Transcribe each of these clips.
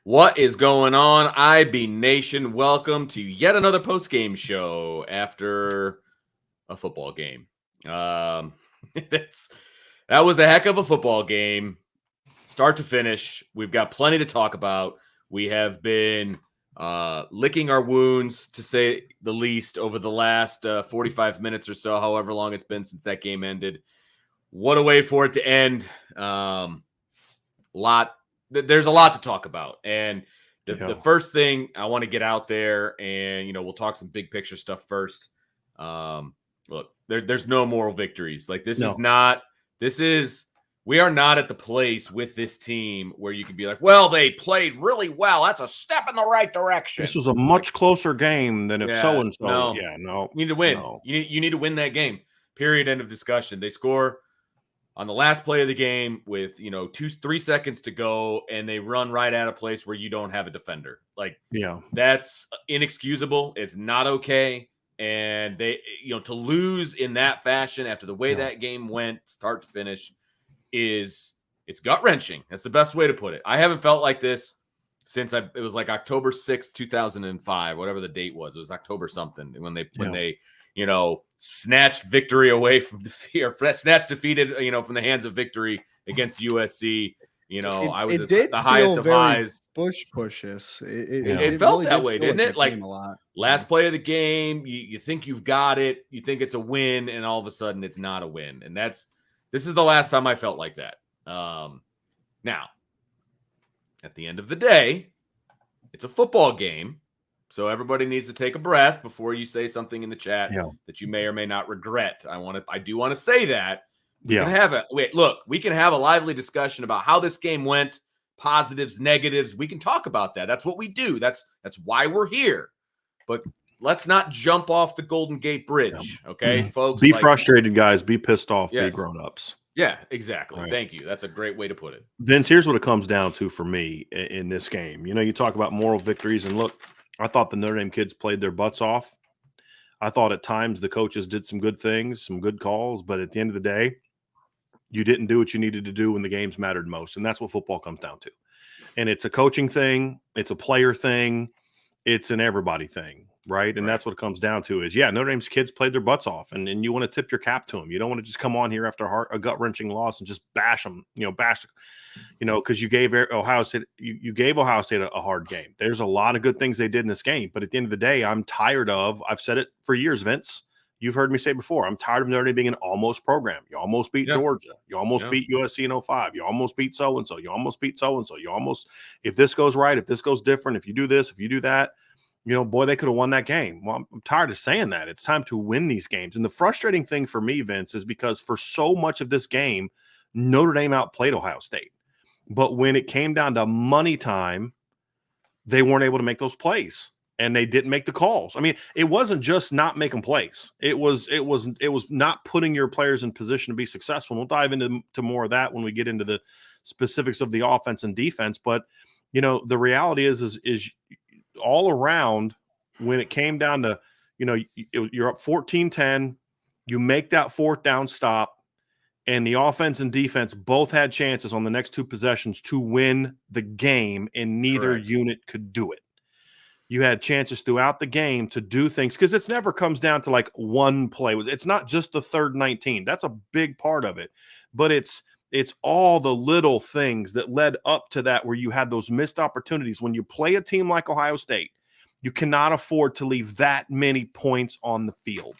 What is going on, IB Nation? Welcome to yet another post-game show after a football game. That's that was a heck of a football game, start to finish. We've got plenty to talk about. We have been licking our wounds, to say the least, over the last 45 minutes or so, however long it's been since that game ended. What a way for it to end. There's a lot to talk about, and the first thing I want to get out there, and we'll talk some big picture stuff first. Look, there's no moral victories. Like we are not at the place with this team where you can be like, well, they played really well. That's a step in the right direction. This was a much closer game than if so and so. No. Yeah, no. You need to win. No. You need to win that game. Period. End of discussion. They score on the last play of the game with 3 seconds to go, and they run right at a place where you don't have a defender. That's inexcusable. It's not okay. And they, to lose in that fashion after the way that game went, start to finish, it's gut wrenching. That's the best way to put it. I haven't felt like this since it was like October 6th, 2005, whatever the date was. It was October something when they snatched victory away from snatched defeated, from the hands of victory against USC. I was the highest of highs. Pushes. It felt really that way, didn't it? Like a lot. Last play of the game, you think you've got it, you think it's a win, and all of a sudden it's not a win. And this is the last time I felt like that. Now, at the end of the day, it's a football game. So everybody needs to take a breath before you say something in the chat that you may or may not regret. I do want to say that. We can have a lively discussion about how this game went, positives, negatives. We can talk about that. That's what we do. That's why we're here. But let's not jump off the Golden Gate Bridge, okay, folks? Be frustrated, guys. Be pissed off. Be grown-ups. Yeah, exactly. Right. Thank you. That's a great way to put it. Vince, here's what it comes down to for me in this game. You talk about moral victories, and look, I thought the Notre Dame kids played their butts off. I thought at times the coaches did some good things, some good calls, but at the end of the day, you didn't do what you needed to do when the games mattered most, and that's what football comes down to. And it's a coaching thing, it's a player thing, it's an everybody thing, right? And that's what it comes down to is, Notre Dame's kids played their butts off, and you want to tip your cap to them. You don't want to just come on here after a gut-wrenching loss and just bash them, because you gave Ohio State a hard game. There's a lot of good things they did in this game, but at the end of the day, I've said it for years, Vince. You've heard me say before, I'm tired of Notre Dame being an almost program. You almost beat Georgia. You almost beat USC in 05. You almost beat so-and-so. You almost beat so-and-so. If this goes right, if this goes different, if you do this, if you do that, boy, they could have won that game. Well, I'm tired of saying that. It's time to win these games. And the frustrating thing for me, Vince, is because for so much of this game, Notre Dame outplayed Ohio State. But when it came down to money time, they weren't able to make those plays. And they didn't make the calls. I mean, it wasn't just not making plays. It was not putting your players in position to be successful. We'll dive into more of that when we get into the specifics of the offense and defense. But the reality is all around when it came down to you're up 14-10, you make that fourth down stop, and the offense and defense both had chances on the next two possessions to win the game, and neither unit could do it. You had chances throughout the game to do things because it never comes down to like one play. It's not just the third 19. That's a big part of it. But it's all the little things that led up to that where you had those missed opportunities. When you play a team like Ohio State, you cannot afford to leave that many points on the field.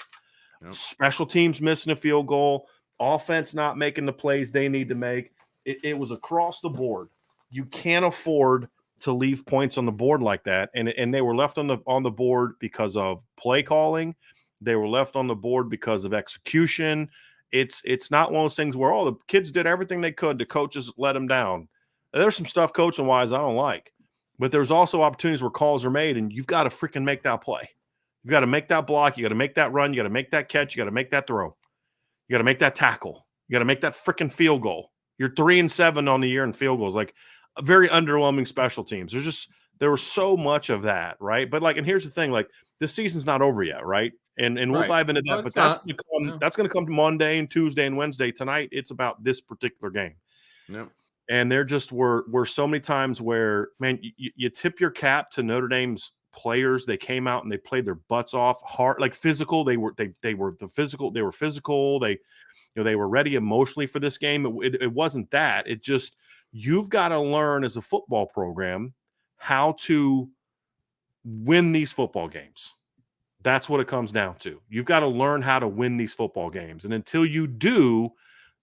Yep. Special teams missing a field goal, offense not making the plays they need to make. It was across the board. You can't afford to leave points on the board like that, and they were left on the board because of play calling. They were left on the board because of execution. It's not one of those things where the kids did everything they could. The coaches let them down. There's some stuff coaching wise I don't like, but there's also opportunities where calls are made, and you've got to freaking make that play. You've got to make that block. You got to make that run. You got to make that catch. You got to make that throw. You got to make that tackle. You got to make that freaking field goal. You're 3-7 on the year in field goals. Like, very underwhelming special teams. There was so much of that, right? But and here's the thing, this season's not over yet, right? And we'll dive into that. But that's going to come Monday and Tuesday and Wednesday. Tonight, it's about this particular game. Yep. And there just were so many times where, man, you tip your cap to Notre Dame's players. They came out and they played their butts off, hard, like physical. They were physical. They were physical. They were ready emotionally for this game. It wasn't that. It just, you've got to learn as a football program how to win these football games. That's what it comes down to. You've got to learn how to win these football games. And until you do,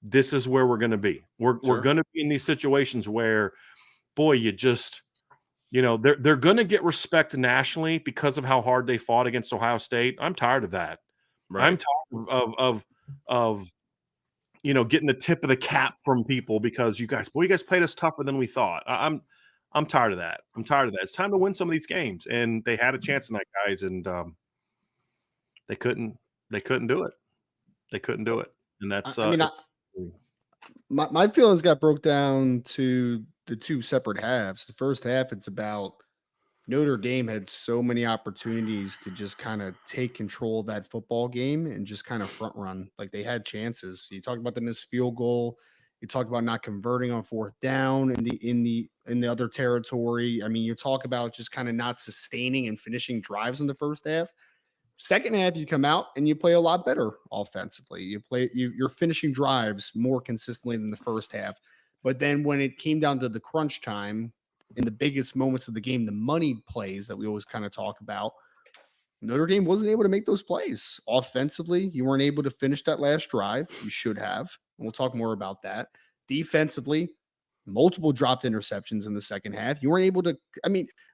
this is where we're going to be. We're going to be in these situations where, boy, you just, they're going to get respect nationally because of how hard they fought against Ohio State. I'm tired of that. Right. I'm tired of getting the tip of the cap from people because you guys played us tougher than we thought. I'm tired of that. It's time to win some of these games. And they had a chance tonight, guys, and they couldn't do it. They couldn't do it. And that's my feelings got broke down to the two separate halves. The first half, it's about Notre Dame had so many opportunities to just kind of take control of that football game and just kind of front run. Like, they had chances. You talk about the missed field goal. You talk about not converting on fourth down in the other territory. I mean, you talk about just kind of not sustaining and finishing drives in the first half. Second half, you come out and you play a lot better offensively. You're finishing drives more consistently than the first half. But then when it came down to the crunch time, in the biggest moments of the game, the money plays that we always kind of talk about, Notre Dame wasn't able to make those plays. Offensively, you weren't able to finish that last drive. You should have. And we'll talk more about that. Defensively, multiple dropped interceptions in the second half. You weren't able to,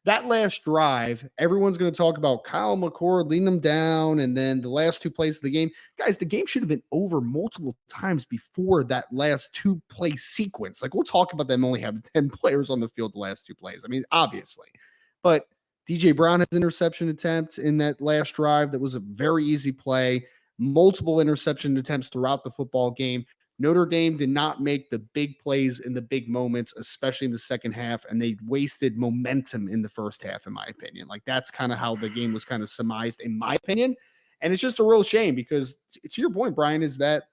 that last drive, everyone's going to talk about Kyle McCord leading them down, and then the last two plays of the game. Guys, the game should have been over multiple times before that last two-play sequence. Like, we'll talk about them only having 10 players on the field the last two plays. I mean, obviously. But DJ Brown has an interception attempt in that last drive that was a very easy play. Multiple interception attempts throughout the football game. Notre Dame did not make the big plays in the big moments, especially in the second half, and they wasted momentum in the first half, in my opinion. Like, that's kind of how the game was kind of surmised, in my opinion. And it's just a real shame because, to your point, Brian, is that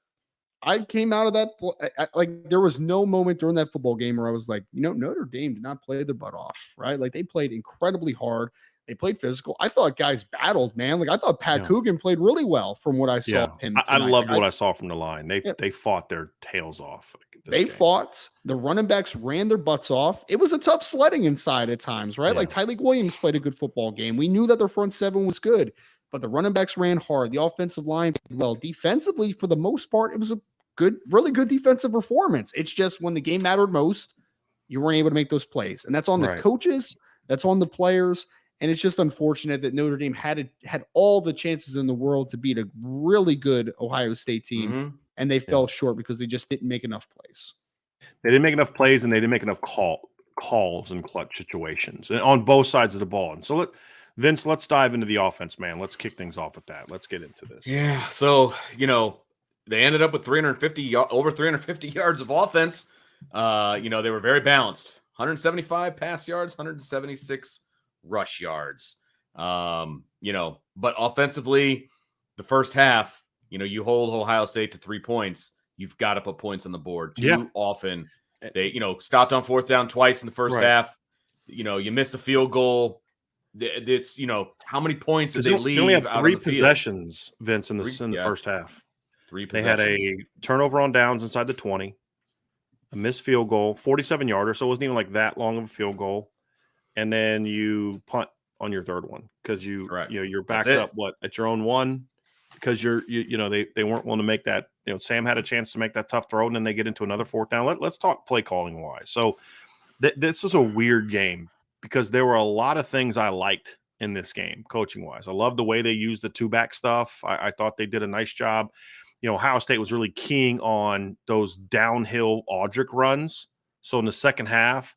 I came out of that, like, there was no moment during that football game where I was like, Notre Dame did not play their butt off, right? Like, they played incredibly hard. They played physical. I thought guys battled, man. Like, I thought Pat Coogan played really well from what I saw him tonight. I loved what I saw from the line. They fought their tails off. They fought. The running backs ran their butts off. It was a tough sledding inside at times, right? Like, Tyleik Williams played a good football game. We knew that their front seven was good, but the running backs ran hard. The offensive line played well. Defensively, for the most part, it was a really good defensive performance. It's just when the game mattered most, you weren't able to make those plays. And that's on the coaches. That's on the players. And it's just unfortunate that Notre Dame had all the chances in the world to beat a really good Ohio State team, and they fell short because they just didn't make enough plays. They didn't make enough plays, and they didn't make enough calls in clutch situations on both sides of the ball. And so, Vince, let's dive into the offense, man. Let's kick things off with that. Let's get into this. Yeah. So, they ended up with over 350 yards of offense. They were very balanced. 175 pass yards, 176 rush yards. But offensively, the first half, you hold Ohio State to 3 points. You've got to put points on the board. Too often, they, stopped on fourth down twice in the first half. You missed the field goal. It's, how many points did they leave? They only had out 3 of the possessions, field? Vince, in the first half. 3 They possessions. had a turnover on downs inside the 20, a missed field goal, 47-yarder, so it wasn't even like that long of a field goal. And then you punt on your third one because you're backed up at your own one because they weren't willing to make that. Sam had a chance to make that tough throw, and then they get into another fourth down. Let's talk play calling wise. So this was a weird game because there were a lot of things I liked in this game coaching wise. I love the way they used the 2-back stuff. I thought they did a nice job. Ohio State was really keying on those downhill Audric runs. So in the second half,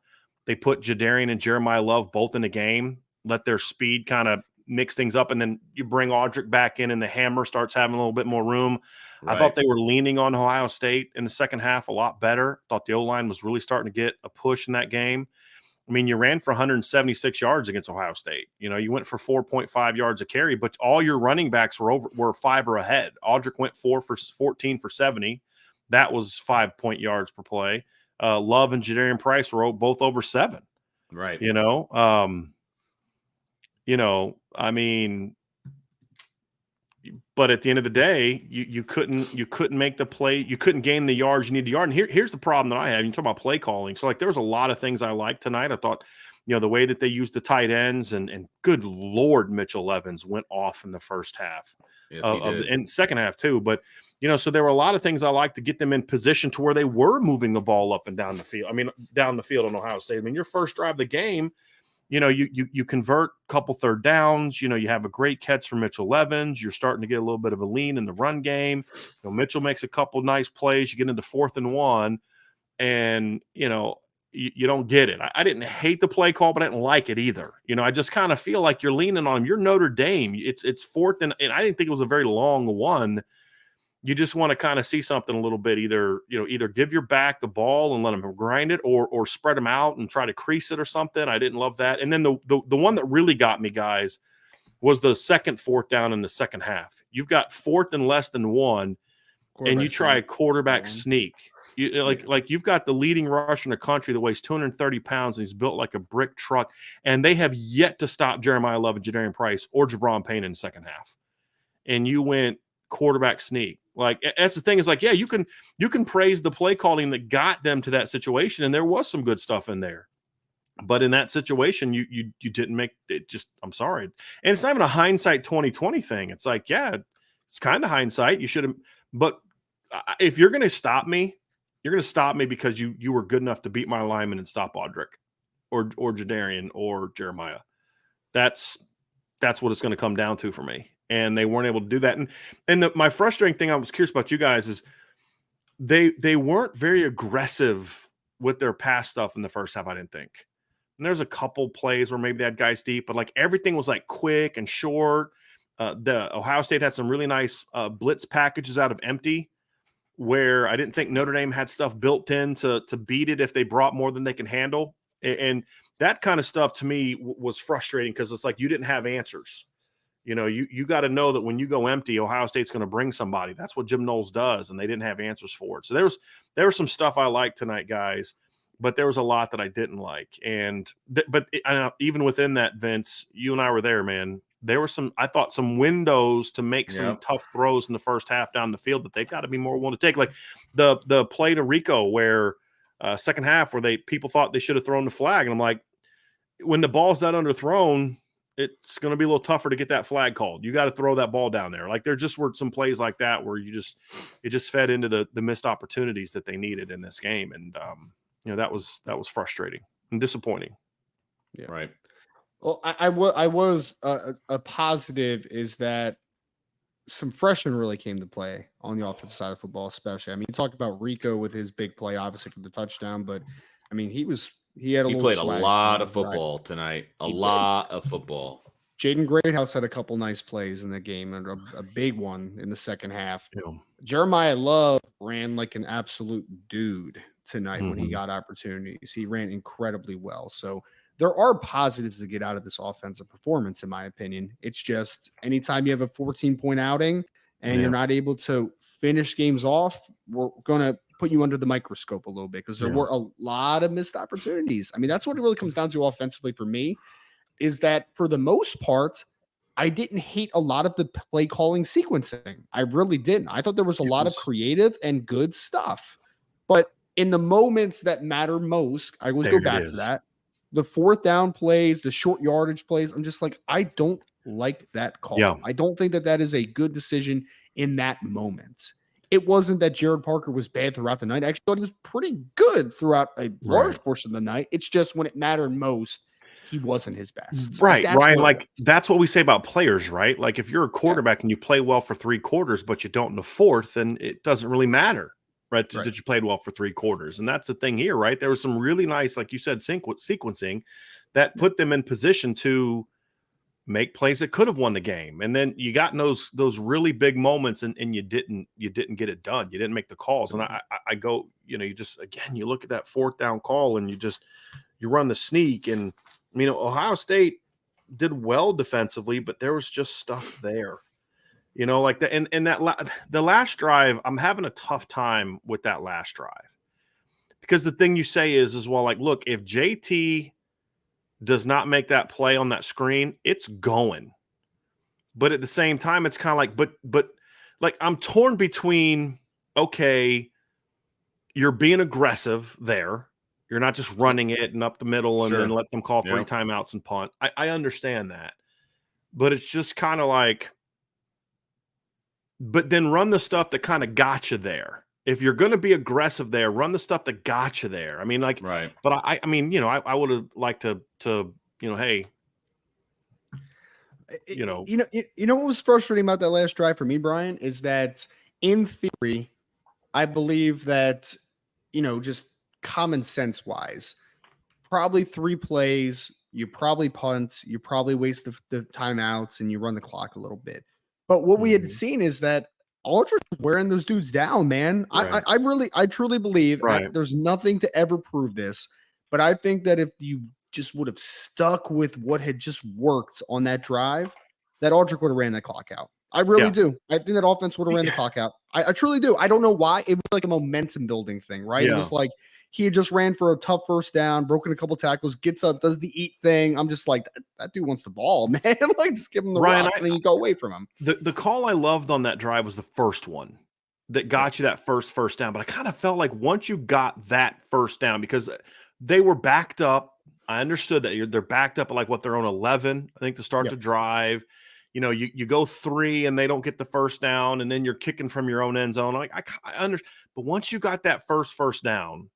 they put Jadarian and Jeremiah Love both in the game, let their speed kind of mix things up, and then you bring Audric back in and the hammer starts having a little bit more room. Right. I thought they were leaning on Ohio State in the second half a lot better. Thought the O-line was really starting to get a push in that game. I mean, you ran for 176 yards against Ohio State. You went for 4.5 yards a carry, but all your running backs were 5 or ahead. Audric went 4 for 14 for 70. That was 5 point yards per play. Love and Jadarian Price were both over 7. Right. I mean, but at the end of the day, you couldn't make the play. You couldn't gain the yards you need to yard. And here's the problem that I have. You talk about play calling. So, like, there was a lot of things I liked tonight. I thought, the way that they used the tight ends and good Lord, Mitchell Evans went off in the first half. Yes, he did. And second half too. But, so there were a lot of things I liked to get them in position to where they were moving the ball up and down the field. I mean, down the field on Ohio State. I mean, your first drive of the game, you convert a couple third downs. You have a great catch from Mitchell Evans. You're starting to get a little bit of a lean in the run game. Mitchell makes a couple nice plays. You get into 4th and 1, and you don't get it. I didn't hate the play call, but I didn't like it either. I just kind of feel like you're leaning on him. You're Notre Dame. It's 4th and I didn't think it was a very long one. You just want to kind of see something a little bit. Either give your back the ball and let them grind it, or spread them out and try to crease it or something. I didn't love that. And then the one that really got me, guys, was the second 4th down in the second half. You've got 4th and less than 1, and you try a quarterback sneak. Like you've got the leading rusher in the country that weighs 230 pounds and he's built like a brick truck, and they have yet to stop Jeremiah Love and Jadarian Price or Jabron Payne in the second half. And you went quarterback sneak. Like, that's the thing, is like, yeah, you can praise the play calling that got them to that situation, and there was some good stuff in there. But in that situation, you didn't make it. Just, I'm sorry. And it's not even a hindsight 2020 thing. It's like, yeah, it's kind of hindsight. You should have, but if you're going to stop me, you're going to stop me because you were good enough to beat my lineman and stop Audric or Jadarian or Jeremiah. That's what it's going to come down to for me. And they weren't able to do that. And my frustrating thing, I was curious about you guys, is they weren't very aggressive with their pass stuff in the first half, I didn't think. And there's a couple plays where maybe they had guys deep, but like everything was like quick and short. The Ohio State had some really nice blitz packages out of empty, where I didn't think Notre Dame had stuff built in to beat it if they brought more than they can handle. And that kind of stuff to me was frustrating, because it's like you didn't have answers. You got to know that when you go empty, Ohio State's going to bring somebody. That's what Jim Knowles does, and they didn't have answers for it. So there was some stuff I liked tonight, guys, but there was a lot that I didn't like. And even within that, Vince, you and I were there, man. There were I thought some windows to make some tough throws in the first half down the field that they've got to be more willing to take. Like the play to Rico, where second half, where people thought they should have thrown the flag. And I'm like, when the ball's that underthrown, it's going to be a little tougher to get that flag called. You got to throw that ball down there. Like, there just were some plays like that where it just fed into the missed opportunities that they needed in this game. And, that was frustrating and disappointing. Yeah. Right. Well, I was a positive is that some freshmen really came to play on the offensive side of football, especially. I mean, you talked about Rico with his big play, obviously, for the touchdown, but I mean, he played a lot of football tonight. A lot of football. Jaden Greathouse had a couple nice plays in the game, and a big one in the second half. Yeah. Jeremiah Love ran like an absolute dude tonight when he got opportunities. He ran incredibly well. So there are positives to get out of this offensive performance, in my opinion. It's just anytime you have a 14-point outing and you're not able to finish games off, we're going to put you under the microscope a little bit, because there were a lot of missed opportunities. I mean, that's what it really comes down to offensively for me, is that for the most part, I didn't hate a lot of the play calling sequencing. I really didn't. I thought there was a lot of creative and good stuff. But in the moments that matter most, I always go back to that. The 4th down plays, the short yardage plays, I'm just like, I don't like that call. Yeah. I don't think that is a good decision in that moment. It wasn't that Jared Parker was bad throughout the night. I actually thought he was pretty good throughout a large portion of the night. It's just when it mattered most, he wasn't his best. Right, Ryan, like that's what we say about players, right? Like, if you're a quarterback and you play well for 3 quarters, but you don't in the 4th, then it doesn't really matter, right? That you played well for 3 quarters. And that's the thing here, right? There was some really nice, like you said, sequencing that put them in position to make plays that could have won the game. And then you got in those really big moments and you didn't get it done. You didn't make the calls. And I go, you look at that 4th down call and you run the sneak. And I mean, Ohio State did well defensively, but there was just stuff there, like that. And the last drive, I'm having a tough time with that last drive, because the thing you say is well, like, look, if JT does not make that play on that screen, it's going. But at the same time, it's kind of like, but like I'm torn between, okay, you're being aggressive there. You're not just running it and up the middle and then let them call 3 timeouts and punt. I understand that. But it's just kind of like, but then run the stuff that kind of got you there. If you're going to be aggressive there, run the stuff that got you there. I mean, like, right. But I mean, I would have liked to, hey, you know what was frustrating about that last drive for me, Brian, is that in theory, I believe that, just common sense wise, probably 3 plays, you probably punt, you probably waste the timeouts, and you run the clock a little bit. But what we had seen is that Aldridge was wearing those dudes down, man. Right. I truly believe, right. There's nothing to ever prove this, but I think that if you just would have stuck with what had just worked on that drive, that Aldridge would have ran that clock out. I really do. I think that offense would have ran the clock out. I truly do. I don't know why. It was like a momentum building thing, right? It was like he had just ran for a tough first down, broken a couple tackles, gets up, does the eat thing. I'm just like, that dude wants the ball, man. Like, just give him the rock and then you go away from him. The call I loved on that drive was the first one that got you that first down. But I kind of felt like once you got that first down, because they were backed up, I understood that they're backed up at like what they're on 11, I think, to start the drive. You go 3 and they don't get the first down, and then you're kicking from your own end zone. Like I understand, but once you got that first down,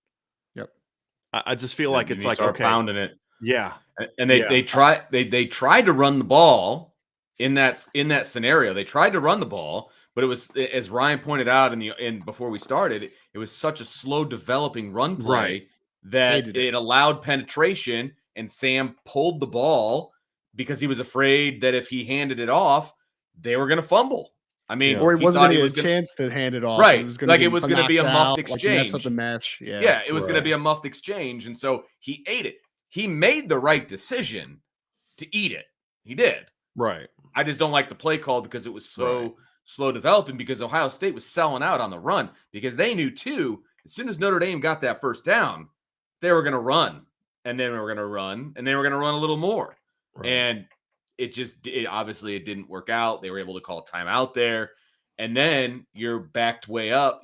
I just feel like it's like start pounding it. Yeah, and they tried to run the ball in that scenario. They tried to run the ball, but it was, as Ryan pointed out in before we started, it was such a slow developing run play that it allowed penetration, and Sam pulled the ball because he was afraid that if he handed it off, they were going to fumble. I mean, or he wasn't going to get a chance to hand it off. Right. It was going to be a muffed exchange. Like mess up the mesh. Yeah, it was going to be a muffed exchange. And so he ate it. He made the right decision to eat it. He did. Right. I just don't like the play call because it was so slow developing, because Ohio State was selling out on the run, because they knew too, as soon as Notre Dame got that first down, they were going to run, and then we were going to run, and they were going to run a little more. Right. And obviously it didn't work out. They were able to call a timeout there, and then you're backed way up.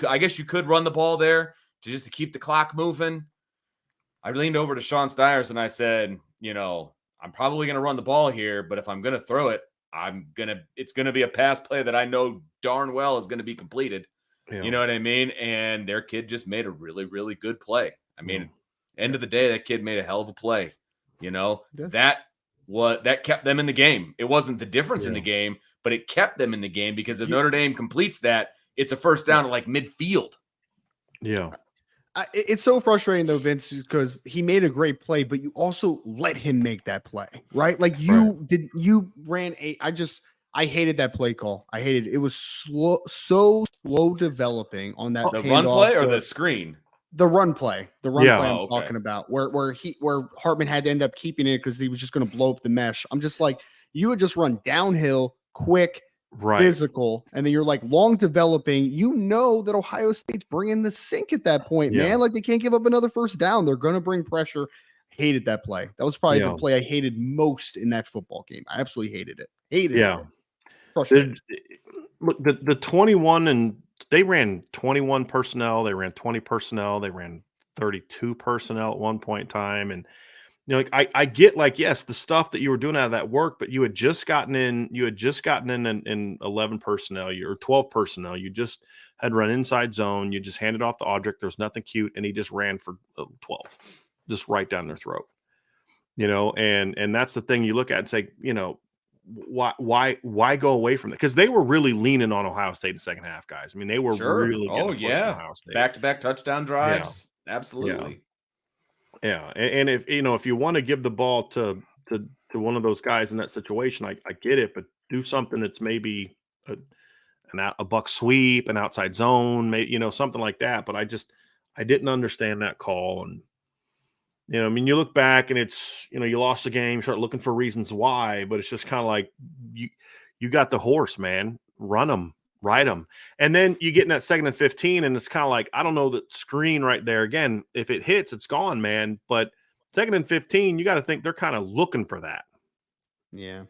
I guess you could run the ball there to keep the clock moving. I leaned over to Sean Stiers and I said, I'm probably going to run the ball here, but if I'm going to throw it, it's going to be a pass play that I know darn well is going to be completed. Yeah. You know what I mean? And their kid just made a really, really good play. I mean, end of the day, that kid made a hell of a play. That kept them in the game. It wasn't the difference in the game, but it kept them in the game, because if Notre Dame completes that, it's a first down at like midfield. Yeah. It's so frustrating though, Vince, because he made a great play, but you also let him make that play, right? Like you ran I hated that play call. I hated it. It was so slow developing on that. The run play or the screen? The run play. The run play I'm talking about, where Hartman had to end up keeping it because he was just going to blow up the mesh. I'm just like, you would just run downhill, quick, physical, and then you're like long developing. That Ohio State's bringing the sink at that point, man. Like, they can't give up another first down. They're going to bring pressure. Hated that play. That was probably the play I hated most in that football game. I absolutely hated it. It. Frustrating. Look, the 21, and they ran 21 personnel. They ran 20 personnel. They ran 32 personnel at one point in time. And I get, like, yes, the stuff that you were doing out of that work, but you had just gotten in 11 personnel, or 12 personnel. You just had run inside zone. You just handed off to Audric. There was nothing cute, and he just ran for 12, just right down their throat. And that's the thing you look at and say, why go away from it? Because they were really leaning on Ohio State in the second half, guys. I mean, they were really Ohio State. Back-to-back touchdown drives. Yeah. Absolutely. Yeah. And if you want to give the ball to one of those guys in that situation, I get it, but do something that's maybe a buck sweep, an outside zone, something like that. But I didn't understand that call. And you look back and it's, you lost the game, start looking for reasons why, but it's just kind of like you got the horse, man. Run them. Ride them. And then you get in that 2nd and 15, and it's kind of like, I don't know, that screen right there. Again, if it hits, it's gone, man. But 2nd and 15, you got to think they're kind of looking for that. Yeah.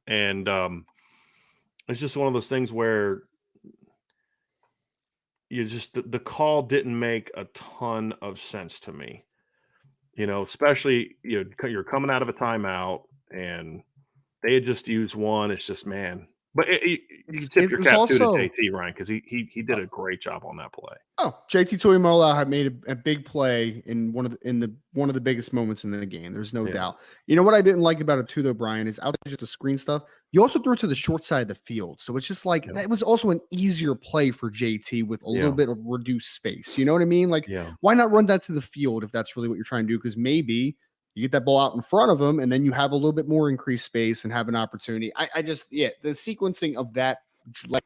And it's just one of those things where you just the call didn't make a ton of sense to me. Especially you're coming out of a timeout and they had just used one. It's just, man. But you tip your was cap too to also JT, Ryan, because he did a great job on that play. Oh, JT Tuimoloau had made a big play in one of the biggest moments in the game. There's no doubt. You know what I didn't like about it too, though, Brian, is outside of the screen stuff. You also threw it to the short side of the field, so it's just like that was also an easier play for JT with a little bit of reduced space. You know what I mean? Like, why not run that to the field if that's really what you're trying to do? Because maybe you get that ball out in front of him, and then you have a little bit more increased space and have an opportunity. I just the sequencing of that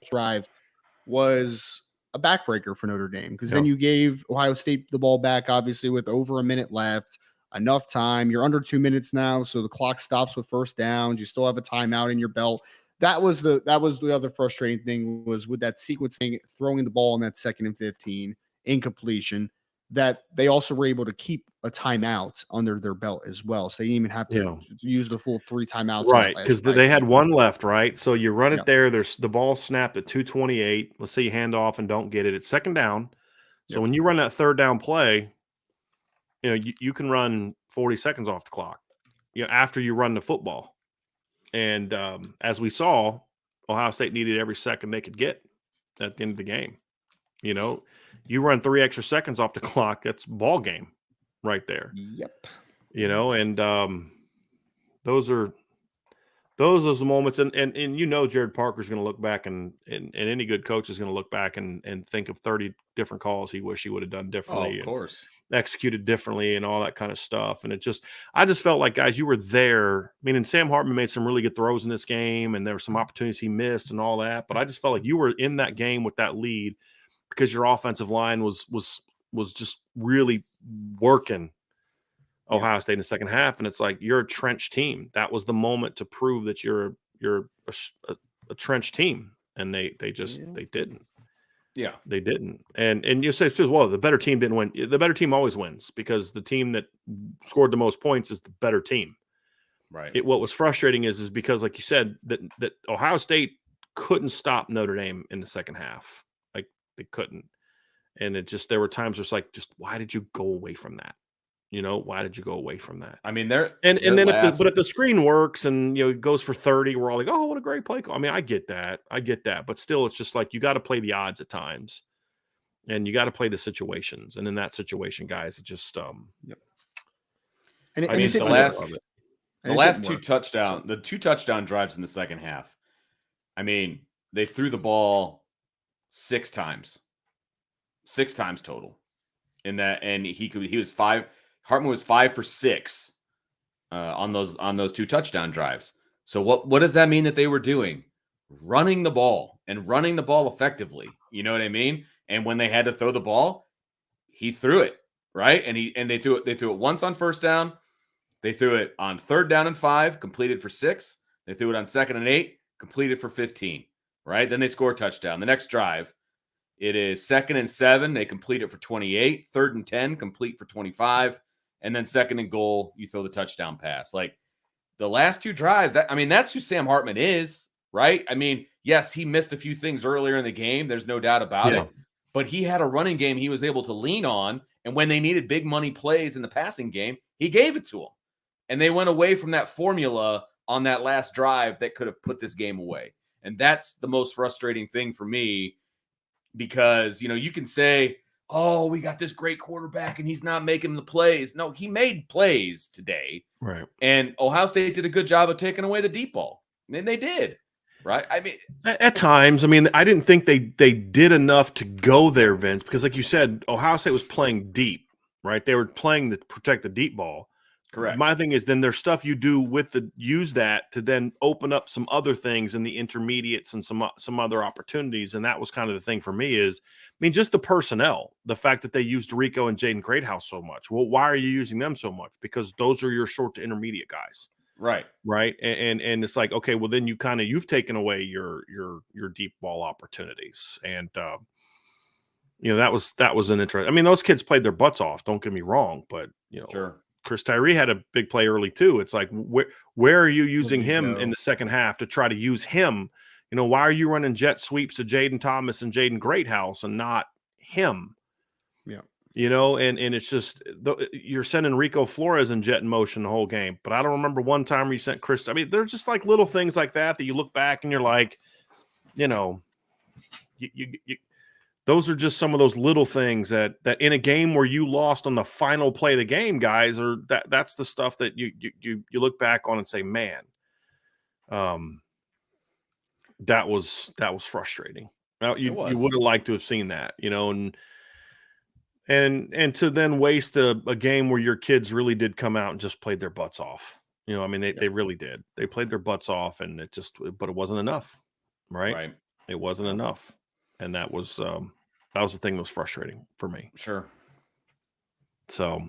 drive was a backbreaker for Notre Dame, because then you gave Ohio State the ball back, obviously, with over a minute left, enough time. You're under 2 minutes now, so the clock stops with first downs. You still have a timeout in your belt. That was the other frustrating thing, was with that sequencing, throwing the ball in that 2nd and 15 incompletion, that they also were able to keep a timeout under their belt as well. So they didn't even have to use the full 3 timeouts. Right, because they had one left, right? So you run it there. There's the ball snapped at 2:28. Let's say you hand off and don't get it. It's 2nd down. So when you run that 3rd down play, you can run 40 seconds off the clock, after you run the football. And as we saw, Ohio State needed every second they could get at the end of the game. You run 3 extra seconds off the clock, that's ball game right there. Yep. And those are the moments, and Jared Parker's going to look back, and any good coach is going to look back and think of 30 different calls he wish he would have done differently. Oh, of course. Executed differently and all that kind of stuff. And I just felt like, guys, you were there. I mean, and Sam Hartman made some really good throws in this game, and there were some opportunities he missed and all that. But I just felt like you were in that game with that lead because your offensive line was just really working Ohio State in the second half. And it's like, you're a trench team. That was the moment to prove that you're a trench team. And they didn't. Yeah, they didn't. And you say, well, the better team didn't win. The better team always wins, because the team that scored the most points is the better team. Right. What was frustrating is because, like you said, that Ohio State couldn't stop Notre Dame in the second half. Like, they couldn't. And there were times where it's like, just why did you go away from that? Why did you go away from that? I mean, if the screen works and it goes for 30, we're all like, oh, what a great play call. I mean, I get that, but still, it's just like, you got to play the odds at times, and you got to play the situations. And in that situation, guys, it just And I mean, the last 2 touchdown drives in the second half. I mean, they threw the ball 6 times total in that, and he was 5. Hartman was 5 for 6 on those 2 touchdown drives. So what does that mean that they were doing? Running the ball effectively. You know what I mean? And when they had to throw the ball, he threw it, right? And they threw it once on first down. They threw it on 3rd down and 5, completed for 6. They threw it on 2nd and 8, completed for 15, right? Then they score a touchdown. The next drive, it is 2nd and 7. They complete it for 28. 3rd and 10, complete for 25. And then 2nd and goal, you throw the touchdown pass. Like, the last 2 drives, that's who Sam Hartman is, right? I mean, yes, he missed a few things earlier in the game. There's no doubt about it. But he had a running game he was able to lean on. And when they needed big money plays in the passing game, he gave it to them. And they went away from that formula on that last drive that could have put this game away. And that's the most frustrating thing for me, because, you can say, oh, we got this great quarterback and he's not making the plays. No, he made plays today. Right. And Ohio State did a good job of taking away the deep ball. And they did. Right. I mean, at times, I didn't think they did enough to go there, Vince, because, like you said, Ohio State was playing deep, right? They were playing to protect the deep ball. Correct. My thing is, then there's stuff you do use that to then open up some other things in the intermediates and some other opportunities. And that was kind of the thing for me is, just the personnel, the fact that they used Rico and Jaden Greathouse so much. Well, why are you using them so much? Because those are your short to intermediate guys. Right. Right. And it's like, okay, well then you've taken away your deep ball opportunities. And that was an interesting. I mean, those kids played their butts off. Don't get me wrong, but Sure. Chris Tyree had a big play early too. It's like, where are you using him go? in the second half to try to use him? Why are you running jet sweeps to Jaden Thomas and Jaden Greathouse and not him? Yeah. And it's just you're sending Rico Flores in jet in motion the whole game. But I don't remember one time where you sent Chris. I mean, there's just like little things like that you look back and you're like, those are just some of those little things that in a game where you lost on the final play of the game, guys, or that's the stuff that you look back on and say, man, that was frustrating. Now, you would have liked to have seen that, and to then waste a game where your kids really did come out and just played their butts off. I mean, they really did. They played their butts off, and but it wasn't enough, right? Right. It wasn't enough, and that was the thing that was frustrating for me. Sure. So,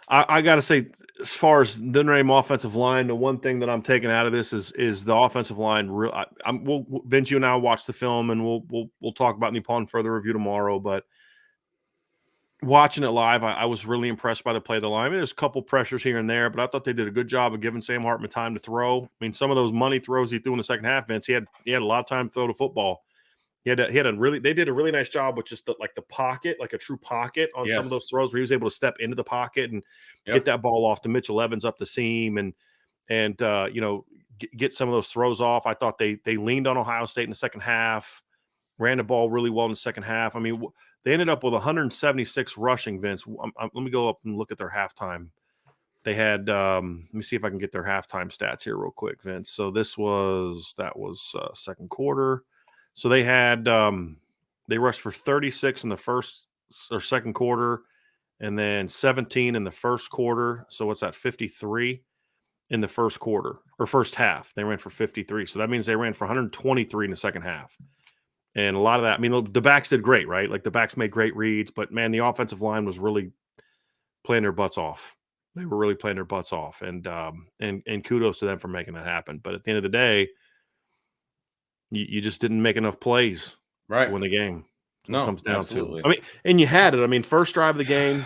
I got to say, as far as the Notre Dame offensive line, the one thing that I'm taking out of this is the offensive line. Vince, you and I will watch the film, and we'll talk about it upon further review tomorrow, but. Watching it live, I was really impressed by the play of the line. I mean, there's a couple pressures here and there, but I thought they did a good job of giving Sam Hartman time to throw. I mean, some of those money throws he threw in the second half, Vince, he had a lot of time to throw the football. They did a really nice job with just the pocket, like a true pocket on some of those throws where he was able to step into the pocket and get that ball off to Mitchell Evans up the seam and get some of those throws off. I thought they leaned on Ohio State in the second half, ran the ball really well in the second half. I mean, they ended up with 176 rushing, Vince. Let me go up and look at their halftime. They had, let me see if I can get their halftime stats here real quick, Vince. So that was second quarter. So they had, they rushed for 36 in the first or second quarter and then 17 in the first quarter. So what's that, 53 in the first quarter or first half? They ran for 53. So that means they ran for 123 in the second half. And a lot of that, I mean, the backs did great, right? Like the backs made great reads, but man, the offensive line was really playing their butts off. They were really playing their butts off, and kudos to them for making that happen. But at the end of the day, you just didn't make enough plays to win the game. That's what it comes down to. I mean, and you had it. I mean, first drive of the game,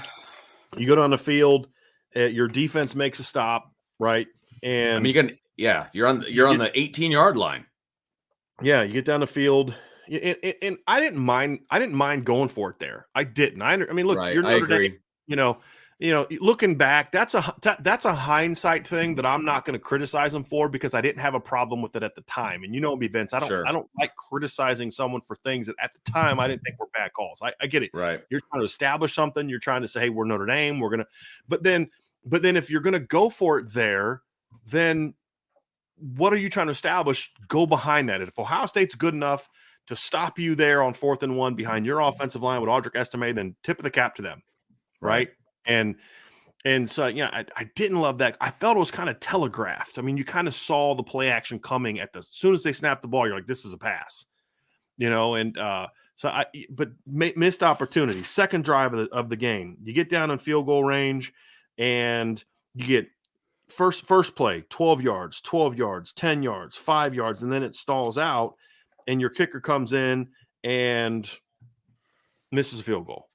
you go down the field, your defense makes a stop, right? And I mean, you're on the 18-yard line. Yeah, you get down the field. And I didn't mind going for it there. I didn't. I mean, look, you're Notre Dame. Looking back, that's a hindsight thing that I'm not going to criticize them for because I didn't have a problem with it at the time. And me, Vince, I don't like criticizing someone for things that at the time I didn't think were bad calls. I get it. Right. You're trying to establish something. You're trying to say, hey, we're Notre Dame. We're gonna. But then if you're gonna go for it there, then what are you trying to establish? Go behind that. If Ohio State's good enough to stop you there on 4th and 1 behind your offensive line with Audric Estime, then tip of the cap to them. Right. And so, I didn't love that. I felt it was kind of telegraphed. I mean, you kind of saw the play action coming as soon as they snapped the ball, you're like, this is a pass, but missed opportunity. Second drive of the game, you get down in field goal range and you get first play, 12 yards, 10 yards, 5 yards, and then it stalls out. And your kicker comes in and misses a field goal,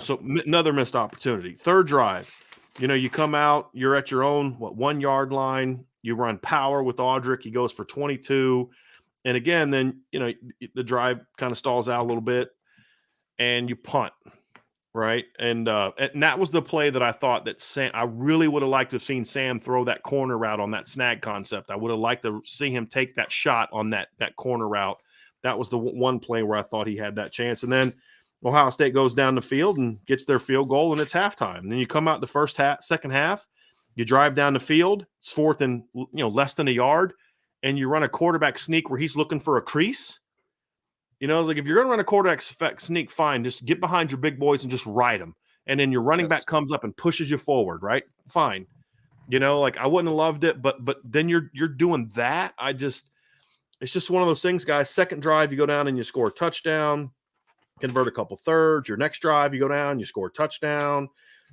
so another missed opportunity. Third drive, you come out, you're at your own 1 yard line, you run power with Audric, he goes for 22. And again, then, the drive kind of stalls out a little bit and you punt. Right. And that was the play that I thought that I really would have liked to have seen Sam throw that corner route on that snag concept. I would have liked to see him take that shot on that corner route. That was the one play where I thought he had that chance. And then Ohio State goes down the field and gets their field goal and it's halftime. And then you come out the second half, you drive down the field, it's 4th and less than a yard, and you run a quarterback sneak where he's looking for a crease. It's like if you're going to run a quarterback sneak, fine. Just get behind your big boys and just ride them. And then your running back comes up and pushes you forward, right? Fine. I wouldn't have loved it, but then you're doing that. It's just one of those things, guys. Second drive, you go down and you score a touchdown, convert a couple thirds. Your next drive, you go down, you score a touchdown.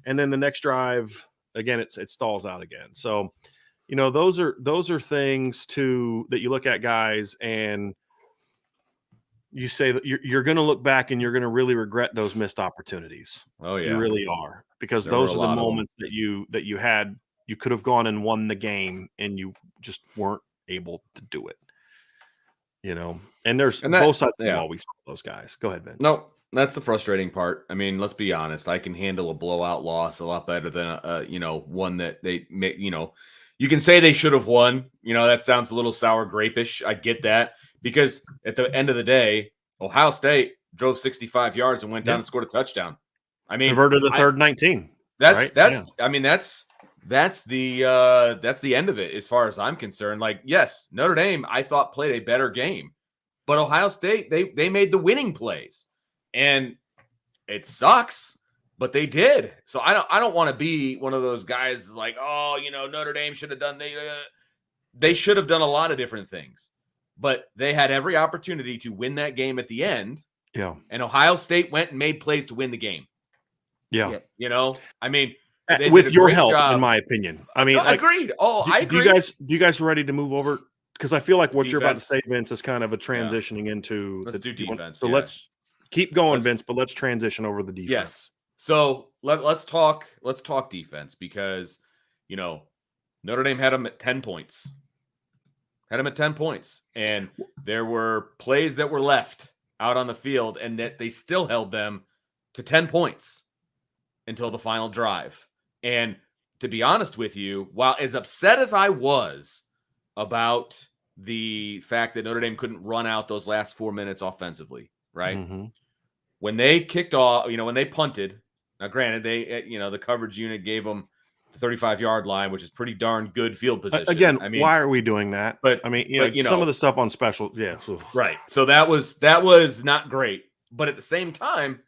And then the next drive, again, it stalls out again. So You know, those are things too that you look at, guys, and you say that you're going to look back and you're going to really regret those missed opportunities. Oh yeah, you really are, because There were those a are the lot of them. moments that you had. You could have gone and won the game, and you just weren't able to do it. You know, and there's both sides of the ball. We saw those guys. Go ahead, Vince. No, that's the frustrating part. I mean, let's be honest. I can handle a blowout loss a lot better than one that they make. You can say they should have won. That sounds a little sour grapeish. I get that, because at the end of the day, Ohio State drove 65 yards and went down and scored a touchdown. I mean, converted a third 19. That's I mean, that's the end of it as far as I'm concerned. Like, yes, Notre Dame, I thought, played a better game, but Ohio State, they made the winning plays, and it sucks, but they did. So I don't want to be one of those guys like, oh, Notre Dame should have done. They should have done a lot of different things, but they had every opportunity to win that game at the end. Yeah, and Ohio State went and made plays to win the game. Yeah, I mean, with your help, in my opinion. I mean, agreed. I agree. Do you guys ready to move over? Because I feel like what you're about to say, Vince, is kind of a transitioning into. Let's do defense. So let's keep going, Vince, but let's transition over the defense. Yes. So let's talk defense, because Notre Dame had them at 10 points. And there were plays that were left out on the field, and that they still held them to 10 points until the final drive. And to be honest with you, while as upset as I was about the fact that Notre Dame couldn't run out those last 4 minutes offensively, right? Mm-hmm. When they kicked off, when they punted, now granted, they, the coverage unit gave them the 35-yard line, which is pretty darn good field position. Again, why are we doing that? But I mean, some of the stuff on special, right. So that was not great. But at the same time,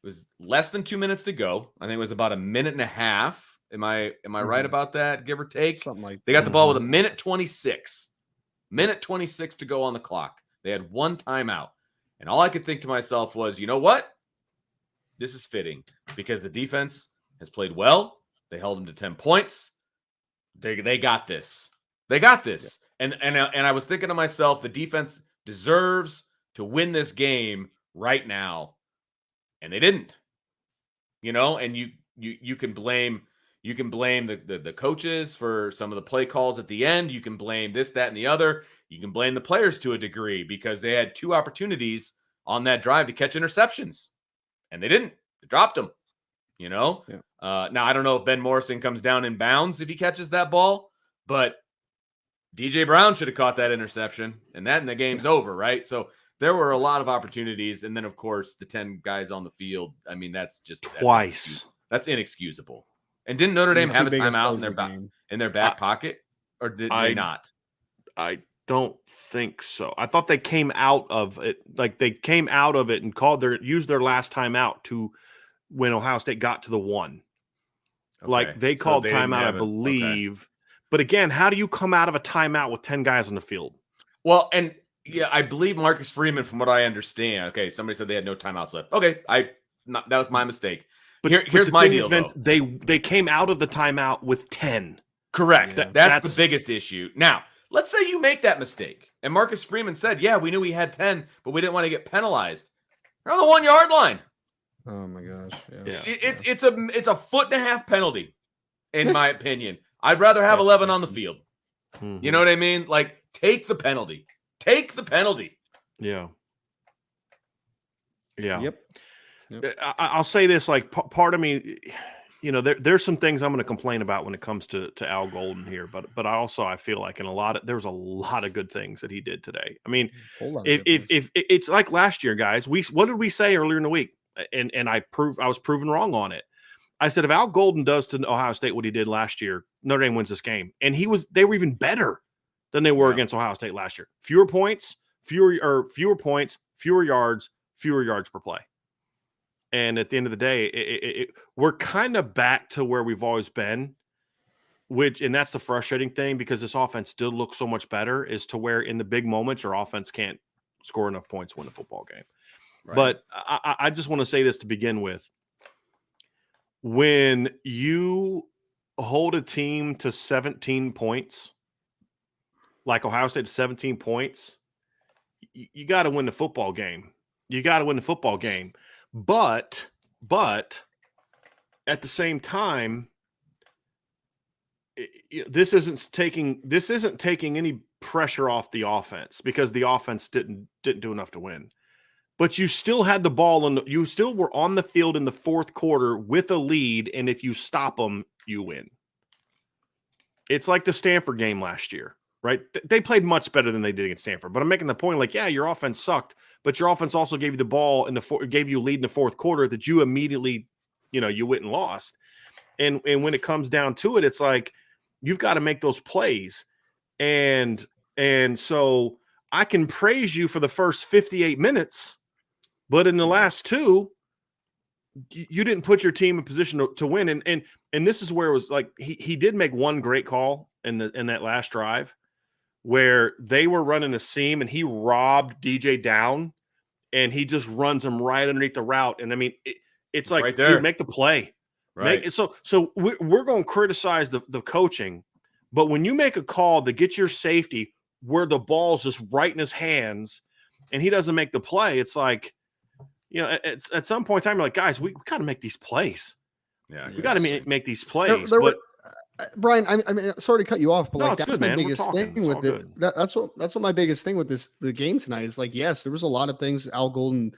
it was less than 2 minutes to go. I think it was about a minute and a half. Am I right about that, give or take? Something like that. They got the ball with a minute 26. Minute 26 to go on the clock. They had one timeout. And all I could think to myself was, you know what? This is fitting, because the defense has played well. They held them to 10 points. They got this. They got this. Yeah. And I was thinking to myself, the defense deserves to win this game right now. And they didn't. And you can blame the coaches for some of the play calls at the end. You can blame this, that, and the other. You can blame the players to a degree, because they had two opportunities on that drive to catch interceptions, and they didn't. They dropped them. Now I don't know if Ben Morrison comes down in bounds if he catches that ball, but DJ Brown should have caught that interception, and the game's over, right? So there were a lot of opportunities, and then of course the 10 guys on the field. I mean, that's twice. That's inexcusable. And didn't Notre Dame have a timeout in their back pocket, or did they not? I don't think so. I thought they came out of it, and used their last timeout to when Ohio State got to the 1. Okay. Like they called timeout, I believe. Okay. But again, how do you come out of a timeout with 10 guys on the field? Well, and yeah, I believe Marcus Freeman, from what I understand. Okay, somebody said they had no timeouts left. Okay, that was my mistake. But here's my deal, Vince, they came out of the timeout with 10. Correct. Yeah. That's the biggest issue. Now, let's say you make that mistake, and Marcus Freeman said, "Yeah, we knew we had 10, but we didn't want to get penalized." They're on the 1 yard line. Oh my gosh! Yeah. It's a 1.5-foot penalty, in my opinion. I'd rather have 11 on the field. Mm-hmm. You know what I mean? Like, take the penalty. Take the penalty. Yeah. Yeah. Yep. I'll say this, like, part of me, there's some things I'm going to complain about when it comes to Al Golden here, but I feel like there's a lot of good things that he did today. I mean, if it's like last year, guys, what did we say earlier in the week? And I was proven wrong on it. I said, if Al Golden does to Ohio State what he did last year, Notre Dame wins this game. And they were even better than they were against Ohio State last year. Fewer points, fewer yards, fewer yards per play. And at the end of the day, we're kind of back to where we've always been, and that's the frustrating thing, because this offense still looks so much better, is to where in the big moments your offense can't score enough points to win a football game. Right. But I just want to say this to begin with. When you hold a team to 17 points, like Ohio State to 17 points, you got to win the football game. You got to win the football game. But at the same time, this isn't taking any pressure off the offense because the offense didn't do enough to win. But you still had the ball and you still were on the field in the fourth quarter with a lead, and if you stop them, you win. It's like the Stanford game last year, right? They played much better than they did against Stanford. But I'm making the point, like, yeah, your offense sucked, but your offense also gave you the ball gave you a lead in the fourth quarter that you immediately, you went and lost. And when it comes down to it, it's like you've got to make those plays. And so I can praise you for the first 58 minutes, but in the last two, you didn't put your team in position to win. And this is where it was like he did make one great call in that last drive where they were running a seam and he robbed DJ down and he just runs him right underneath the route. And I mean, it's like, right there. Dude, make the play. Right. So we're going to criticize the coaching, but when you make a call that gets your safety where the ball's just right in his hands and he doesn't make the play, it's like, it's at some point in time, you're like, guys, we got to make these plays. Yeah, we got to make these plays. Brian, I mean, sorry to cut you off, but like that's good, my man. biggest thing with it. That's what my biggest thing with the game tonight is like, yes, there was a lot of things Al Golden.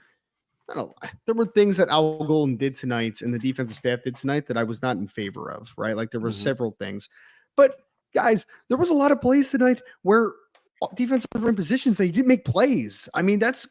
There were things that Al Golden did tonight and the defensive staff did tonight that I was not in favor of, right? Like there were several things, but guys, there was a lot of plays tonight where defensive were in positions they didn't make plays. I mean, that's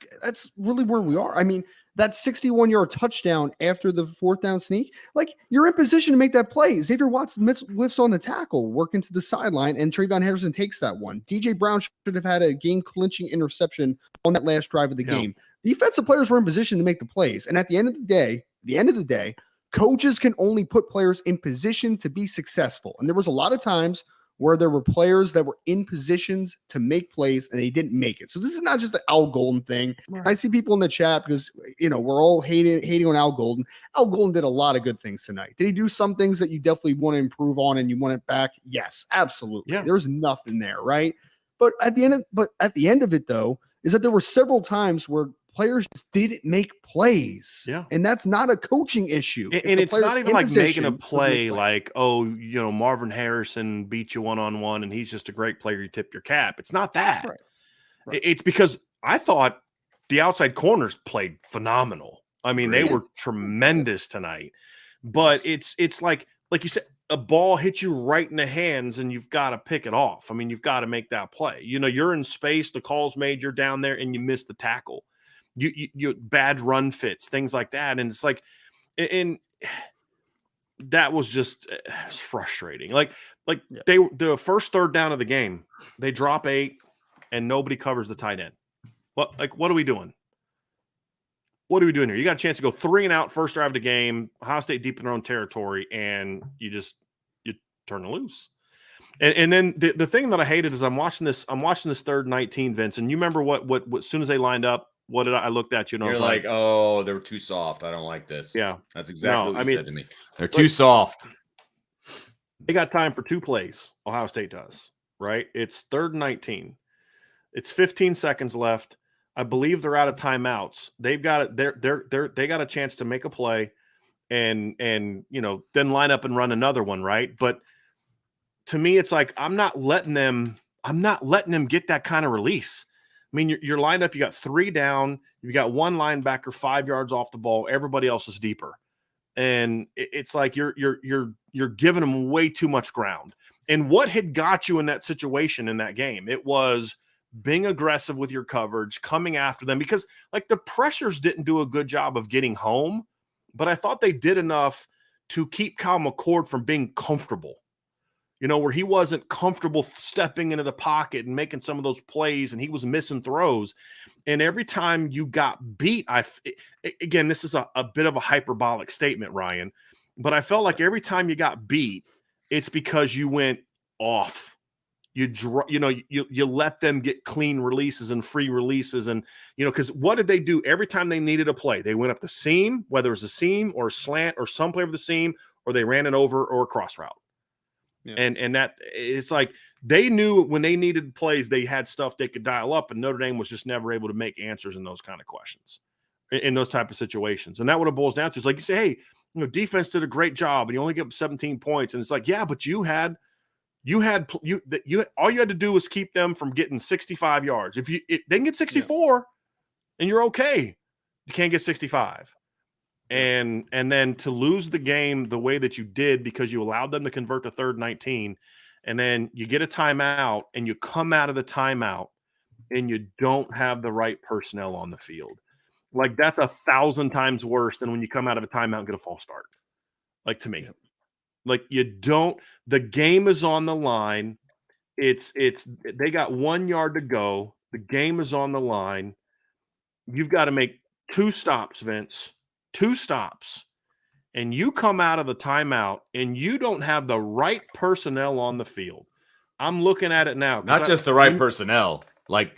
really where we are. I mean, that 61-yard touchdown after the fourth down sneak, like you're in position to make that play. Xavier Watson lifts on the tackle, working to the sideline, and Trayvon Henderson takes that one. DJ Brown should have had a game-clinching interception on that last drive of the game. Defensive players were in position to make the plays, and at the end of the day, coaches can only put players in position to be successful. And there was a lot of times where there were players that were in positions to make plays and they didn't make it. So this is not just the Al Golden thing. Right. I see people in the chat because, we're all hating on Al Golden. Al Golden did a lot of good things tonight. Did he do some things that you definitely want to improve on and you want it back? Yes, absolutely. Yeah. There was nothing there, right? But at the end of it, though, is that there were several times where players just didn't make plays. Yeah. And that's not a coaching issue. And it's not even like making a play like, Marvin Harrison beat you one-on-one and he's just a great player. You tip your cap. It's not that. Right. It's because I thought the outside corners played phenomenal. I mean, they were tremendous tonight. But it's like you said, a ball hits you right in the hands and you've got to pick it off. I mean, you've got to make that play. You're in space, the call's made, you're down there and you miss the tackle. You bad run fits, things like that. And it's like, and that was just frustrating. The first third down of the game, they drop 8 and nobody covers the tight end. What are we doing? What are we doing here? You got a chance to go 3 and out first drive of the game, Ohio State deep in their own territory, and you turn it loose. And then the thing that I hated is I'm watching this 3rd and 19, Vince, and you remember what as soon as they lined up, what did I looked at you and I was like, oh, they were too soft. I don't like this. Yeah. That's exactly what you said to me. They're too soft. They got time for 2 plays. Ohio State does, right? It's 3rd and 19. It's 15 seconds left. I believe they're out of timeouts. They've got it. They got a chance to make a play and then line up and run another one, right? But to me, it's like I'm not letting them get that kind of release. I mean, you're lined up. You got 3 down. You got 1 linebacker 5 yards off the ball. Everybody else is deeper, and it's like you're giving them way too much ground. And what had got you in that situation in that game? It was being aggressive with your coverage, coming after them because the pressures didn't do a good job of getting home, but I thought they did enough to keep Kyle McCord from being comfortable. Where he wasn't comfortable stepping into the pocket and making some of those plays and he was missing throws. And every time you got beat, again, this is a bit of a hyperbolic statement, Ryan, but I felt like every time you got beat, it's because you went off. You let them get clean releases and free releases. And, because what did they do every time they needed a play? They went up the seam, whether it was a seam or a slant or some play over the seam, or they ran it over or a cross route. Yeah. And that it's like they knew when they needed plays, they had stuff they could dial up, and Notre Dame was just never able to make answers in those kind of questions, in those type of situations. And that what it boils down to is like you say, hey, defense did a great job, and you only get up 17 points, and it's like, yeah, but you all you had to do was keep them from getting 65 yards. If they can get 64, and you're okay. You can't get 65. And then to lose the game the way that you did because you allowed them to convert to 3rd 19, and then you get a timeout and you come out of the timeout and you don't have the right personnel on the field. Like, that's 1,000 times worse than when you come out of a timeout and get a false start. Like, to me. Like, the game is on the line. They got 1 yard to go. The game is on the line. You've got to make 2 stops, Vince. 2 stops. And you come out of the timeout and you don't have the right personnel on the field. I'm looking at it now. Not just the right personnel. Like,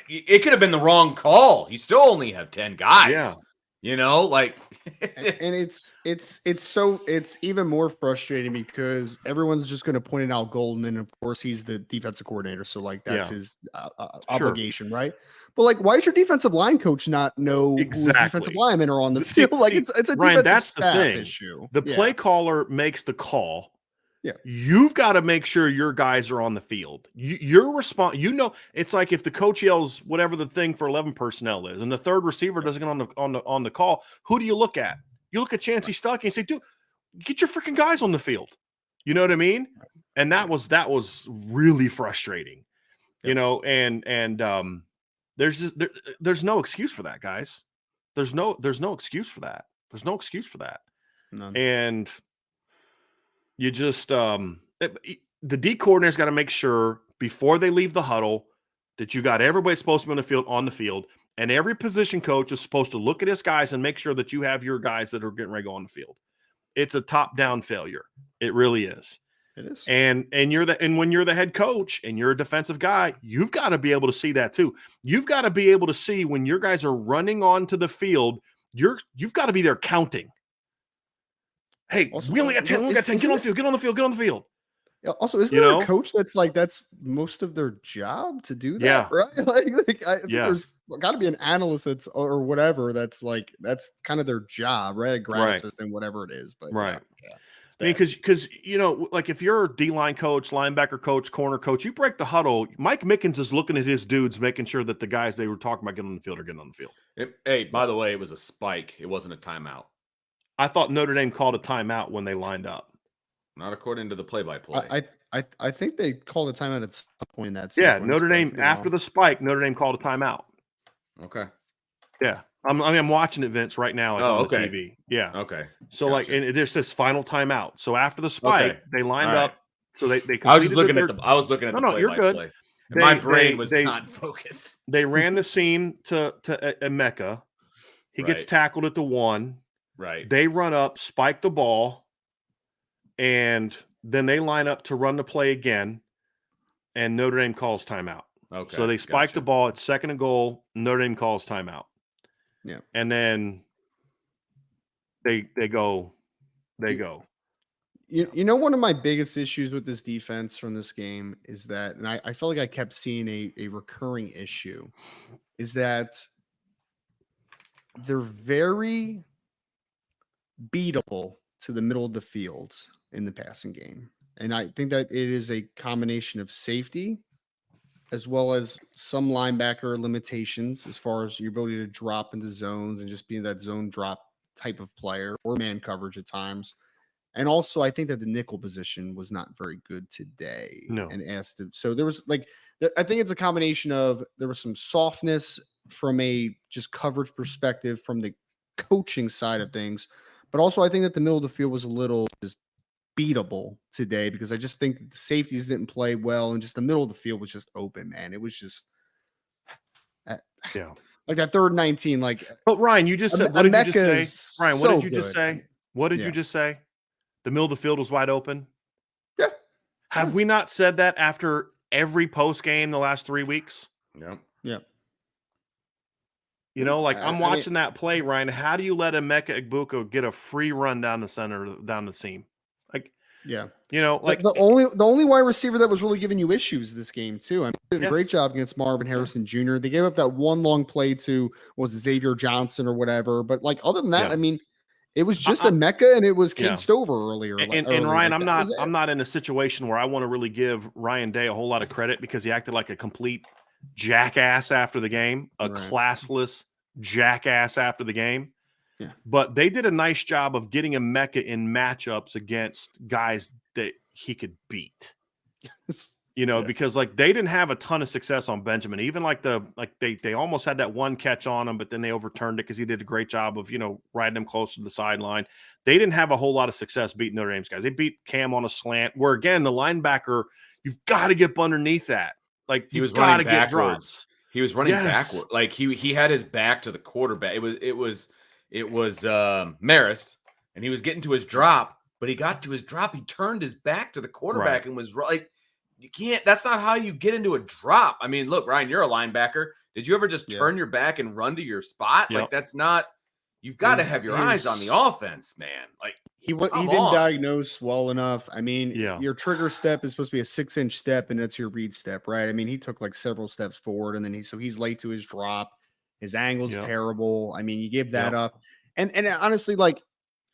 it could have been the wrong call. You still only have 10 guys. Yeah. Like, and it's even more frustrating because everyone's just going to point it out Golden, and of course he's the defensive coordinator, so like that's his obligation, right? But like, why does your defensive line coach not know who his defensive linemen are on the field? Like, it's a Ryan, defensive that's the staff thing. issue. The play caller makes the call. Yeah, you've got to make sure your guys are on the field. Your response, it's like if the coach yells whatever the thing for 11 personnel is, and the third receiver doesn't get on the call. Who do you look at? You look at Chancey Stuckey and say, "Dude, get your freaking guys on the field." You know what I mean? And that was really frustrating. And there's no excuse for that, guys. There's no excuse for that. There's no excuse for that. None. And you just the D coordinator's got to make sure before they leave the huddle that you got everybody supposed to be on the field, and every position coach is supposed to look at his guys and make sure that you have your guys that are getting ready to go on the field. It's a top-down failure. It really is. It is. And when you're the head coach and you're a defensive guy, you've got to be able to see that too. You've got to be able to see when your guys are running onto the field, you've got to be there counting. Hey, also, we only got 10. Get on the field. Yeah, also, isn't there a coach that's most of their job to do that? Yeah. Right? I think there's got to be an analyst or whatever that's kind of their job, right? A grad assistant, whatever it is. But right. Yeah. I mean, because like if you're a D-line coach, linebacker coach, corner coach, you break the huddle. Mike Mickens is looking at his dudes, making sure that the guys they were talking about getting on the field are getting on the field. Hey, by the way, it was a spike. It wasn't a timeout. I thought Notre Dame called a timeout when they lined up. Not according to the play-by-play. I think they called a timeout at some point in that sequence. Yeah, Notre Dame, after the spike, Notre Dame called a timeout. Okay. Yeah. I'm watching it, Vince, right now on the TV. Yeah. Okay. So, and it just says final timeout. So, after the spike, they lined up. So, they I was just looking at the play-by-play. No, you're good. My brain was not focused. They ran the scene to Emeka. He gets tackled at the 1. Right. They run up, spike the ball, and then they line up to run the play again, and Notre Dame calls timeout. Okay. So they spike the ball. It's 2nd and goal. Notre Dame calls timeout. Yeah. And then they go. You know, one of my biggest issues with this defense from this game is that, and I felt like I kept seeing a recurring issue, is that they're very beatable to the middle of the field in the passing game. And I think that it is a combination of safety as well as some linebacker limitations as far as your ability to drop into zones and just being that zone drop type of player, or man coverage at times. And also, I think that the nickel position was not very good today. No. So there was I think it's a combination of, there was some softness from a just coverage perspective from the coaching side of things. But also, I think that the middle of the field was a little just beatable today, because I just think the safeties didn't play well, and just the middle of the field was just open, man. It was just like that 3rd 19. But Ryan, you just said, what did you just say? Ryan, what did you just say? What did you just say? The middle of the field was wide open. Yeah. Have we not said that after every post game the last 3 weeks? Yep. Yep. I'm watching that play, Ryan. How do you let Emeka Egbuka get a free run down the center, down the seam? Yeah. Like the only wide receiver that was really giving you issues this game too. I mean, they did a great job against Marvin Harrison Jr. They gave up that one long play to Xavier Johnson or whatever. But like other than that, I mean, it was just a Mecca and it was Cade Stover earlier. And Ryan, I'm not in a situation where I want to really give Ryan Day a whole lot of credit because he acted like a complete jackass after the game, a classless jackass after the game. Yeah. But they did a nice job of getting a Mecca in matchups against guys that he could beat. Because like they didn't have a ton of success on Benjamin. Even they almost had that one catch on him, but then they overturned it because he did a great job of riding him close to the sideline. They didn't have a whole lot of success beating Notre Dame's guys. They beat Cam on a slant, where again the linebacker, you've got to get underneath that. Like he was got to running get drops. He was running backward. Like he had his back to the quarterback. It was Marist, and he was getting to his drop, but he got to his drop. He turned his back to the quarterback and was like, you can't, that's not how you get into a drop. I mean, look, Ryan, you're a linebacker. Did you ever just turn your back and run to your spot? Like that's not, you've got to have your eyes on the offense, man. Like he didn't diagnose well enough. I mean, your trigger step is supposed to be a 6-inch step, and that's your read step, right? I mean, he took like several steps forward, and then he's late to his drop. His angle's terrible. I mean, you give that up. And honestly, like,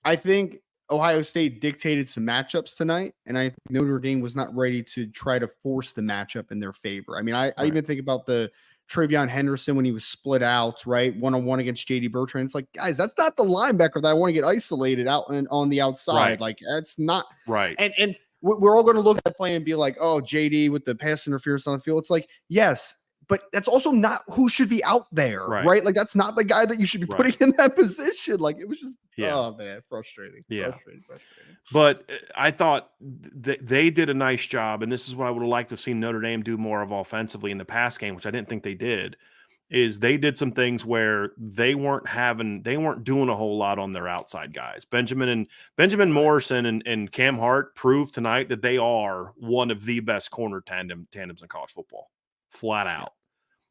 I think Ohio State dictated some matchups tonight, and I think Notre Dame was not ready to try to force the matchup in their favor. I mean, I even think about the Travion Henderson when he was split out, right? One-on-one against JD Bertrand. It's like, guys, that's not the linebacker that I want to get isolated out and on the outside. Right. Like, that's not right. And we're all going to look at that play and be like, oh, JD with the pass interference on the field. It's like, yes, but that's also not who should be out there, right? Like, that's not the guy that you should be putting in that position. Like, it was just, oh man, frustrating. Frustrating. But I thought they did a nice job, and this is what I would have liked to have seen Notre Dame do more of offensively in the pass game, which I didn't think they did. Is they did some things where they weren't doing a whole lot on their outside guys. Benjamin Morrison and Cam Hart proved tonight that they are one of the best corner tandems in college football, flat out.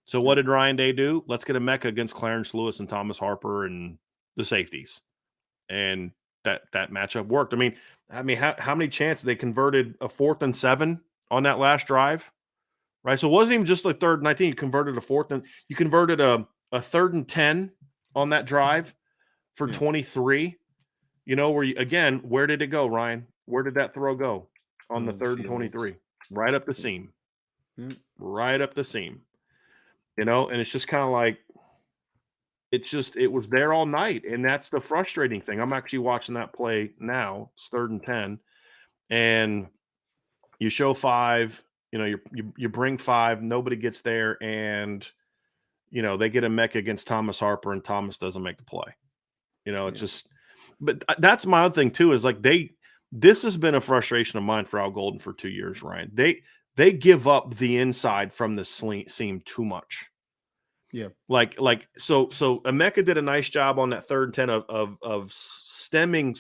So what did Ryan Day do? Let's get a Mecca against Clarence Lewis and Thomas Harper and the safeties, and that matchup worked. I mean, how many chances they converted a 4th and 7 on that last drive, right? So it wasn't even just like 3rd and 19. You converted a 4th and you converted a 3rd and 10 on that drive for 23. Where did it go, Ryan? Where did that throw go on the 3rd and 23? Right up the seam. Right up the seam. And it's just kind of like, it was there all night. And that's the frustrating thing. I'm actually watching that play now. It's 3rd and 10. And you show 5, you bring 5, nobody gets there. And, they get a Mecca against Thomas Harper and Thomas doesn't make the play. It's just, but that's my other thing too, is like this has been a frustration of mine for Al Golden for 2 years, Ryan. They give up the inside from the seam too much. Yeah. So Emeka did a nice job on that 3rd and 10 of stemming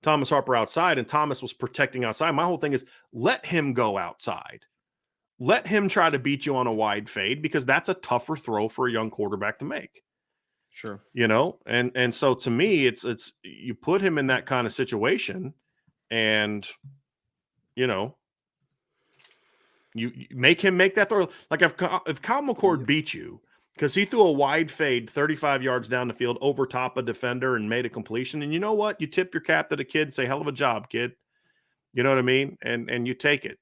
Thomas Harper outside, and Thomas was protecting outside. My whole thing is let him go outside. Let him try to beat you on a wide fade, because that's a tougher throw for a young quarterback to make. Sure. And so to me, it's you put him in that kind of situation, and you make him make that throw. Like if Kyle McCord beat you because he threw a wide fade 35 yards down the field over top a defender and made a completion, and you know what? You tip your cap to the kid and say, hell of a job, kid. You know what I mean? And you take it.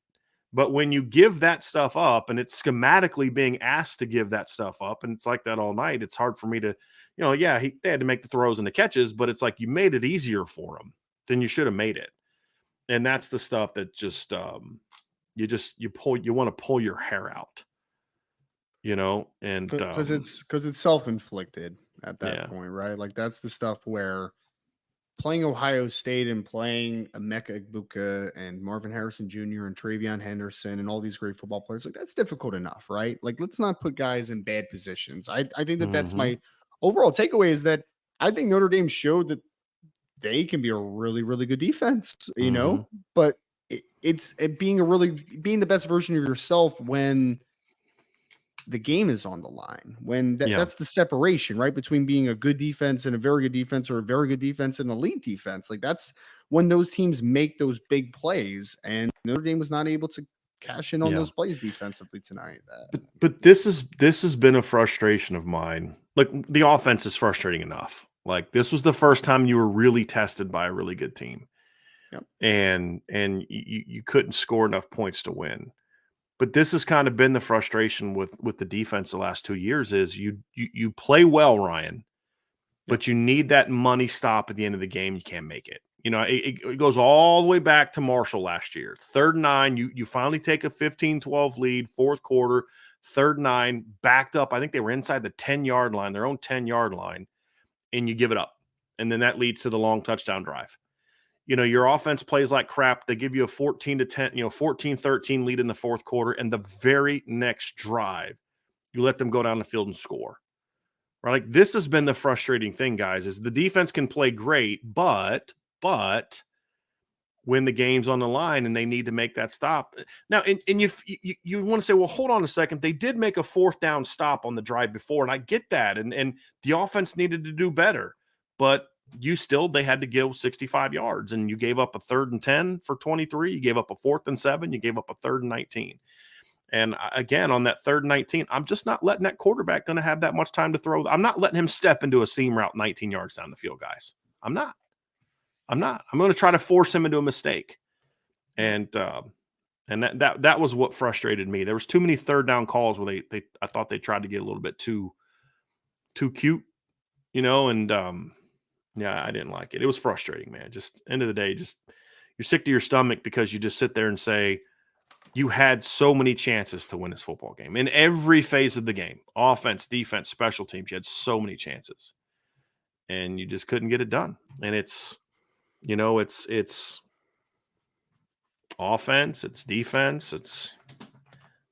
But when you give that stuff up, and it's schematically being asked to give that stuff up, and it's like that all night, it's hard for me to, they had to make the throws and the catches, but it's like you made it easier for them than you should have made it. And that's the stuff that just you want to pull your hair out, and because it's self-inflicted at that point, right? Like that's the stuff where playing Ohio State and playing Emeka Egbuka and Marvin Harrison Jr. and Travion Henderson and all these great football players, like that's difficult enough, right? Like let's not put guys in bad positions. I think that's my overall takeaway, is that I think Notre Dame showed that they can be a really, really good defense, but it's being the best version of yourself when the game is on the line, when that's the separation, right, between being a good defense and a very good defense, or a very good defense and elite defense. Like, that's when those teams make those big plays, and Notre Dame was not able to cash in on those plays defensively tonight. But this has been a frustration of mine. Like, the offense is frustrating enough. Like, this was the first time you were really tested by a really good team. Yep. And you couldn't score enough points to win. But this has kind of been the frustration with the defense the last 2 years is you play well, Ryan, but you need that money stop at the end of the game. You can't make it. You know, it goes all the way back to Marshall last year. 3rd and 9, you finally take a 15-12 lead, 4th quarter, 3rd and 9, backed up. I think they were inside the 10-yard line, their own 10-yard line, and you give it up. And then that leads to the long touchdown drive. You know, your offense plays like crap. They give you a 14-10, 14-13 lead in the 4th quarter, and the very next drive, you let them go down the field and score. Right? Like, this has been the frustrating thing, guys, is the defense can play great, but when the game's on the line and they need to make that stop. Now, and you want to say, well, hold on a second. They did make a 4th down stop on the drive before, and I get that. And the offense needed to do better, but they had to give 65 yards, and you gave up a 3rd and 10 for 23. You gave up a 4th and 7. You gave up a 3rd and 19. And again, on that 3rd and 19, I'm just not letting that quarterback going to have that much time to throw. I'm not letting him step into a seam route 19 yards down the field, guys. I'm not. I'm going to try to force him into a mistake. And that was what frustrated me. There was too many 3rd down calls where I thought they tried to get a little bit too cute, and yeah, I didn't like it. It was frustrating, man. Just end of the day, just you're sick to your stomach because you just sit there and say you had so many chances to win this football game in every phase of the game. Offense, defense, special teams. You had so many chances and you just couldn't get it done. And it's offense, it's defense, it's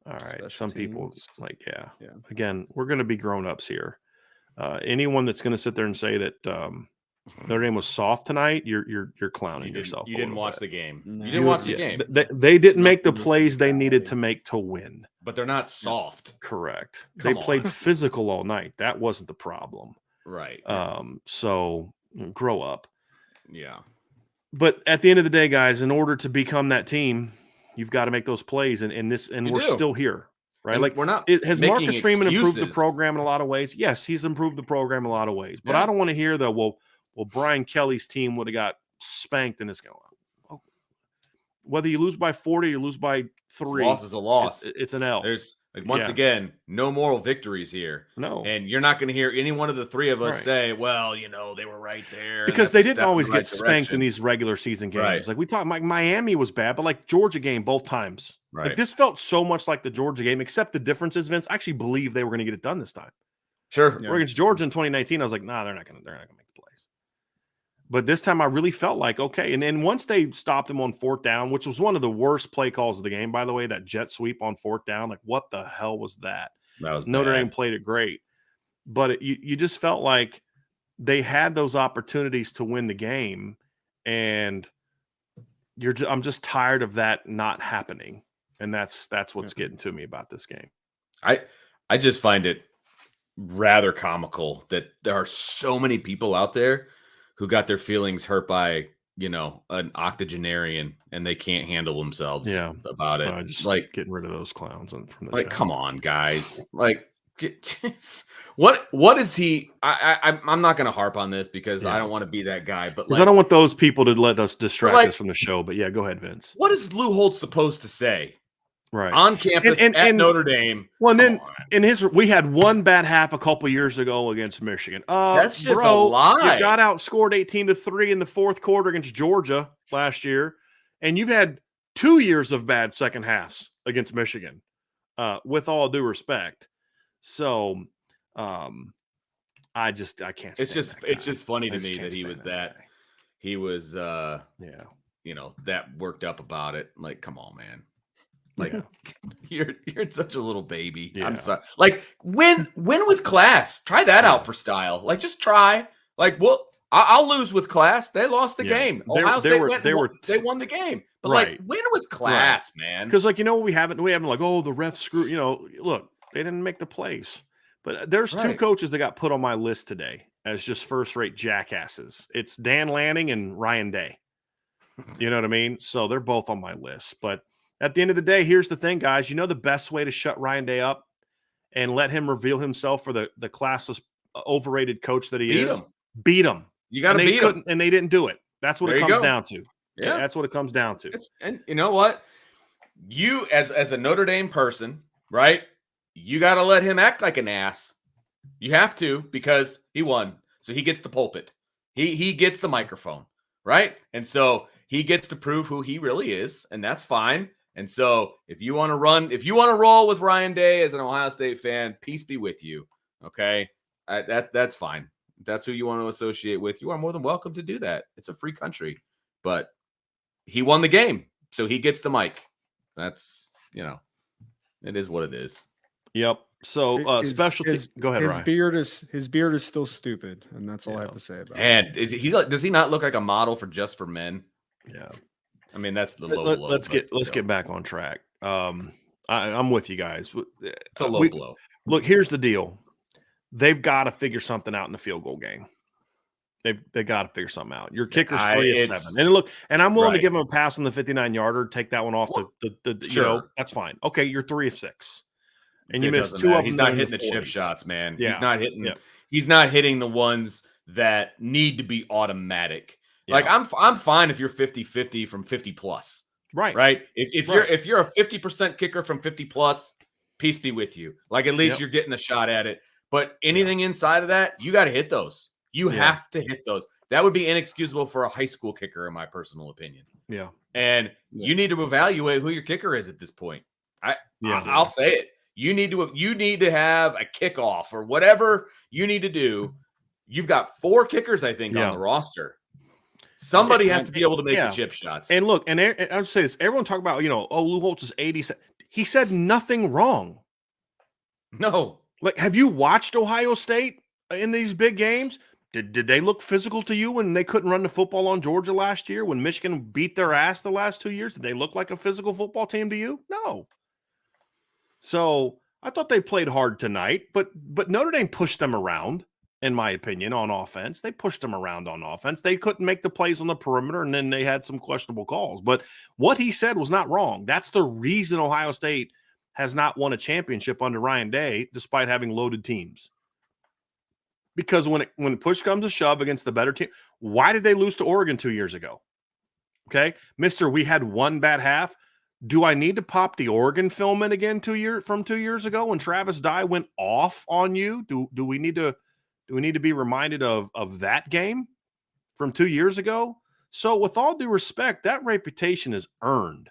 all right. Special Some people teams. yeah. Again, we're going to be grown-ups here. Anyone that's going to sit there and say that Notre Dame was soft tonight, you're clowning yourself. You didn't watch the game. No. You didn't watch the game. They didn't make the plays they needed to make to win. But they're not soft. Correct. Come they played on. physical all night. That wasn't the problem. Right. So grow up. Yeah. But at the end of the day, guys, in order to become that team, you've got to make those plays, and we're still here, right? And like we're not. Has Marcus Freeman improved the excuses. program in a lot of ways? Yes, he's improved the program in a lot of ways. But Yeah. I don't want to hear the well, Brian Kelly's team would have got spanked in this game. Well, whether you lose by 40 or lose by 3, Loss is a loss. It's an L. There's once again no moral victories here. No, and you're not going to hear any one of the three of us Right. say, "Well, they were right there," because they didn't always get spanked in these regular season games. Right. Like we talked, Miami was bad, but like Georgia game both times. Right. Like this felt so much like the Georgia game, except the difference is, Vince, I actually believe they were going to get it done this time. Sure. Yeah. Where against Georgia in 2019, I was like, nah, they're not going to make the plays. But this time I really felt like, okay. And then once they stopped him on 4th down, which was one of the worst play calls of the game, by the way, that jet sweep on 4th down, like what the hell was that? That was Notre bad. Dame played it great. But you just felt like they had those opportunities to win the game. And I'm just tired of that not happening. And that's what's getting to me about this game. I just find it rather comical that there are so many people out there who got their feelings hurt by, an octogenarian and they can't handle themselves about it. Just like getting rid of those clowns from the like, show. come on, guys. Like, what is he? I'm not going to harp on this because I don't want to be that guy, but I don't want those people to let us distract us from the show. But yeah, go ahead, Vince. What is Lou Holtz supposed to say? Right. On campus at Notre Dame. Well, and then we had one bad half a couple years ago against Michigan. That's just a lie. You got outscored 18-3 in the 4th quarter against Georgia last year, and you've had 2 years of bad second halves against Michigan. With all due respect, so I can't. It's just funny to me that he was that. He was that worked up about it. Like, come on, man. Like you're such a little baby. Yeah. I'm sorry. Like win with class. Try that out for style. Like just try. Like I'll lose with class. They lost the game. Ohio State they won the game. But like win with class, man. Because we haven't like, oh, the refs screw. Look, They didn't make the plays. But there's two coaches that got put on my list today as just first-rate jackasses. It's Dan Lanning and Ryan Day. You know what I mean? So they're both on my list. But at the end of the day, here's the thing, guys. You know the best way to shut Ryan Day up and let him reveal himself for the classless, overrated coach that he is? Beat him. You got to beat him. And they didn't do it. That's what it comes down to. Yeah. That's what it comes down to. And you know what? You, as a Notre Dame person, right? You got to let him act like an ass. You have to, because he won. So he gets the pulpit. He gets the microphone, right? And so he gets to prove who he really is, and that's fine. And so if you want to roll with Ryan Day as an Ohio State fan, peace be with you. Okay? That's fine. If that's who you want to associate with, you are more than welcome to do that. It's a free country. But he won the game, so he gets the mic. That's, it is what it is. Yep. So specialty. Go ahead, Ryan. His beard is still stupid, and that's all I have to say about it. And does he not look like a model for Just for Men? Yeah. I mean, that's the low blow. Let's get back on track. I'm with you guys. It's a low blow. Look, here's the deal. They've got to figure something out in the field goal game. They got to figure something out. Your kicker's 3 of 7. And look, and I'm willing to give him a pass on the 59-yarder, take that one off that's fine. Okay, you're 3 of 6. And you missed 2 of them. He's not hitting the chip shots, man. Yeah. He's not hitting the ones that need to be automatic. Yeah. Like I'm fine if you're 50-50 from 50 plus. Right. If you're a 50% kicker from 50 plus, peace be with you. Like at least you're getting a shot at it. But anything inside of that, you got to hit those. You have to hit those. That would be inexcusable for a high school kicker, in my personal opinion. Yeah. And you need to evaluate who your kicker is at this point. I'll say it. You need to have a kickoff or whatever you need to do. You've got 4 kickers, I think, on the roster. Somebody has to be able to make the chip shots. And look, and I'll say this: everyone talk about Lou Holtz is 80. He said nothing wrong. No. Like, have you watched Ohio State in these big games? Did they look physical to you when they couldn't run the football on Georgia last year? When Michigan beat their ass the last 2 years, did they look like a physical football team to you? No. So I thought they played hard tonight, but Notre Dame pushed them around, in my opinion, on offense. They pushed them around on offense. They couldn't make the plays on the perimeter, and then they had some questionable calls. But what he said was not wrong. That's the reason Ohio State has not won a championship under Ryan Day, despite having loaded teams. Because when push comes to shove against the better team, why did they lose to Oregon 2 years ago? Okay, Mister, we had one bad half. Do I need to pop the Oregon film in again 2 years ago when Travis Dye went off on you? Do we need to be reminded of that game from 2 years ago? So with all due respect, that reputation is earned.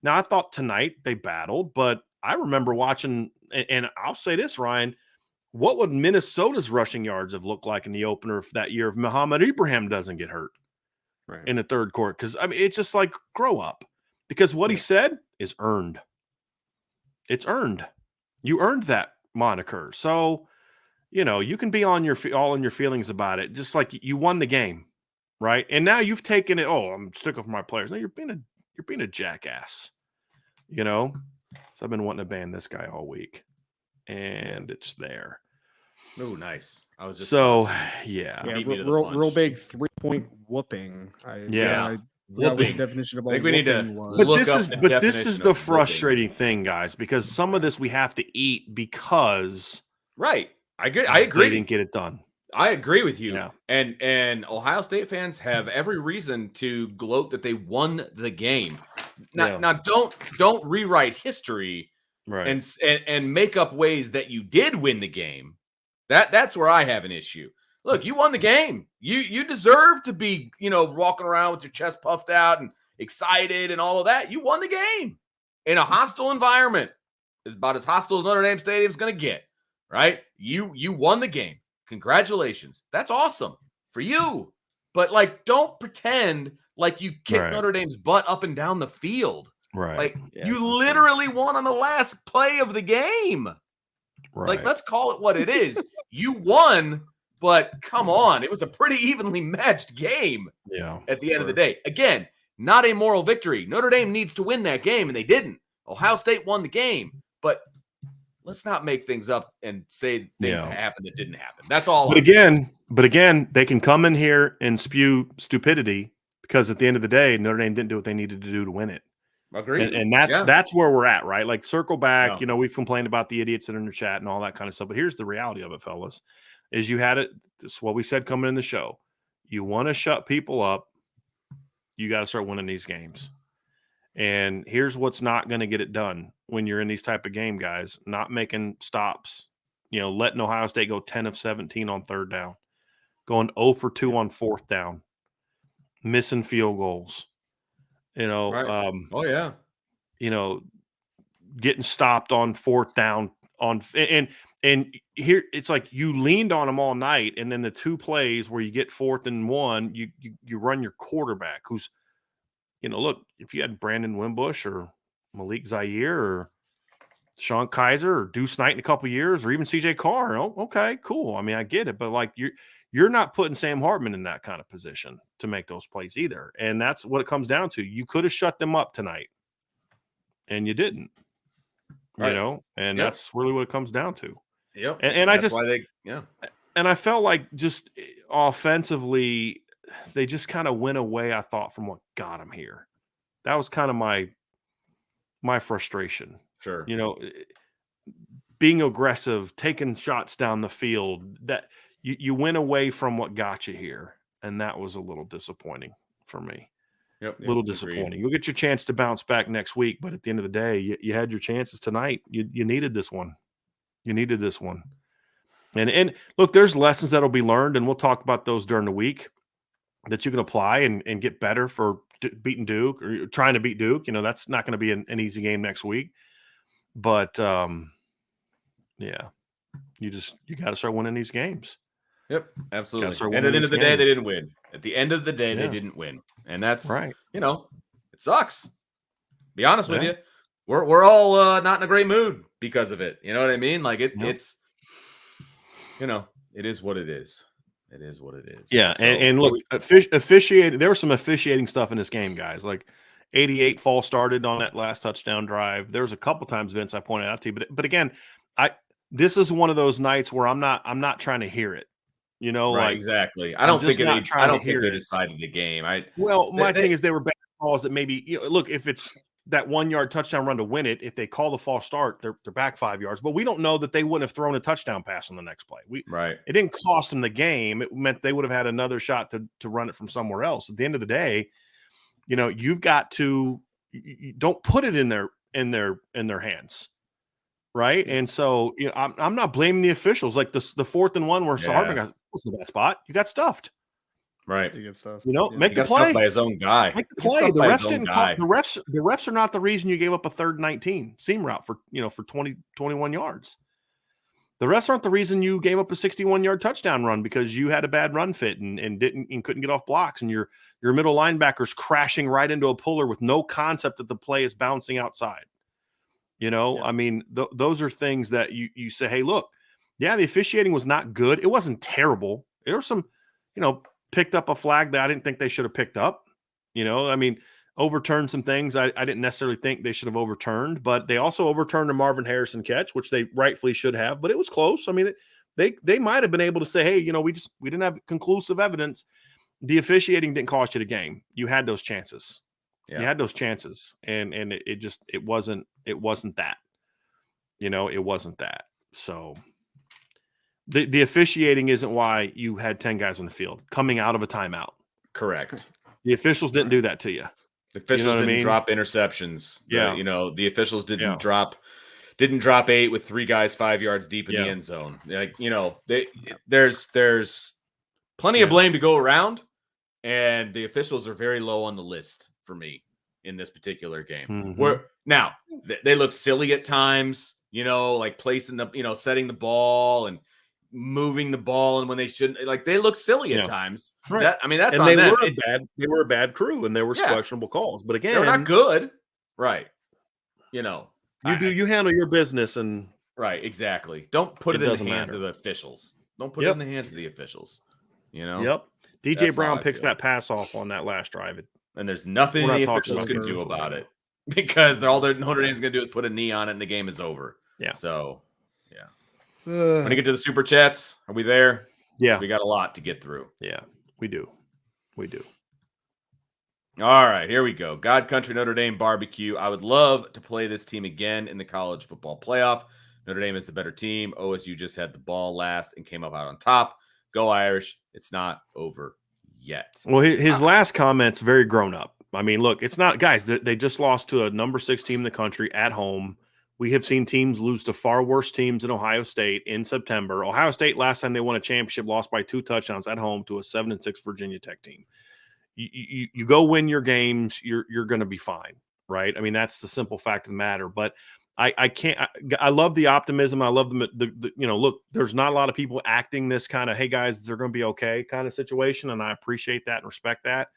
Now, I thought tonight they battled, but I remember watching, and I'll say this, Ryan, what would Minnesota's rushing yards have looked like in the opener for that year if Muhammad Ibrahim doesn't get hurt in the third quarter? Because, I mean, it's just like, grow up. Because what he said is earned. It's earned. You earned that moniker. So, you can be all in your feelings about it. Just like you won the game, right? And now you've taken it. Oh, I'm sick of my players. No, you're being a jackass. So I've been wanting to ban this guy all week, and it's there. Oh, nice. I was just real big 3-point whooping. What the definition of I think we need to but this is the frustrating thing, guys, because some of this we have to eat because I agree. They didn't get it done. I agree with you. Yeah. And Ohio State fans have every reason to gloat that they won the game. Now don't rewrite history and make up ways that you did win the game. That's where I have an issue. Look, you won the game. You deserve to be, walking around with your chest puffed out and excited and all of that. You won the game in a hostile environment. It's about as hostile as Notre Dame Stadium is going to get, right? You won the game. Congratulations. That's awesome for you. But, don't pretend like you kicked Notre Dame's butt up and down the field. Right. You literally won on the last play of the game. Right. Let's call it what it is. You won. But come on, it was a pretty evenly matched game at the end of the day. Again, not a moral victory. Notre Dame needs to win that game, and they didn't. Ohio State won the game. But let's not make things up and say things happened that didn't happen. That's all. But again, they can come in here and spew stupidity because at the end of the day, Notre Dame didn't do what they needed to do to win it. Agreed. And that's where we're at, right? Like circle back, we've complained about the idiots that are in the chat and all that kind of stuff. But here's the reality of it, fellas, is you had it. This is what we said coming in the show. You want to shut people up, you got to start winning these games. And here's what's not going to get it done when you're in these type of game, guys. Not making stops, letting Ohio State go 10 of 17 on third down, going 0 for 2 on fourth down, missing field goals, right. Getting stopped on fourth down and here it's like you leaned on them all night, and then the two plays where you get 4th and 1, you run your quarterback who's, look, if you had Brandon Wimbush or Malik Zaire or Sean Kaiser or Deuce Knight in a couple of years, or even CJ Carr, okay, cool. I mean, I get it, but like you're not putting Sam Hartman in that kind of position to make those plays either. And that's what it comes down to. You could have shut them up tonight, and you didn't. Right. And that's really what it comes down to. Yep. And and I felt like just offensively, they just kind of went away, I thought, from what got them here. That was kind of my frustration. Sure. Being aggressive, taking shots down the field, that you went away from what got you here. And that was a little disappointing for me. Yep. A little disappointing. You'll get your chance to bounce back next week, but at the end of the day, you had your chances tonight. You needed this one. You needed this one. And look, there's lessons that'll be learned, and we'll talk about those during the week that you can apply and get better for beating Duke or trying to beat Duke. That's not going to be an easy game next week. But, you got to start winning these games. Yep, absolutely. And at the end of the day, they didn't win. At the end of the day, they didn't win. And that's right. It sucks. Be honest with you. We're all not in a great mood because of it. You know what I mean? Like it's it is what it is. It is what it is. Yeah, so, and look, officiating. There was some officiating stuff in this game, guys. Like 88 false started on that last touchdown drive. There was a couple times, Vince, I pointed out to you, but again, this is one of those nights where I'm not trying to hear it. Right, like exactly. I don't think they decided the game. My thing is they were bad calls that maybe look, if it's that 1 yard touchdown run to win it, if they call the false start, they're back 5 yards. But we don't know that they wouldn't have thrown a touchdown pass on the next play. It didn't cost them the game. It meant they would have had another shot to run it from somewhere else. At the end of the day, you've got to don't put it in their hands. Right. And so, I'm not blaming the officials. Like the 4th and 1 where Hartman got in that spot, you got stuffed. Right. You get stuff. Make the play by his own guy. Make the play. The refs didn't call. The refs are not the reason you gave up a 3rd and 19 seam route for 21 yards. The refs aren't the reason you gave up a 61-yard touchdown run because you had a bad run fit and couldn't get off blocks, and your middle linebackers crashing right into a puller with no concept that the play is bouncing outside. I mean, those are things that you say, hey, look, the officiating was not good. It wasn't terrible. There were some, picked up a flag that I didn't think they should have picked up. I mean, overturned some things I didn't necessarily think they should have overturned, but they also overturned a Marvin Harrison catch, which they rightfully should have, but it was close. I mean, they might have been able to say, hey, we didn't have conclusive evidence. The officiating didn't cost you the game. You had those chances. Yeah. You had those chances, and it wasn't that. It wasn't that. So the officiating isn't why you had 10 guys on the field coming out of a timeout. Correct. The officials didn't do that to you. The officials didn't drop interceptions. Yeah. The officials didn't drop 8 with 3 guys 5 yards deep in the end zone. Like, there's plenty of blame to go around, and the officials are very low on the list for me in this particular game. Mm-hmm. Where now they look silly at times, like placing the, setting the ball and moving the ball, and when they shouldn't, like they look silly at times. Right. That's and on them. They were a bad crew, and there were questionable calls. But again, they're not good, right? You handle your business, and right, exactly. Don't put it in the hands of the officials. Don't put it in the hands of the officials. Yep. DJ Brown picks that pass off on that last drive. And there's nothing the officials can do about it because all Notre Dame's going to do is put a knee on it and the game is over. Yeah. So, When you get to the super chats, are we there? Yeah. We got a lot to get through. Yeah, we do. We do. All right, here we go. God Country Notre Dame barbecue. I would love to play this team again in the college football playoff. Notre Dame is the better team. OSU just had the ball last and came up out on top. Go Irish. It's not over yet. Well, his last comment's very grown up. I mean, look, it's not, guys, they just lost to a number 6 team in the country at home. We have seen teams lose to far worse teams than Ohio State in September. Ohio State, last time they won a championship, lost by 2 touchdowns at home to a 7-6 Virginia Tech team. You go win your games, you're going to be fine, right? I mean, that's the simple fact of the matter. But I love the optimism. I love the look, there's not a lot of people acting this kind of, hey guys, they're going to be okay kind of situation, and I appreciate that and respect that.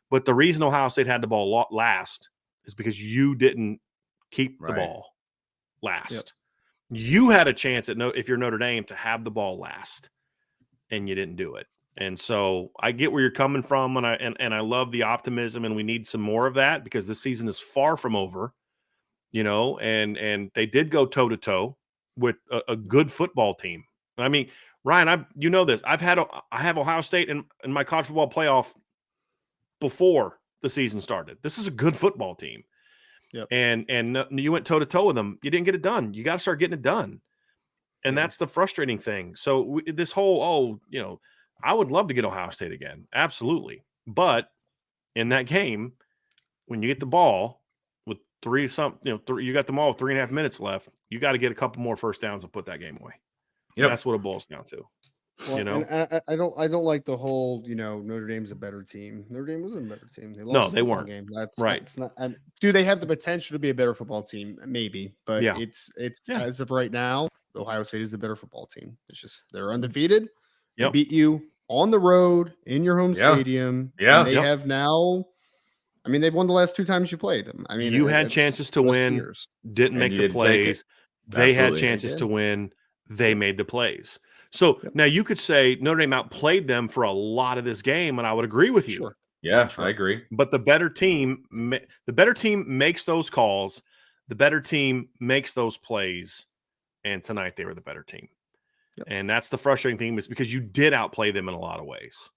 But the reason Ohio State had the ball last is because you didn't keep the ball last. Yep. You had a chance if you're Notre Dame to have the ball last, and you didn't do it. And so I get where you're coming from, and I love the optimism, and we need some more of that because this season is far from over, and they did go toe to toe with a good football team. I mean, Ryan, you know this. I have Ohio State in my college football playoff before the season started. This is a good football team. Yep. And you went toe to toe with them. You didn't get it done. You got to start getting it done. And that's the frustrating thing. So this whole, I would love to get Ohio State again. Absolutely. But in that game, when you get the ball with you got them all with 3.5 minutes left, you got to get a couple more first downs and put that game away. Yep. That's what it boils down to. Well, and I don't like the whole, Notre Dame's a better team. Notre Dame wasn't a better team. They lost they weren't. Game. That's right. That's not. Do they have the potential to be a better football team? Maybe, but it's as of right now, Ohio State is the better football team. It's just they're undefeated. They beat you on the road in your home stadium. Yeah, and they have now. I mean, they've won the last 2 times you played them. I mean, you had chances to win, didn't make the plays. They had chances to win. They made the plays. So now you could say Notre Dame outplayed them for a lot of this game, and I would agree with you. Sure. Yeah, I agree. But the better team makes those calls. The better team makes those plays, and tonight they were the better team. Yep. And that's the frustrating thing, is because you did outplay them in a lot of ways.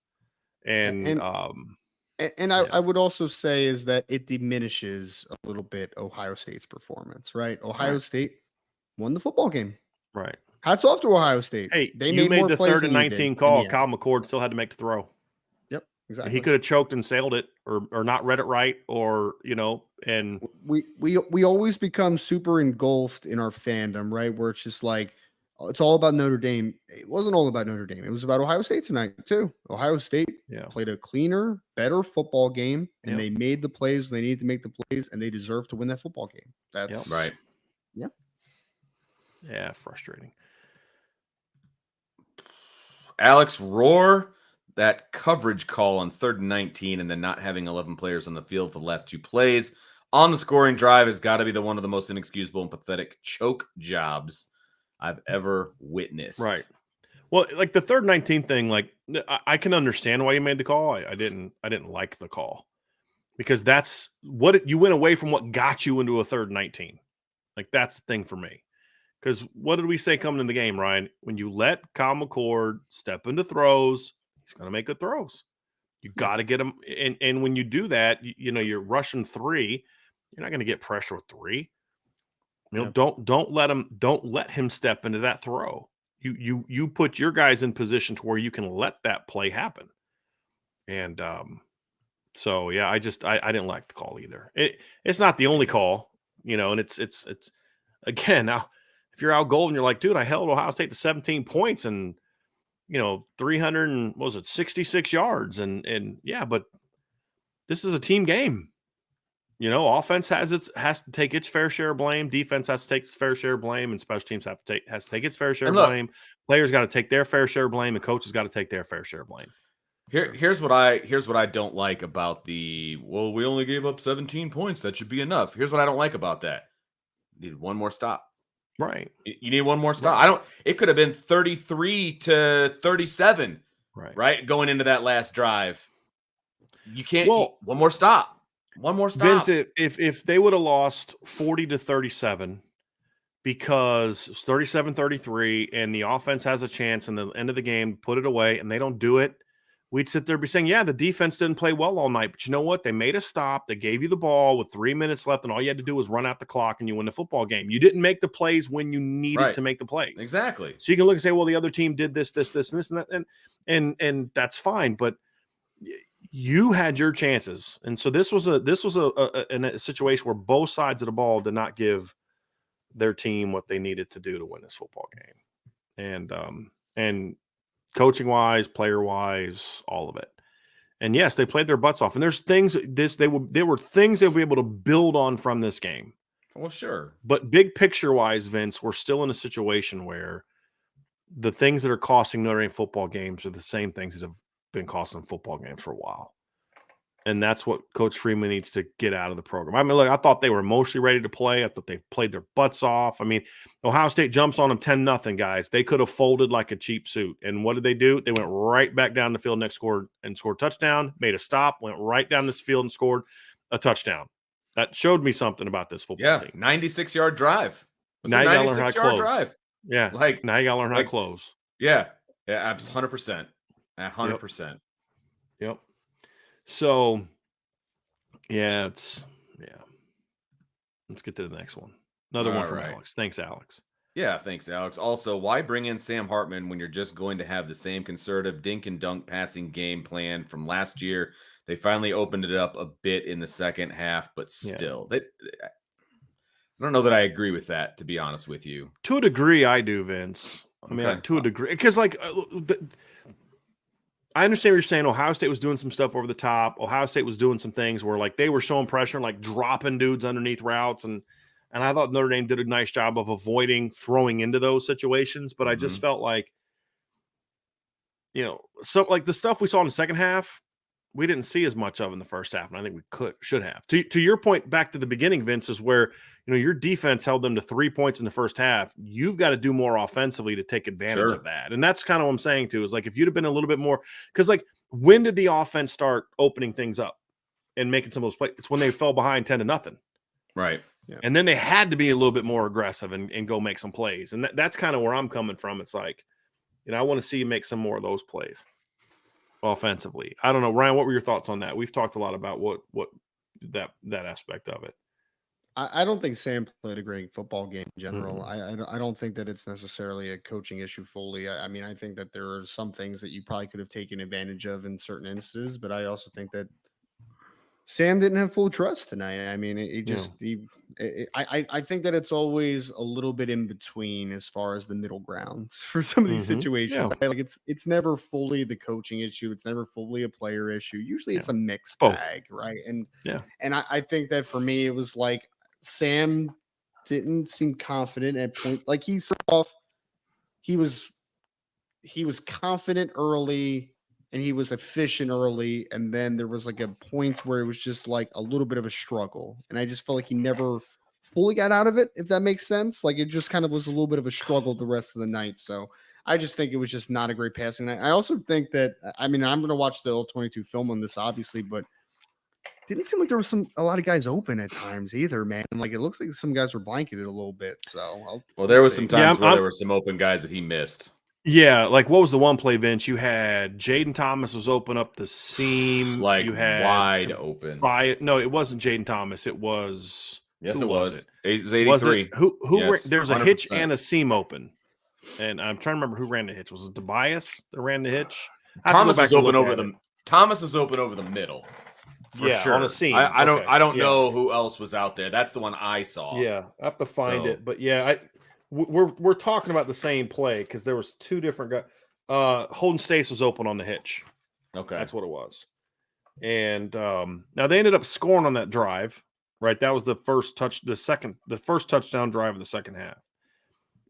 And I would also say is that it diminishes a little bit Ohio State's performance, right? Ohio State won the football game. Right. Hats off to Ohio State. Hey, they made the 3rd and 19 call. Kyle McCord still had to make the throw. Yep, exactly. He could have choked and sailed it, or not read it right, or and we always become super engulfed in our fandom, right? Where it's just like it's all about Notre Dame. It wasn't all about Notre Dame. It was about Ohio State tonight too. Ohio State played a cleaner, better football game, and they made the plays they needed to make the plays, and they deserve to win that football game. That's right. Yeah. Yeah, frustrating. Alex, roar that coverage call on 3rd and 19 and then not having 11 players on the field for the last 2 plays on the scoring drive has got to be one of the most inexcusable and pathetic choke jobs I've ever witnessed. Right. Well, like the 3rd and 19 thing, like I can understand why you made the call. I didn't like the call because that's what you went away from what got you into a 3rd and 19. Like that's the thing for me. Because what did we say coming in the game, Ryan? When you let Kyle McCord step into throws, he's going to make good throws. You got to get him. And when you do that, you're rushing 3. You're not going to get pressure with 3. Don't let him step into that throw. You put your guys in position to where you can let that play happen. And so yeah, I didn't like the call either. It's not the only call, and it's again now. If you're Al Golden, you're like, dude, I held Ohio State to 17 points and 366 yards, and yeah, but this is a team game. Offense has to take its fair share of blame. Defense has to take its fair share of blame, and special teams has to take its fair share of blame. Players got to take their fair share of blame, and coaches got to take their fair share of blame. Here's what I don't like about we only gave up 17 points. That should be enough. Here's what I don't like about that. Needed one more stop. Right. You need one more stop. It could have been 33-37. Right. Going into that last drive. You can't one more stop. One more stop. Vince, if they would have lost 40-37 because it's 37-33 and the offense has a chance in the end of the game, put it away, and they don't do it, we'd sit there and be saying, yeah, the defense didn't play well all night. But you know what? They made a stop. They gave you the ball with 3 minutes left, and all you had to do was run out the clock and you win the football game. You didn't make the plays when you needed to make the plays. Exactly. So you can look and say, well, the other team did this, and this, and that, and that's fine. But you had your chances. And so this was a situation where both sides of the ball did not give their team what they needed to do to win this football game. And coaching wise, player wise, all of it. And yes, they played their butts off. And there's things there were things they'll be able to build on from this game. Well, sure. But big picture wise, Vince, we're still in a situation where the things that are costing Notre Dame football games are the same things that have been costing football games for a while. And that's what Coach Freeman needs to get out of the program. I mean, look, I thought they were emotionally ready to play. I thought they played their butts off. I mean, Ohio State jumps on them 10-0, guys. They could have folded like a cheap suit. And what did they do? They went right back down the field and scored a touchdown, made a stop, went right down this field and scored a touchdown. That showed me something about this football team. 96-yard drive. Now you got to learn how to close. Drive. Yeah. Now you got to learn how to close. Yeah. Yeah, 100%. 100%. Yep. So, let's get to the next one. Another one from Alex. Thanks, Alex. Yeah, thanks, Alex. Also, why bring in Sam Hartman when you're just going to have the same conservative dink and dunk passing game plan from last year? They finally opened it up a bit in the second half, but still, I don't know that I agree with that, to be honest with you. To a degree, I do, Vince. I mean, to a degree, because I understand what you're saying. Ohio State was doing some stuff over the top. Ohio State was doing some things where they were showing pressure, like dropping dudes underneath routes. And I thought Notre Dame did a nice job of avoiding throwing into those situations. But I just felt like, so like the stuff we saw in the second half, we didn't see as much of in the first half. And I think we should have. To your point, back to the beginning, Vince, is where, your defense held them to 3 points in the first half. You've got to do more offensively to take advantage of that. And that's kind of what I'm saying too, is if you'd have been a little bit more, because when did the offense start opening things up and making some of those plays? It's when they fell behind 10-0. Right. Yeah. And then they had to be a little bit more aggressive and go make some plays. And that's kind of where I'm coming from. It's I want to see you make some more of those plays offensively. I don't know, Ryan, what were your thoughts on that? We've talked a lot about what that aspect of it. I don't think Sam played a great football game in general. I don't think that it's necessarily a coaching issue fully. I mean, I think that there are some things that you probably could have taken advantage of in certain instances, but I also think that Sam didn't have full trust tonight. I mean, I think that it's always a little bit in between as far as the middle ground for some of these situations. Yeah. Right? It's never fully the coaching issue. It's never fully a player issue. Usually it's a mixed bag, right? And I think that for me, it was Sam didn't seem confident at point. He was confident early and he was efficient early. And then there was a point where it was just a little bit of a struggle. And I just felt like he never fully got out of it, if that makes sense. It just kind of was a little bit of a struggle the rest of the night. So I just think it was just not a great passing night. I also think that, I'm going to watch the L22 film on this, obviously, but didn't seem like there was a lot of guys open at times either, man. It looks like some guys were blanketed a little bit. So, there was some times where there were some open guys that he missed. Yeah, what was the one play, Vince? You had Jaden Thomas was open up the seam, you had wide open. No, it wasn't Jaden Thomas. It was it was. It was 83. Was it, who? Yes, there was a 100%. hitch and a seam open, and I'm trying to remember who ran the hitch. Was it Tobias that ran the hitch? Thomas was open over the middle. For sure. On a seam. I don't know who else was out there. That's the one I saw. Yeah, I have to find it. But we're talking about the same play because there was two different guys. Holden Stace was open on the hitch. Okay, that's what it was. And now they ended up scoring on that drive. Right, that was the first touchdown drive of the second half.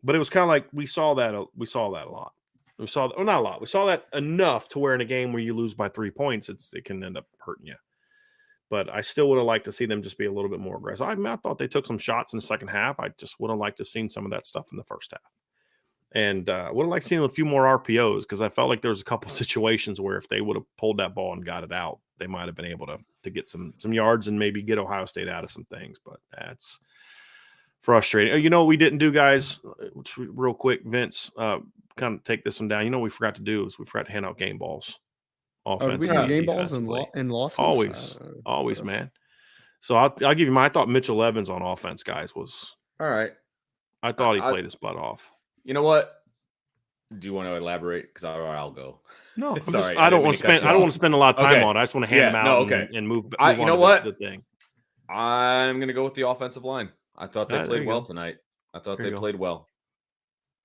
But it was kind of we saw that a lot. We saw not a lot. We saw that enough to where in a game where you lose by 3 points, it can end up hurting you. But I still would have liked to see them just be a little bit more aggressive. I thought they took some shots in the second half. I just would have liked to have seen some of that stuff in the first half. And would have liked seeing a few more RPOs because I felt like there was a couple situations where if they would have pulled that ball and got it out, they might have been able to get some yards and maybe get Ohio State out of some things. But frustrating. You know what we didn't do, guys? Real quick, Vince, kind of take this one down. You know what we forgot to do is we forgot to hand out game balls. Did we Offensively, do game balls defensively. and losses? Always, man. So I'll give you I thought Mitchell Evans on offense, guys, was all right. I thought he played his butt off. You know what? Do you want to elaborate? Because I'll go. No, sorry. I don't want to spend a lot of time on it. I just want to hand them out and move on you know to what? the thing. I'm going to go with the offensive line. I thought they played well tonight. I thought they played well.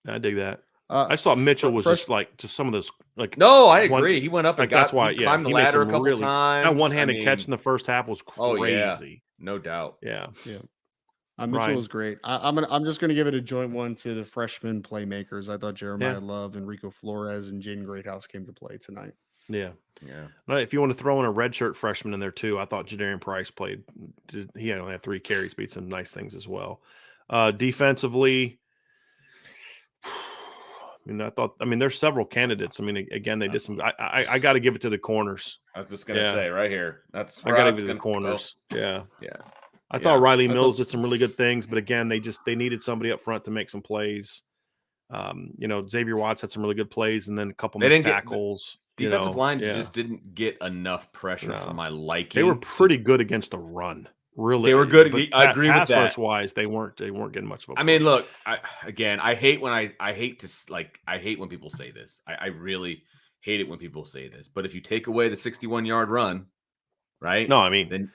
I dig that. I just thought Mitchell was just some of those No, I agree. He went up and that's why climbed the ladder a couple times. That one-handed catch in the first half was crazy. Oh, yeah. No doubt. Yeah. Mitchell was great. I'm just gonna give it a joint one to the freshman playmakers. I thought Jeremiah Love, Enrico Flores, and Jaden Greathouse came to play tonight. Yeah. If you want to throw in a redshirt freshman in there too, I thought Jadarian Price played. He only had 3 carries, beat some nice things as well. Defensively, there's several candidates. Again, they did some. I got to give it to the corners. I was just gonna say right here. I got to give it to the corners. Yeah. I thought Riley Mills did some really good things, but again, they needed somebody up front to make some plays. Xavier Watts had some really good plays, and then a couple missed tackles. Defensive line just didn't get enough pressure for my liking. They were pretty good against the run. Really, they were good. I agree with that. Pass rush wise, they weren't getting much of a. Look, I hate when I hate when people say this. I really hate it when people say this. But if you take away the 61-yard run, right? No, then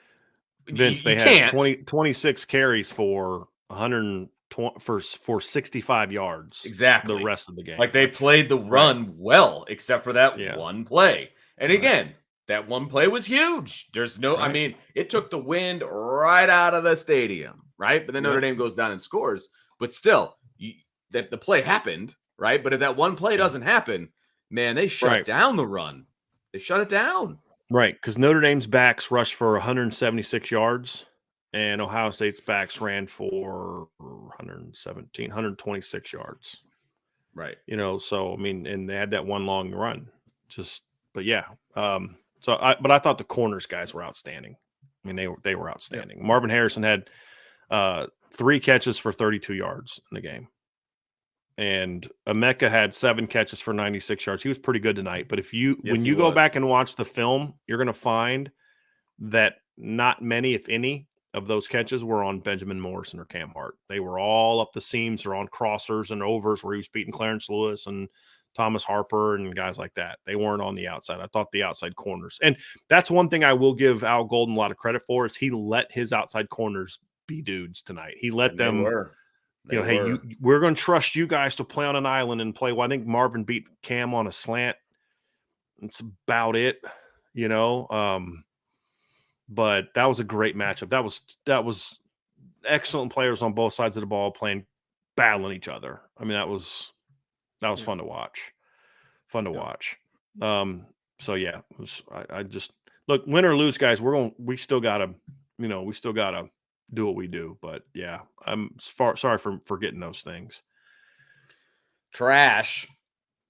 Vince, they had 26 carries for 120 for 65 yards. Exactly. The rest of the game. Like they played the run well, except for that one play. And again, that one play was huge. There's no, it took the wind right out of the stadium, right? But then Notre Dame goes down and scores. But still, the play happened, right? But if that one play doesn't happen, man, they shut down the run. They shut it down. Right, because Notre Dame's backs rushed for 176 yards, and Ohio State's backs ran for 126 yards. Right. And they had that one long run. But I thought the corners guys were outstanding. They were outstanding. Yep. Marvin Harrison had 3 catches for 32 yards in the game. And Emeka had 7 catches for 96 yards. He was pretty good tonight. But when you go back and watch the film, you're going to find that not many, if any, of those catches were on Benjamin Morrison or Cam Hart. They were all up the seams or on crossers and overs where he was beating Clarence Lewis and Thomas Harper and guys like that. They weren't on the outside. I thought the outside corners. And that's one thing I will give Al Golden a lot of credit for is he let his outside corners be dudes tonight. He let them – we're going to trust you guys to play on an island and play. Well, I think Marvin beat Cam on a slant. That's about it, but that was a great matchup. That was excellent players on both sides of the ball battling each other. That was fun to watch. I just look, win or lose, guys. We still gotta do what we do. But yeah, I'm sorry for forgetting those things. Trash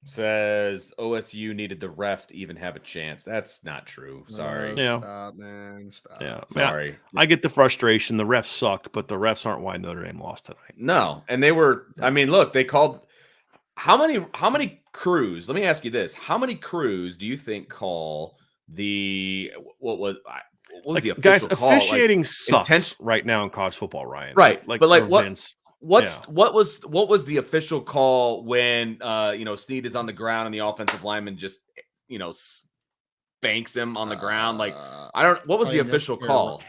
says OSU needed the refs to even have a chance. That's not true. Sorry. Stop, man. Stop. Yeah. Sorry. I get the frustration. The refs sucked, but the refs aren't why Notre Dame lost tonight. No. And they were, look, they called how many crews? Let me ask you this. How many crews do you think call what was the official guys, call? officiating sucks right now in college football, Ryan. Right. But what Vince, what was the official call when Snead is on the ground and the offensive lineman just spanks him on the ground? What was the official call?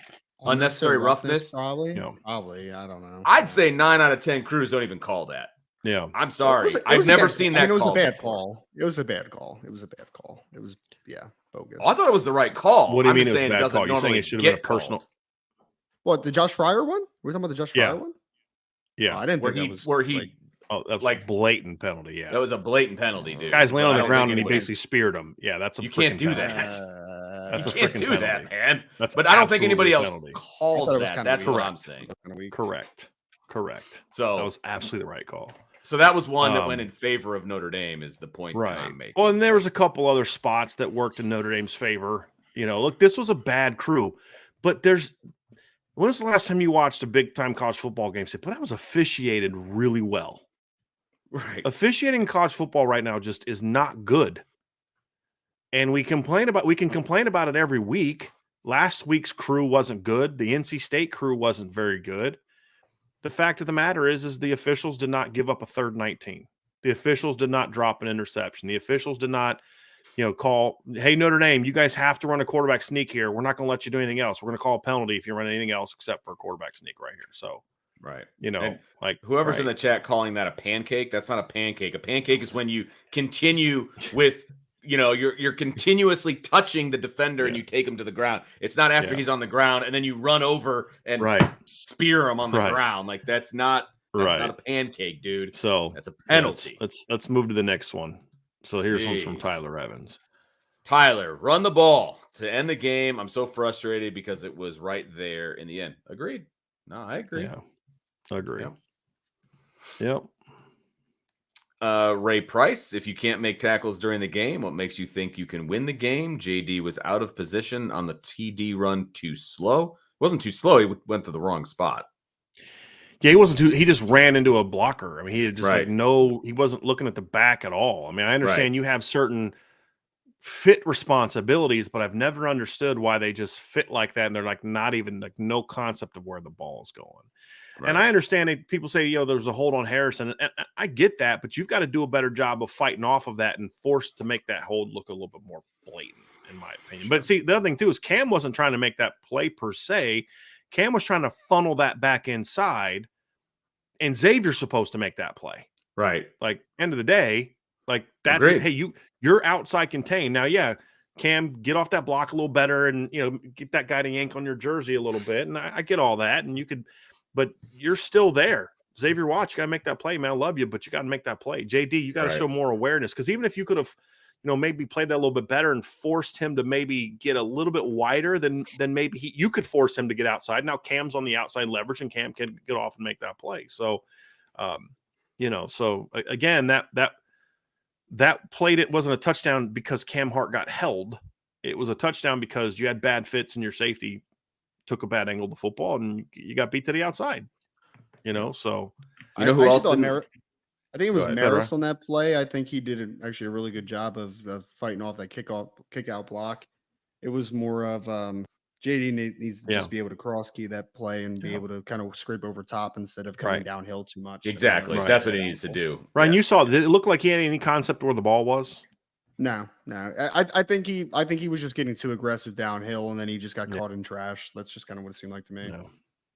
Unnecessary roughness? Probably. Probably. I don't know. I'd say 9 out of 10 crews don't even call that. Yeah. I'm sorry. I've never seen that. It was call a bad before. call. It was a bad call. It was bogus. I thought it was the right call. What do you mean it was a bad call? You're saying it should have been a personal. Called. What, the Josh Fryer one? We're talking about the Josh Fryer one? Yeah. I didn't think that was that's like blatant penalty. Yeah. That was a blatant penalty, dude. Guys laying on the ground and he basically speared him. Yeah, that's a you can't do penalty. that. That's you a can't freaking do penalty. that, man. But I don't think anybody else penalty. calls that. That's what I'm saying. Correct. So that was absolutely the right call. So that was one that went in favor of Notre Dame, is the point that I'm making. Well, and there was a couple other spots that worked in Notre Dame's favor. Look, this was a bad crew, but When was the last time you watched a big-time college football game? Say, but that was officiated really well. Right. Officiating in college football right now just is not good. And we can complain about it every week. Last week's crew wasn't good. The NC State crew wasn't very good. The fact of the matter is the officials did not give up a 3rd 19. The officials did not drop an interception. The officials did not, call, hey, Notre Dame, you guys have to run a quarterback sneak here. We're not going to let you do anything else. We're going to call a penalty if you run anything else except for a quarterback sneak right here. So, right. And like whoever's in the chat calling that a pancake, that's not a pancake. A pancake is when you continue with, you're continuously touching the defender and you take him to the ground. It's not after he's on the ground and then you run over and spear him on the ground. Like that's not a pancake, dude. So that's a penalty. Let's move to the next one. So here's one from Tyler Evans. Tyler, run the ball to end the game. I'm so frustrated because it was right there in the end. Agreed. No, I agree. Yeah, I agree. Yep. Ray Price, if you can't make tackles during the game, what makes you think you can win the game? JD was out of position on the TD run too slow. It wasn't too slow. He went to the wrong spot. Yeah, he just ran into a blocker. I mean, he just he wasn't looking at the back at all. I mean, I understand you have certain fit responsibilities, but I've never understood why they just fit like that. And they're like, not even like no concept of where the ball is going. Right. And I understand it. People say, there's a hold on Harrison. And I get that, but you've got to do a better job of fighting off of that and forced to make that hold look a little bit more blatant, in my opinion. But see, the other thing too is Cam wasn't trying to make that play per se. Cam was trying to funnel that back inside, and Xavier's supposed to make that play. Right. Like, end of the day, like that's it. Hey, you're outside contained. Now, Cam, get off that block a little better and, get that guy to yank on your jersey a little bit. And I get all that. And but you're still there. Xavier Watts, you got to make that play, man. I love you, but you got to make that play. JD, you got to show more awareness. Because even if you could have, maybe played that a little bit better and forced him to maybe get a little bit wider, then maybe you could force him to get outside. Now Cam's on the outside leverage and Cam can get off and make that play. So, so again, that played, it wasn't a touchdown because Cam Hart got held. It was a touchdown because you had bad fits and your safety took a bad angle of the football and you got beat to the outside, so. Who else didn't? I think it was Maris on that play. I think he did actually a really good job of fighting off that kick out block. It was more of JD needs to just be able to cross key that play and be able to kind of scrape over top instead of coming downhill too much. Exactly. That's what he needs to do. Ryan, you saw, did it look like he had any concept of where the ball was? No. I think he was just getting too aggressive downhill and then he just got caught in trash. That's just kind of what it seemed like to me.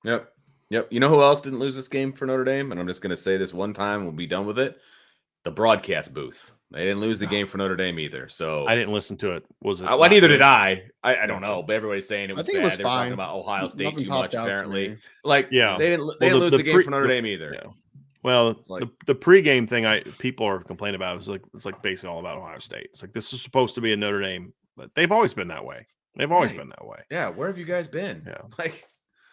Yeah. Yep. You know who else didn't lose this game for Notre Dame? And I'm just going to say this one time, we'll be done with it. The broadcast booth. They didn't lose the game for Notre Dame either. So I didn't listen to it. Was it? Well, neither did I. I don't know, but everybody's saying it was bad. It was they were fine. talking about Ohio State Nothing too much, popped out to apparently. me. Like, they didn't lose the game for Notre Dame either. Yeah. Well, the pregame thing people are complaining about is it's like basically all about Ohio State. It's like this is supposed to be a Notre Dame, but they've always been that way. They've always been that way. Yeah, where have you guys been? Yeah,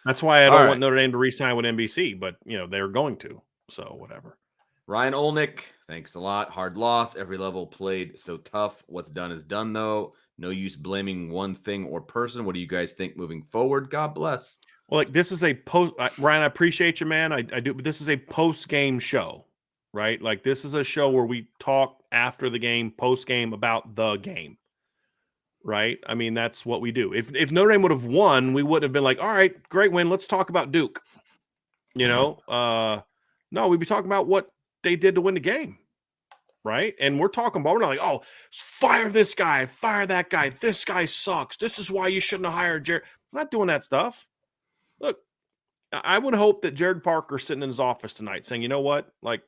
that's why I don't want Notre Dame to re-sign with NBC, but they're going to. So whatever. Ryan Olnick, thanks a lot. Hard loss. Every level played so tough. What's done is done, though. No use blaming one thing or person. What do you guys think moving forward? God bless. Well, this is a post. Ryan, I appreciate you, man. I do, but this is a post-game show, right? Like this is a show where we talk after the game, post-game about the game, right? I mean, that's what we do. If Notre Dame would have won, we wouldn't have been like, all right, great win. Let's talk about Duke. No, we'd be talking about what they did to win the game, right? And we're talking about, we're not like, oh, fire this guy, fire that guy. This guy sucks. This is why you shouldn't have hired Jared. I'm not doing that stuff. Look, I would hope that Jared Parker's sitting in his office tonight saying, you know what, like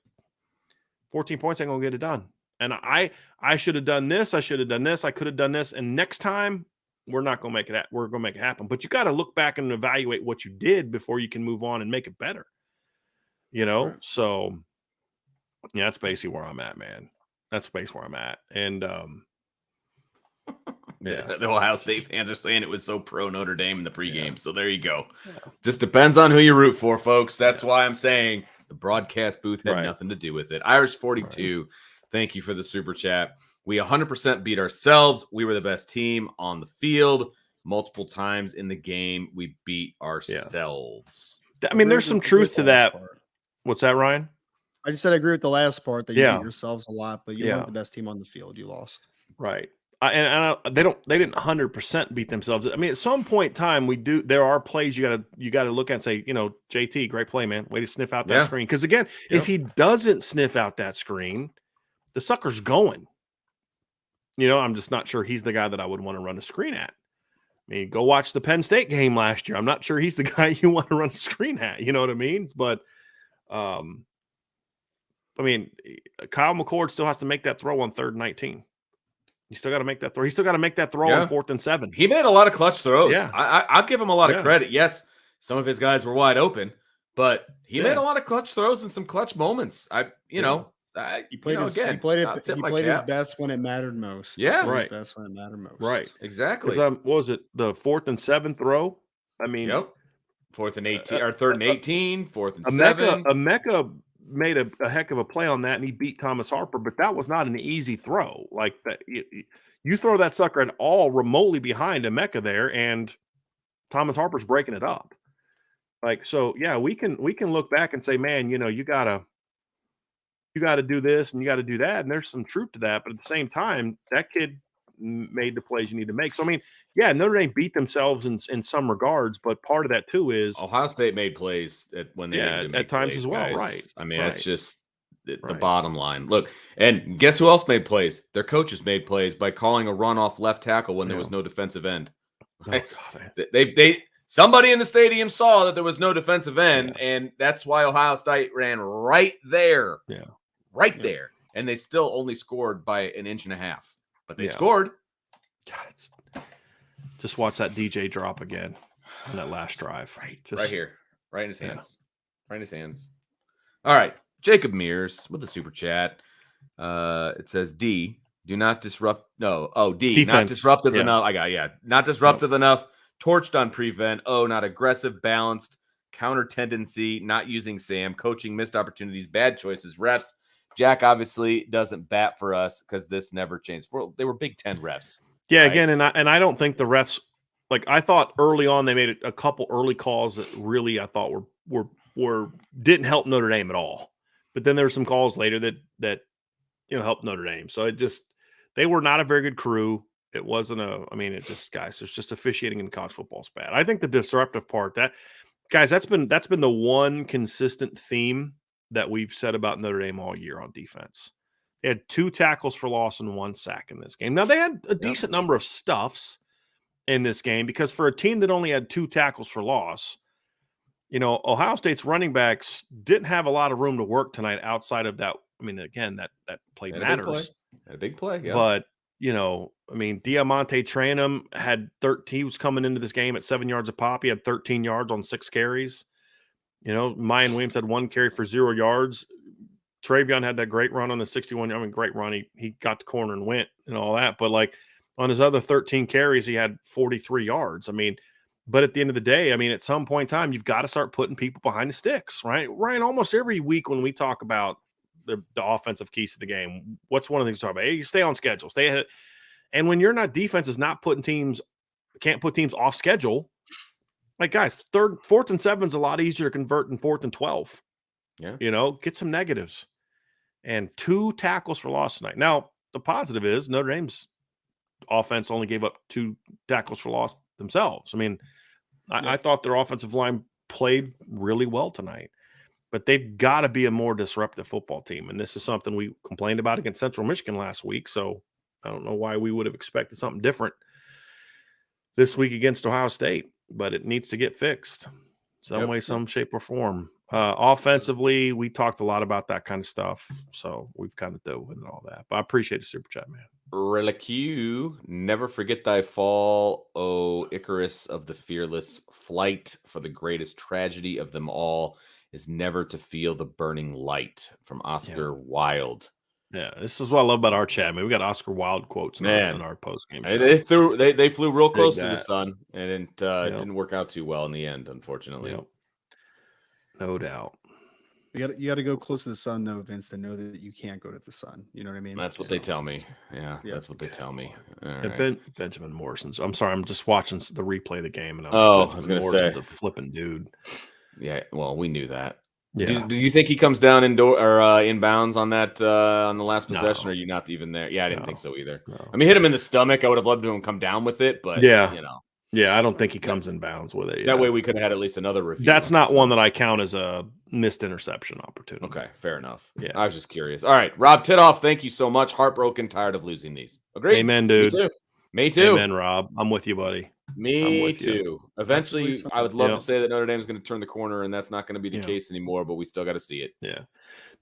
14 points ain't going to get it done. And I should have done this. I should have done this. I could have done this. And next time we're not going to make it. We're going to make it happen. But you got to look back and evaluate what you did before you can move on and make it better. Right. So yeah, that's basically where I'm at, man. That's basically where I'm at. And the Ohio State fans are saying it was so pro Notre Dame in the pregame. So there you go. Just depends on who you root for, folks. That's why I'm saying the broadcast booth had nothing to do with it. Irish 42, thank you for the super chat. We 100% beat ourselves. We were the best team on the field. multiple times in the game. We beat ourselves. I mean, there's some truth to that. Part. What's that, Ryan? I just said I agree with the last part that you beat yourselves a lot, but you weren't the best team on the field. You lost. Right. They didn't 100% beat themselves. I mean, at some point in time, there are plays you gotta look at and say, JT, great play, man. Way to sniff out that screen. Because again, if he doesn't sniff out that screen, the sucker's going. I'm just not sure he's the guy that I would want to run a screen at. I mean, go watch the Penn State game last year. I'm not sure he's the guy you want to run a screen at. You know what I mean? But, I mean, Kyle McCord still has to make that throw on 3rd and 19. You still got to make that throw. He still got to make that throw on 4th and 7. He made a lot of clutch throws. Yeah. I'll give him a lot of credit. Yes, some of his guys were wide open, but he made a lot of clutch throws and some cluch moments. He played his best when it mattered most. Yeah, right. His best when it mattered most. Right, exactly. What was it, the 4th and 7 throw? I mean, 4th and 18 or 3rd and 18, 4th and 7. Emeka made a heck of a play on that, and he beat Thomas Harper, but that was not an easy throw. Like that, you throw that sucker at all remotely behind Emeka there, and Thomas Harper's breaking it up. Like, so yeah, we can look back and say, man, you gotta do this and you got to do that, and there's some truth to that. But at the same time, that kid made the plays you need to make. So I mean, yeah, Notre Dame beat themselves in some regards, but part of that too is Ohio State made plays when they needed to make at times plays, as well, guys. right? I mean, that's just the bottom line. Look, and guess who else made plays? Their coaches made plays by calling a run off left tackle when there was no defensive end. They somebody in the stadium saw that there was no defensive end, and that's why Ohio State ran right there. Yeah. Right there. And they still only scored by an inch and a half. But they scored. God, just watch that DJ drop again on that last drive. Right here. Right in his hands. Right in his hands. All right. Jacob Mears with the super chat. It says D. Do not disrupt. No. Oh, D. Defense. Not disruptive enough. Not disruptive enough. Torched on prevent. Oh, not aggressive, balanced. Counter tendency. Not using Sam. Coaching, missed opportunities. Bad choices. Refs. Jack obviously doesn't bat for us because this never changed. They were Big Ten refs. Yeah, right? Again, and I don't think the refs, like, I thought early on they made a couple early calls that really I thought were didn't help Notre Dame at all. But then there were some calls later that helped Notre Dame. So they were not a very good crew. It wasn't guys, there's just officiating in college football is bad. I think the disruptive part that's been the one consistent theme that we've said about Notre Dame all year on defense. They had 2 tackles for loss and 1 sack in this game. Now, they had a decent number of stuffs in this game because for a team that only had 2 tackles for loss, Ohio State's running backs didn't have a lot of room to work tonight outside of that. I mean, again, that play matters. A big play, yeah. But, Diamante Tranum had 13. He was coming into this game at 7 yards a pop. He had 13 yards on 6 carries. Mayan Williams had 1 carry for 0 yards. Travion had that great run on the 61. Great run. He got the corner and went and all that. But like on his other 13 carries, he had 43 yards. But at the end of the day, at some point in time, you've got to start putting people behind the sticks, right? Ryan, almost every week when we talk about the offensive keys to the game, what's one of the things we talk about? Hey, you stay on schedule, stay ahead. And when you're not defense is not can't put teams off schedule. Like, guys, 4th and 7 is a lot easier to convert than 4th and 12. Yeah. Get some negatives. And 2 tackles for loss tonight. Now, the positive is Notre Dame's offense only gave up 2 tackles for loss themselves. I thought their offensive line played really well tonight. But they've got to be a more disruptive football team. And this is something we complained about against Central Michigan last week. So I don't know why we would have expected something different this week against Ohio State. But it needs to get fixed some way, some shape or form. Offensively, we talked a lot about that kind of stuff. So we've kind of dove into all that. But I appreciate the super chat, man. Relicu, never forget thy fall, O Icarus of the fearless flight, for the greatest tragedy of them all is never to feel the burning light, from Oscar Wilde. Yeah, this is what I love about our chat, man. We got Oscar Wilde quotes in our post game show. They flew real close to the sun, and it didn't work out too well in the end, unfortunately. No doubt. You got to go close to the sun, though, Vince, to know that you can't go to the sun. You know what I mean? That's what they tell me. Yeah, that's what they tell me. All right. Benjamin Morrison's. I'm sorry, I'm just watching the replay of the game, and I was going to say, a flipping dude. Yeah, well, we knew that. Yeah. Do you think he comes down inbounds on that on the last possession? Or are you not even there? Yeah, I didn't think so either. No. I mean, hit him in the stomach. I would have loved him to come down with it, but Yeah, I don't think he comes in bounds with it. That way we could have had at least another review. That's not one that I count as a missed interception opportunity. Okay, fair enough. Yeah. I was just curious. All right, Rob Titoff, thank you so much. Heartbroken, tired of losing these. Agreed. Amen, dude. Me too. Amen, Rob. I'm with you, buddy. Me too. Eventually, I would love to say that Notre Dame is going to turn the corner, and that's not going to be the case anymore, but we still got to see it. Yeah.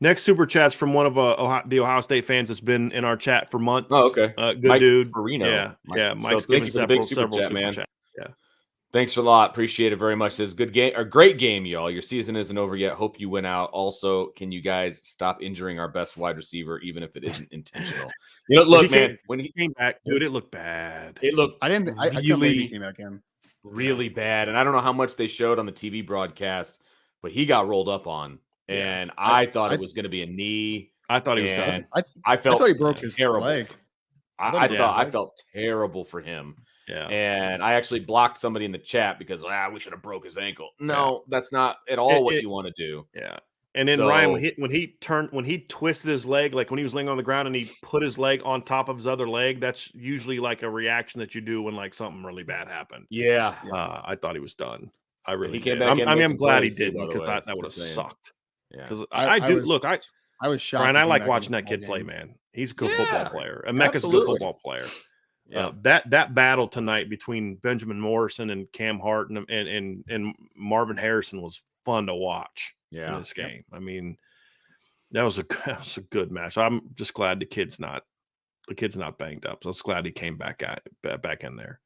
Next super chat's from one of the Ohio State fans that's been in our chat for months. Oh, okay. Good Mike dude. Marino. Yeah. Mike's so thank you for the big super chat, man. Yeah. Thanks a lot. Appreciate it very much. This is a good game, a great game, y'all. Your season isn't over yet. Hope you win out. Also, can you guys stop injuring our best wide receiver, even if it isn't intentional? Look, man, when he came back, dude, it looked bad. It looked I can't believe he came back in. Really bad. And I don't know how much they showed on the TV broadcast, but he got rolled up on. And I thought it was going to be a knee. I thought he was done. I thought he broke his leg. I felt terrible for him. Yeah. And I actually blocked somebody in the chat because we should have broke his ankle. No, that's not at all what you want to do. Yeah. And then Ryan, when he twisted his leg, like when he was laying on the ground and he put his leg on top of his other leg, that's usually like a reaction that you do when like something really bad happened. Yeah. I thought he was done. I really came did. back I'm glad he didn't because that would have sucked. Yeah. Because I was shocked. Brian, I like watching that kid play, man. He's a good football player. And Mecca's a good football player. Yeah, that battle tonight between Benjamin Morrison and Cam Hart and Marvin Harrison was fun to watch in this game. I mean, that was a good match. I'm just glad the kid's not banged up. So I was glad he came back in there.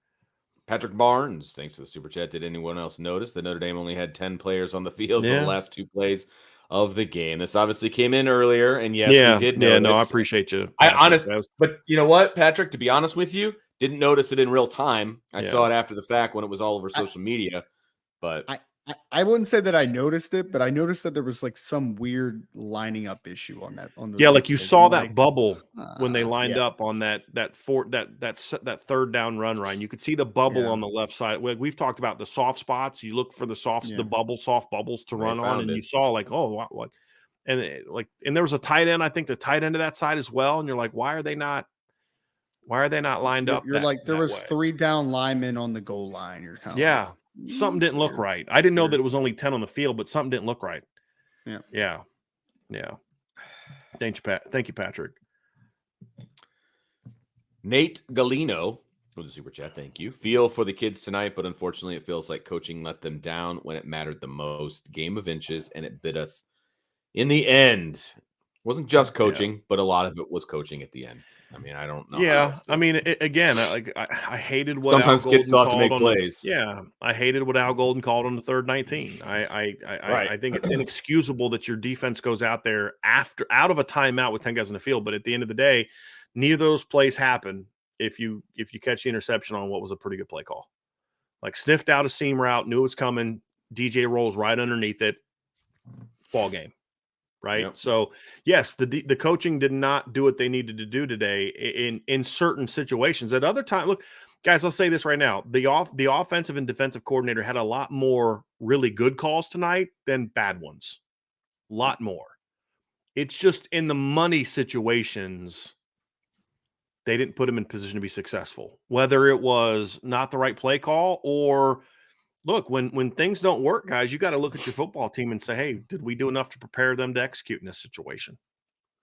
Patrick Barnes, thanks for the super chat. Did anyone else notice that Notre Dame only had 10 players on the field for the last two plays of the game? This obviously came in earlier, and yes, we did notice. Yeah, no, I appreciate you. But you know what, Patrick? To be honest with you, didn't notice it in real time. I saw it after the fact when it was all over social media. But I wouldn't say that I noticed it, but I noticed that there was like some weird lining up issue on that. Like you saw that bubble when they lined up on that third down run, Ryan. You could see the bubble on the left side. We've talked about the soft spots. You look for the soft bubbles to run on, and you saw like, what? And there was a tight end. I think the tight end of that side as well. And you're like, why are they not lined up? You're like, there was 3 down linemen on the goal line. You're kind of something didn't look right. I didn't know that it was only 10 on the field, but something didn't look right. Yeah. Thank you, Patrick. Nate Galino with the super chat. Thank you. Feel for the kids tonight, but unfortunately, it feels like coaching let them down when it mattered the most. Game of inches, and it bit us in the end. It wasn't just coaching, but a lot of it was coaching at the end. I mean, I don't know. Yeah, I mean, again, I hated what sometimes Al kids Golden still have to make plays. I hated what Al Golden called on the third 19. I think it's inexcusable that your defense goes out there out of a timeout with 10 guys in the field. But at the end of the day, neither of those plays happen if you catch the interception on what was a pretty good play call. Like sniffed out a seam route, knew it was coming. DJ rolls right underneath it. Ball game. Right. Yep. So, yes, the coaching did not do what they needed to do today in certain situations. At other times, look, guys, I'll say this right now. The offensive and defensive coordinator had a lot more really good calls tonight than bad ones. A lot more. It's just in the money situations, they didn't put him in position to be successful, whether it was not the right play call or – look, when things don't work, guys, you got to look at your football team and say, hey, did we do enough to prepare them to execute in this situation?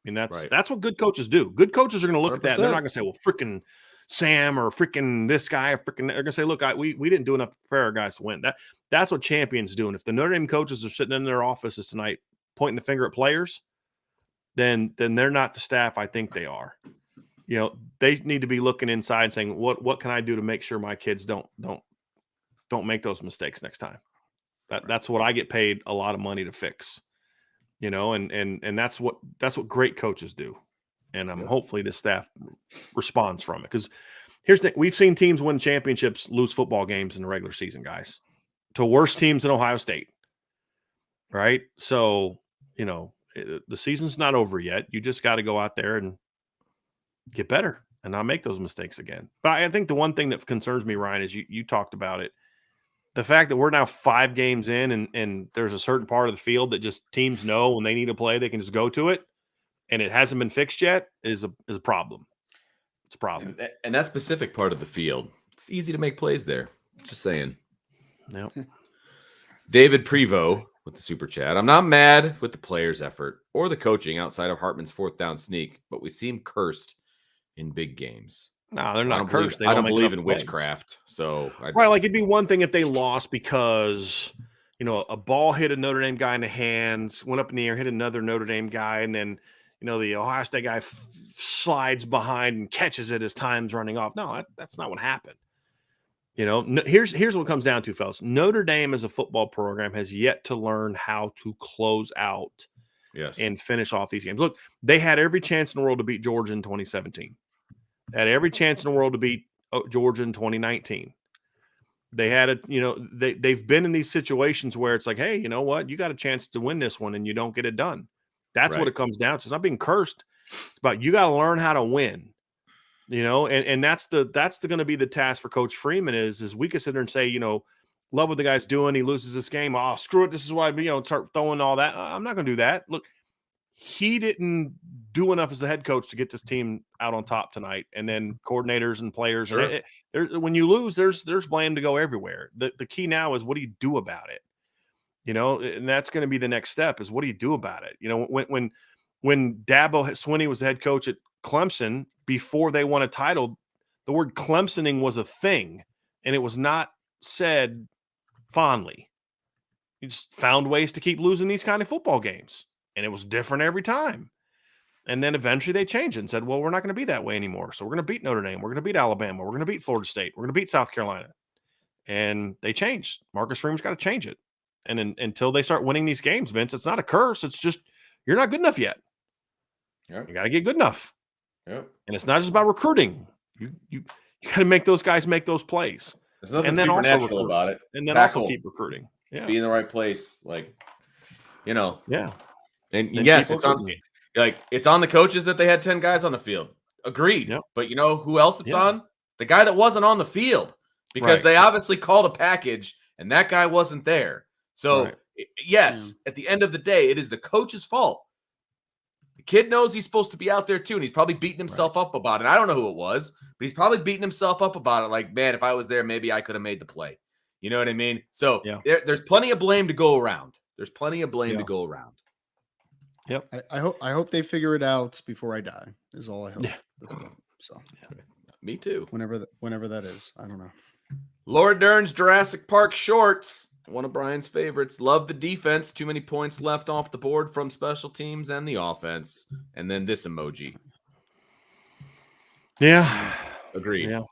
I mean, that's what good coaches do. Good coaches are going to look 100%. At that. And they're not going to say, well, freaking Sam or freaking this guy. Or freaking, they're going to say, look, we didn't do enough to prepare our guys to win. That's what champions do. And if the Notre Dame coaches are sitting in their offices tonight pointing the finger at players, then they're not the staff I think they are. You know, they need to be looking inside and saying, what can I do to make sure my kids don't make those mistakes next time. That's what I get paid a lot of money to fix, you know, and that's what great coaches do. And hopefully the staff responds from it. Because here's the thing. We've seen teams win championships, lose football games in the regular season, guys, to worse teams in Ohio State. Right. So the season's not over yet. You just got to go out there and get better and not make those mistakes again. But I think the one thing that concerns me, Ryan, is you talked about it. The fact that we're now 5 games in and there's a certain part of the field that just teams know when they need to play, they can just go to it, and it hasn't been fixed yet is a problem. It's a problem. And that specific part of the field, it's easy to make plays there. Just saying. Yep. David Prevost with the super chat. I'm not mad with the players' effort or the coaching outside of Hartman's 4th down sneak, but we seem cursed in big games. No, they're not cursed. I don't believe in witchcraft. So right, like it'd be one thing if they lost because a ball hit a Notre Dame guy in the hands, went up in the air, hit another Notre Dame guy, and then the Ohio State guy slides behind and catches it as time's running off. No, that's not what happened. Here's what it comes down to, fellas. Notre Dame as a football program has yet to learn how to close out and finish off these games. Look, they had every chance in the world to beat Georgia in 2017. They had every chance in the world to beat Georgia in 2019. They had they've been in these situations where it's like, hey, you know what? You got a chance to win this one and you don't get it done. That's what it comes down to. It's not being cursed. It's about you got to learn how to win. And that's going to be the task for Coach Freeman is we could sit there and say, love what the guy's doing. He loses this game. Oh, screw it. This is why, start throwing all that. I'm not going to do that. Look, he didn't do enough as the head coach to get this team out on top tonight. And then coordinators and players. Sure. When you lose, there's blame to go everywhere. The key now is what do you do about it? And that's going to be the next step is what do you do about it? When Dabo Swinney was the head coach at Clemson before they won a title, the word Clemsoning was a thing, and it was not said fondly. You just found ways to keep losing these kind of football games, and it was different every time. And then eventually they changed it and said, well, we're not going to be that way anymore. So we're going to beat Notre Dame. We're going to beat Alabama. We're going to beat Florida State. We're going to beat South Carolina. And they changed. Marcus Freeman's got to change it. And until they start winning these games, Vince, it's not a curse. It's just you're not good enough yet. Yep. You got to get good enough. Yep. And it's not just about recruiting. You got to make those guys make those plays. There's nothing supernatural about it. And then also keep recruiting. Yeah. Be in the right place. Yeah. And yes, it's on the coaches that they had 10 guys on the field. Agreed. Yep. But you know who else it's on? The guy that wasn't on the field. Because they obviously called a package and that guy wasn't there. So yes, at the end of the day, it is the coach's fault. The kid knows he's supposed to be out there too, and he's probably beating himself up about it. I don't know who it was, but he's probably beating himself up about it. Like, man, if I was there, maybe I could have made the play. You know what I mean? So there's plenty of blame to go around. There's plenty of blame to go around. Yep. I hope they figure it out before I die. Is all I hope. Yeah. So me too. Whenever that is, I don't know. Laura Dern's Jurassic Park shorts. One of Brian's favorites. Love the defense. Too many points left off the board from special teams and the offense. And then this emoji. Yeah. Agreed. Yeah.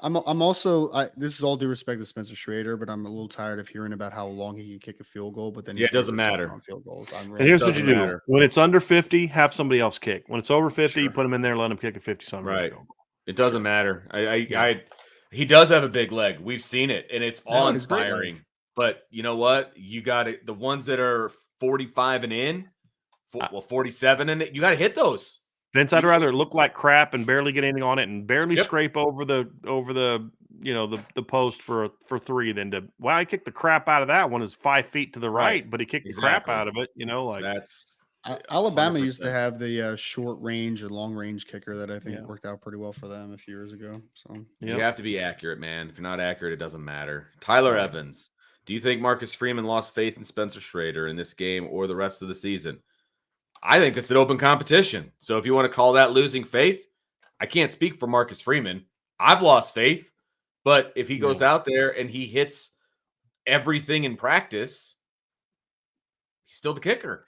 I'm also. This is all due respect to Spencer Schrader, but I'm a little tired of hearing about how long he can kick a field goal. But then it doesn't matter on field goals. And here's what you do: when it's under 50, have somebody else kick. When it's over 50, you put him in there, let him kick a 50-something. Right. It doesn't matter. He does have a big leg. We've seen it, and it's awe-inspiring. But you know what? You got it. The ones that are 45 and in, 47 and you got to hit those. Vince, I'd rather look like crap and barely get anything on it and barely scrape over the the post for 3 than to I kicked the crap out of that one is 5 feet to the right, but he kicked the crap out of it. That's. Alabama 100%. Used to have the short range and long range kicker that I think worked out pretty well for them a few years ago. So you have to be accurate, man. If you're not accurate, it doesn't matter. Tyler Evans, do you think Marcus Freeman lost faith in Spencer Schrader in this game or the rest of the season? I think it's an open competition. So if you want to call that losing faith, I can't speak for Marcus Freeman. I've lost faith, but if he goes out there and he hits everything in practice, he's still the kicker.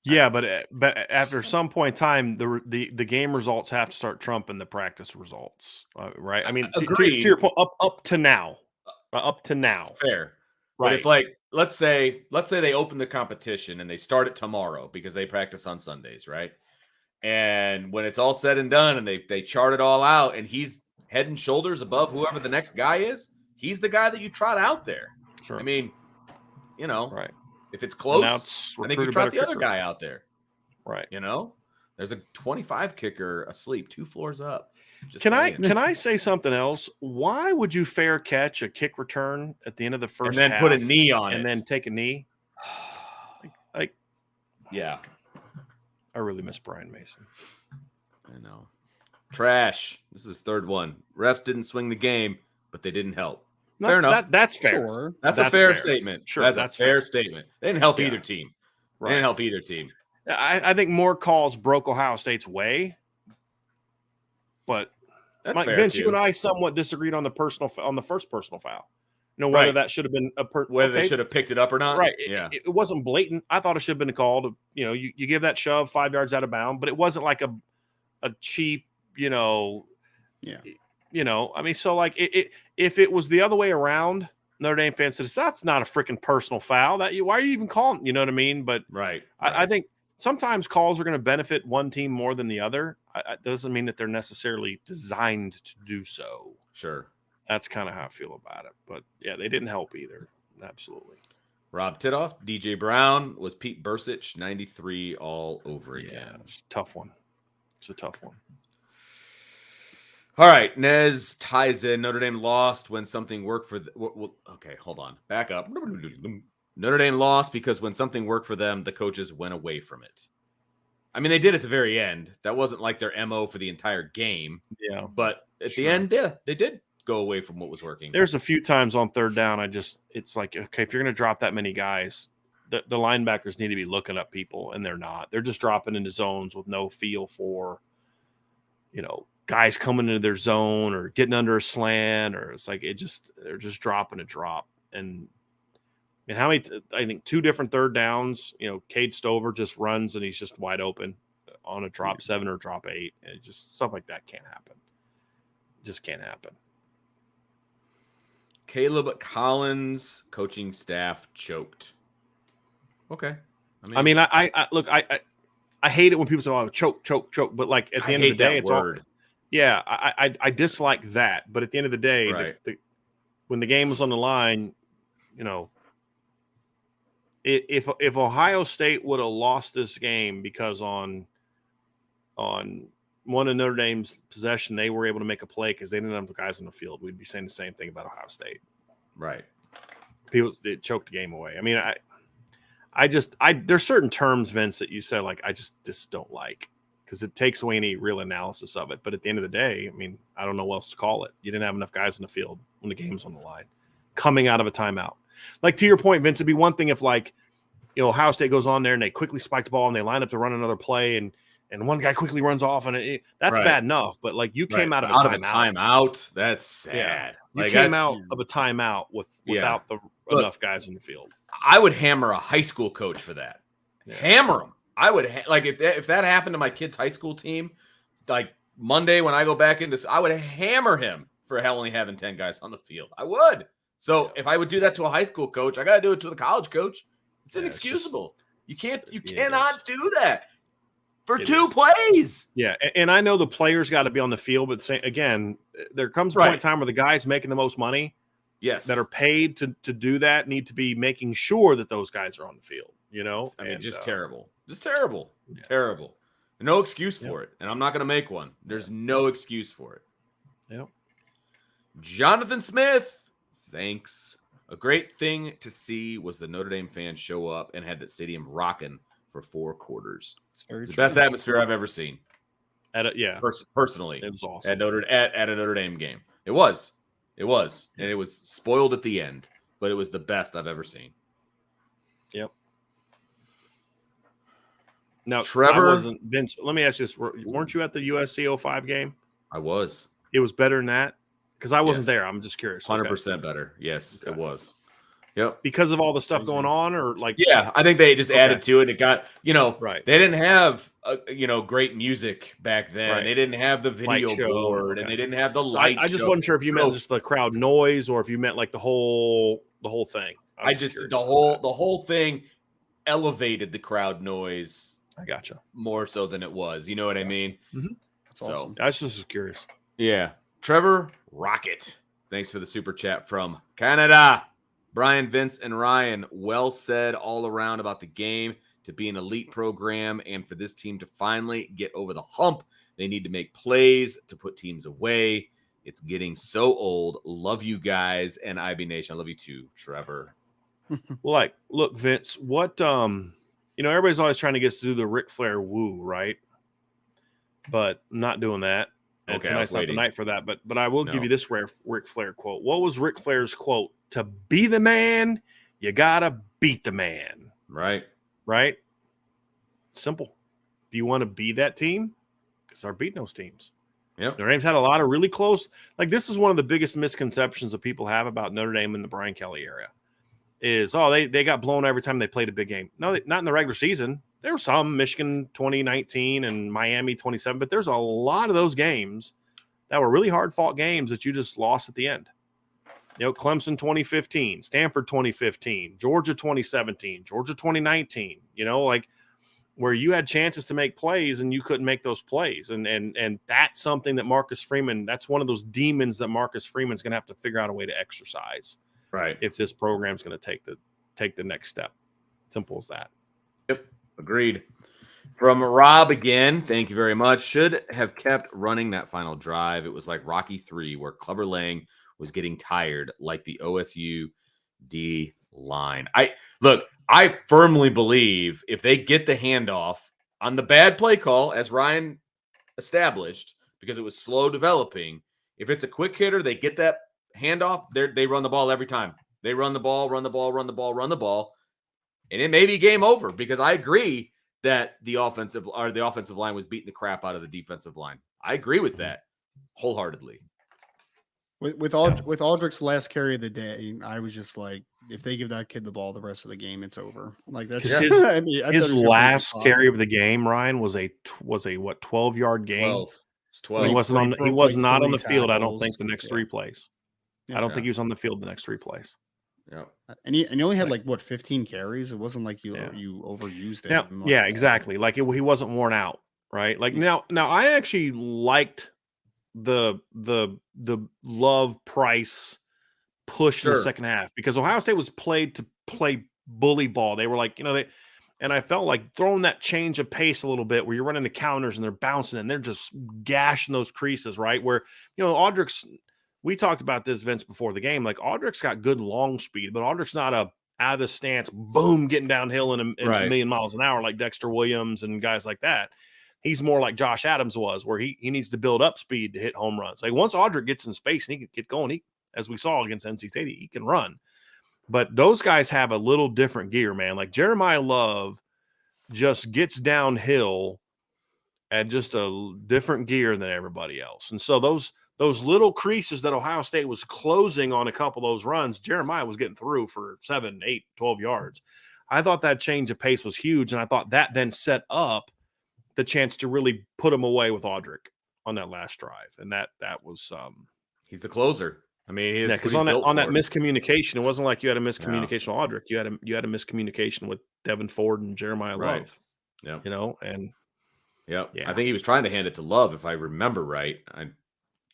Yeah, but after some point in time, the game results have to start trumping the practice results, right? I mean, to your point, up to now, fair. Right. But if let's say they open the competition and they start it tomorrow because they practice on Sundays, right? And when it's all said and done and they chart it all out and he's head and shoulders above whoever the next guy is, he's the guy that you trot out there. Sure. I mean, right. If it's And close, now it's I think you recruit a trot better the other kicker. guy out there. Right. You know, there's a 25 kicker asleep 2 floors up. Just Can saying. I say something else? Why would you fair catch a kick return at the end of the first and then half put a knee on and it then take a knee? Like, yeah, I really miss Brian Mason. I know. Trash. This is third one. Refs didn't swing the game, but they didn't help. Fair enough. That's fair. Sure. That's a fair statement. Sure, That's a fair statement. They didn't help either team. They didn't help either team. I think more calls broke Ohio State's way, but That's fair Vince, too. you and I somewhat disagreed on the first personal foul. You know, whether that should have been whether they should have picked it up or not. Right. Yeah. It wasn't blatant. I thought it should have been called. You know, you give that shove 5 yards out of bounds, but it wasn't like a cheap, you know. Yeah. You know, I mean, so like if it was the other way around, Notre Dame fans said that's not a freaking personal foul. Why are you even calling? You know what I mean? But right. I think sometimes calls are going to benefit one team more than the other. It doesn't mean that they're necessarily designed to do so. Sure. That's kind of how I feel about it. But yeah, they didn't help either. Absolutely. Rob Titoff, DJ Brown was Pete Bursich, 93 all over again. Yeah, it's a tough one. It's a tough one. All right, Nez ties in. Notre Dame lost when something worked for okay, hold on. Back up. Notre Dame lost because when something worked for them, the coaches went away from it. I mean, they did at the very end. That wasn't like their MO for the entire game. Yeah. But at the end, yeah, they did go away from what was working. There's a few times on third down, it's like, okay, if you're going to drop that many guys, the linebackers need to be looking up people, and they're not. They're just dropping into zones with no feel for, you know, guys coming into their zone or getting under a slant, or it's like they're just dropping a drop. And how many? I think 2 different third downs. You know, Cade Stover just runs and he's just wide open on a drop 7 or drop 8, and it just stuff like that can't happen. It just can't happen. Caleb Collins coaching staff choked. Okay, I mean, I look, I hate it when people say, "Oh, choke," but like at the end of the day, it's all. Yeah, I dislike that, but at the end of the day, when the game was on the line, you know, if Ohio State would have lost this game because on one of Notre Dame's possession, they were able to make a play because they didn't have the guys on the field, we'd be saying the same thing about Ohio State. Right. It choked the game away. I mean, there's certain terms, Vince, that you say, like, I just don't like, because it takes away any real analysis of it. But at the end of the day, I mean, I don't know what else to call it. You didn't have enough guys on the field when the game's on the line, coming out of a timeout. Like, to your point, Vince, it'd be one thing if, like, you know, Ohio State goes on there and they quickly spike the ball and they line up to run another play, and one guy quickly runs off, and that's bad enough. But like, you came out of a timeout. That's sad. Yeah. You came out of a timeout without enough guys in the field. I would hammer a high school coach for that. Yeah. Hammer them. I would like if that happened to my kid's high school team, like Monday when I go back into, I would hammer him for only having 10 guys on the field. I would. So if I would do that to a high school coach, I got to do it to the college coach. It's inexcusable. You cannot do that for 2 plays. Yeah, and I know the players got to be on the field, but again, there comes a point in time where the guys making the most money, that are paid to do that, need to be making sure that those guys are on the field. You know, I mean, just terrible, terrible. No excuse for it, and I'm not going to make one. There's no excuse for it. Yep. Jonathan Smith, thanks. A great thing to see was the Notre Dame fans show up and had that stadium rocking for 4 quarters. It's the best atmosphere I've ever seen. Personally, it was awesome at a Notre Dame game. It was, and it was spoiled at the end, but it was the best I've ever seen. Yep. Now, Trevor, Vince, let me ask you this: weren't you at the USC 05 game? I was. It was better than that. Because I wasn't there. I'm just curious. 100% better. Yes, it was. Yep. Because of all the stuff going on, or like, yeah, I think they just added to it. It got, right. They didn't have, great music back then. Right. They didn't have the video board, and they didn't have the light. I just wasn't sure if you meant just the crowd noise, or if you meant like the whole thing. The whole thing elevated the crowd noise. I gotcha. More so than it was. You know what I mean? Mm-hmm. That's awesome. I was just curious. Yeah. Trevor Rocket, thanks for the super chat from Canada. Brian, Vince, and Ryan, well said all around about the game to be an elite program, and for this team to finally get over the hump. They need to make plays to put teams away. It's getting so old. Love you guys and IB Nation. I love you too, Trevor. Well, look, Vince, what everybody's always trying to get us to do the Ric Flair woo, right? But I'm not doing that. And okay, tonight's not the night for that. But I will give you this rare Ric Flair quote. What was Ric Flair's quote? To be the man, you gotta beat the man. Right. Simple. Do you want to be that team? Start beating those teams. Yep. Notre Dame's had a lot of really close. This is one of the biggest misconceptions that people have about Notre Dame in the Brian Kelly era. Is they got blown every time they played a big game. No, not in the regular season. There were some, Michigan 2019 and Miami 27, but there's a lot of those games that were really hard fought games that you just lost at the end. Clemson 2015, Stanford 2015, Georgia 2017, Georgia 2019, where you had chances to make plays and you couldn't make those plays. And that's something that Marcus Freeman, that's one of those demons that Marcus Freeman's going to have to figure out a way to exercise. Right. If this program's going to take the next step. Simple as that. Yep. Agreed. From Rob again, thank you very much. Should have kept running that final drive. It was like Rocky 3 where Clubber Lang was getting tired like the OSU D line. I firmly believe if they get the handoff on the bad play call, as Ryan established, because it was slow developing, if it's a quick hitter, they get that handoff, they run the ball every time. They run the ball, and it may be game over because I agree that the offensive line was beating the crap out of the defensive line. I agree with that wholeheartedly. With Aldrich's last carry of the day, I was just like, if they give that kid the ball the rest of the game, it's over. That's his last carry of the game, Ryan, was a 12-yard game. 12. He was not on the field. I don't think the next 3 plays. I don't think he was on the field the next 3 plays. Yeah, and he only had 15 carries. It wasn't like you overused him. Exactly. He wasn't worn out, right? Now I actually liked the Love Price push in the second half because Ohio State was played to play bully ball. They were and I felt like throwing that change of pace a little bit where you're running the counters and they're bouncing and they're just gashing those creases, right? Where, Aldrich's, we talked about this, Vince, before the game. Aldrich's got good long speed, but Aldrich's not a out of the stance, boom, getting downhill in a million miles an hour like Dexter Williams and guys like that. He's more like Josh Adams was, where he needs to build up speed to hit home runs. Once Aldrich gets in space and he can get going, as we saw against NC State, he can run. But those guys have a little different gear, man. Jeremiah Love just gets downhill at just a different gear than everybody else. And so those little creases that Ohio State was closing on a couple of those runs, Jeremiah was getting through for 7, 8, 12 yards. I thought that change of pace was huge, and I thought that then set up the chance to really put him away with Aldrich on that last drive. And that was he's the closer. I mean, because on that miscommunication, it wasn't like you had a miscommunication with Aldrich. You had a miscommunication with Devin Ford and Jeremiah Love. Yeah. And yeah, I think he was trying to hand it to Love, if I remember right. I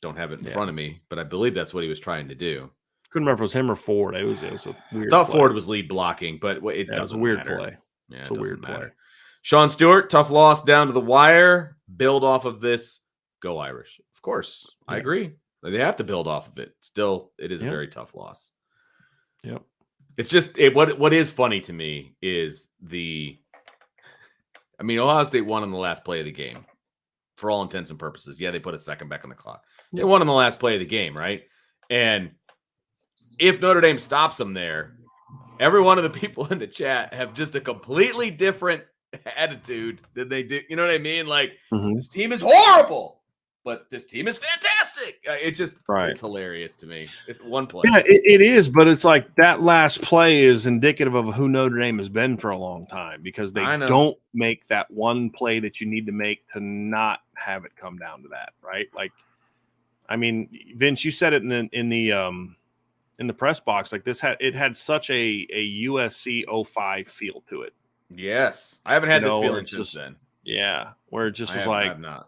don't have it in front of me, but I believe that's what he was trying to do. Couldn't remember if it was him or Ford. It was a weird. I thought play. Ford was lead blocking, but it was a weird matter. Play. Yeah, it's a weird matter. Play. Sean Stewart, tough loss down to the wire. Build off of this. Go Irish. Of course, I agree. They have to build off of it. Still, it is a very tough loss. Yep. It's just what is funny to me is Ohio State won on the last play of the game. For all intents and purposes. Yeah, they put a second back on the clock. They won on the last play of the game, right? And if Notre Dame stops them there, every one of the people in the chat have just a completely different attitude than they do. You know what I mean? This team is horrible, but this team is fantastic. It's just it's hilarious to me. It's one play. Yeah, it is, but it's that last play is indicative of who Notre Dame has been for a long time because they don't make that one play that you need to make to not have it come down to that, right? Vince, you said it in the press box. It had such a USC 05 feel to it. Yes, I haven't had this feeling since then. Yeah, where it just was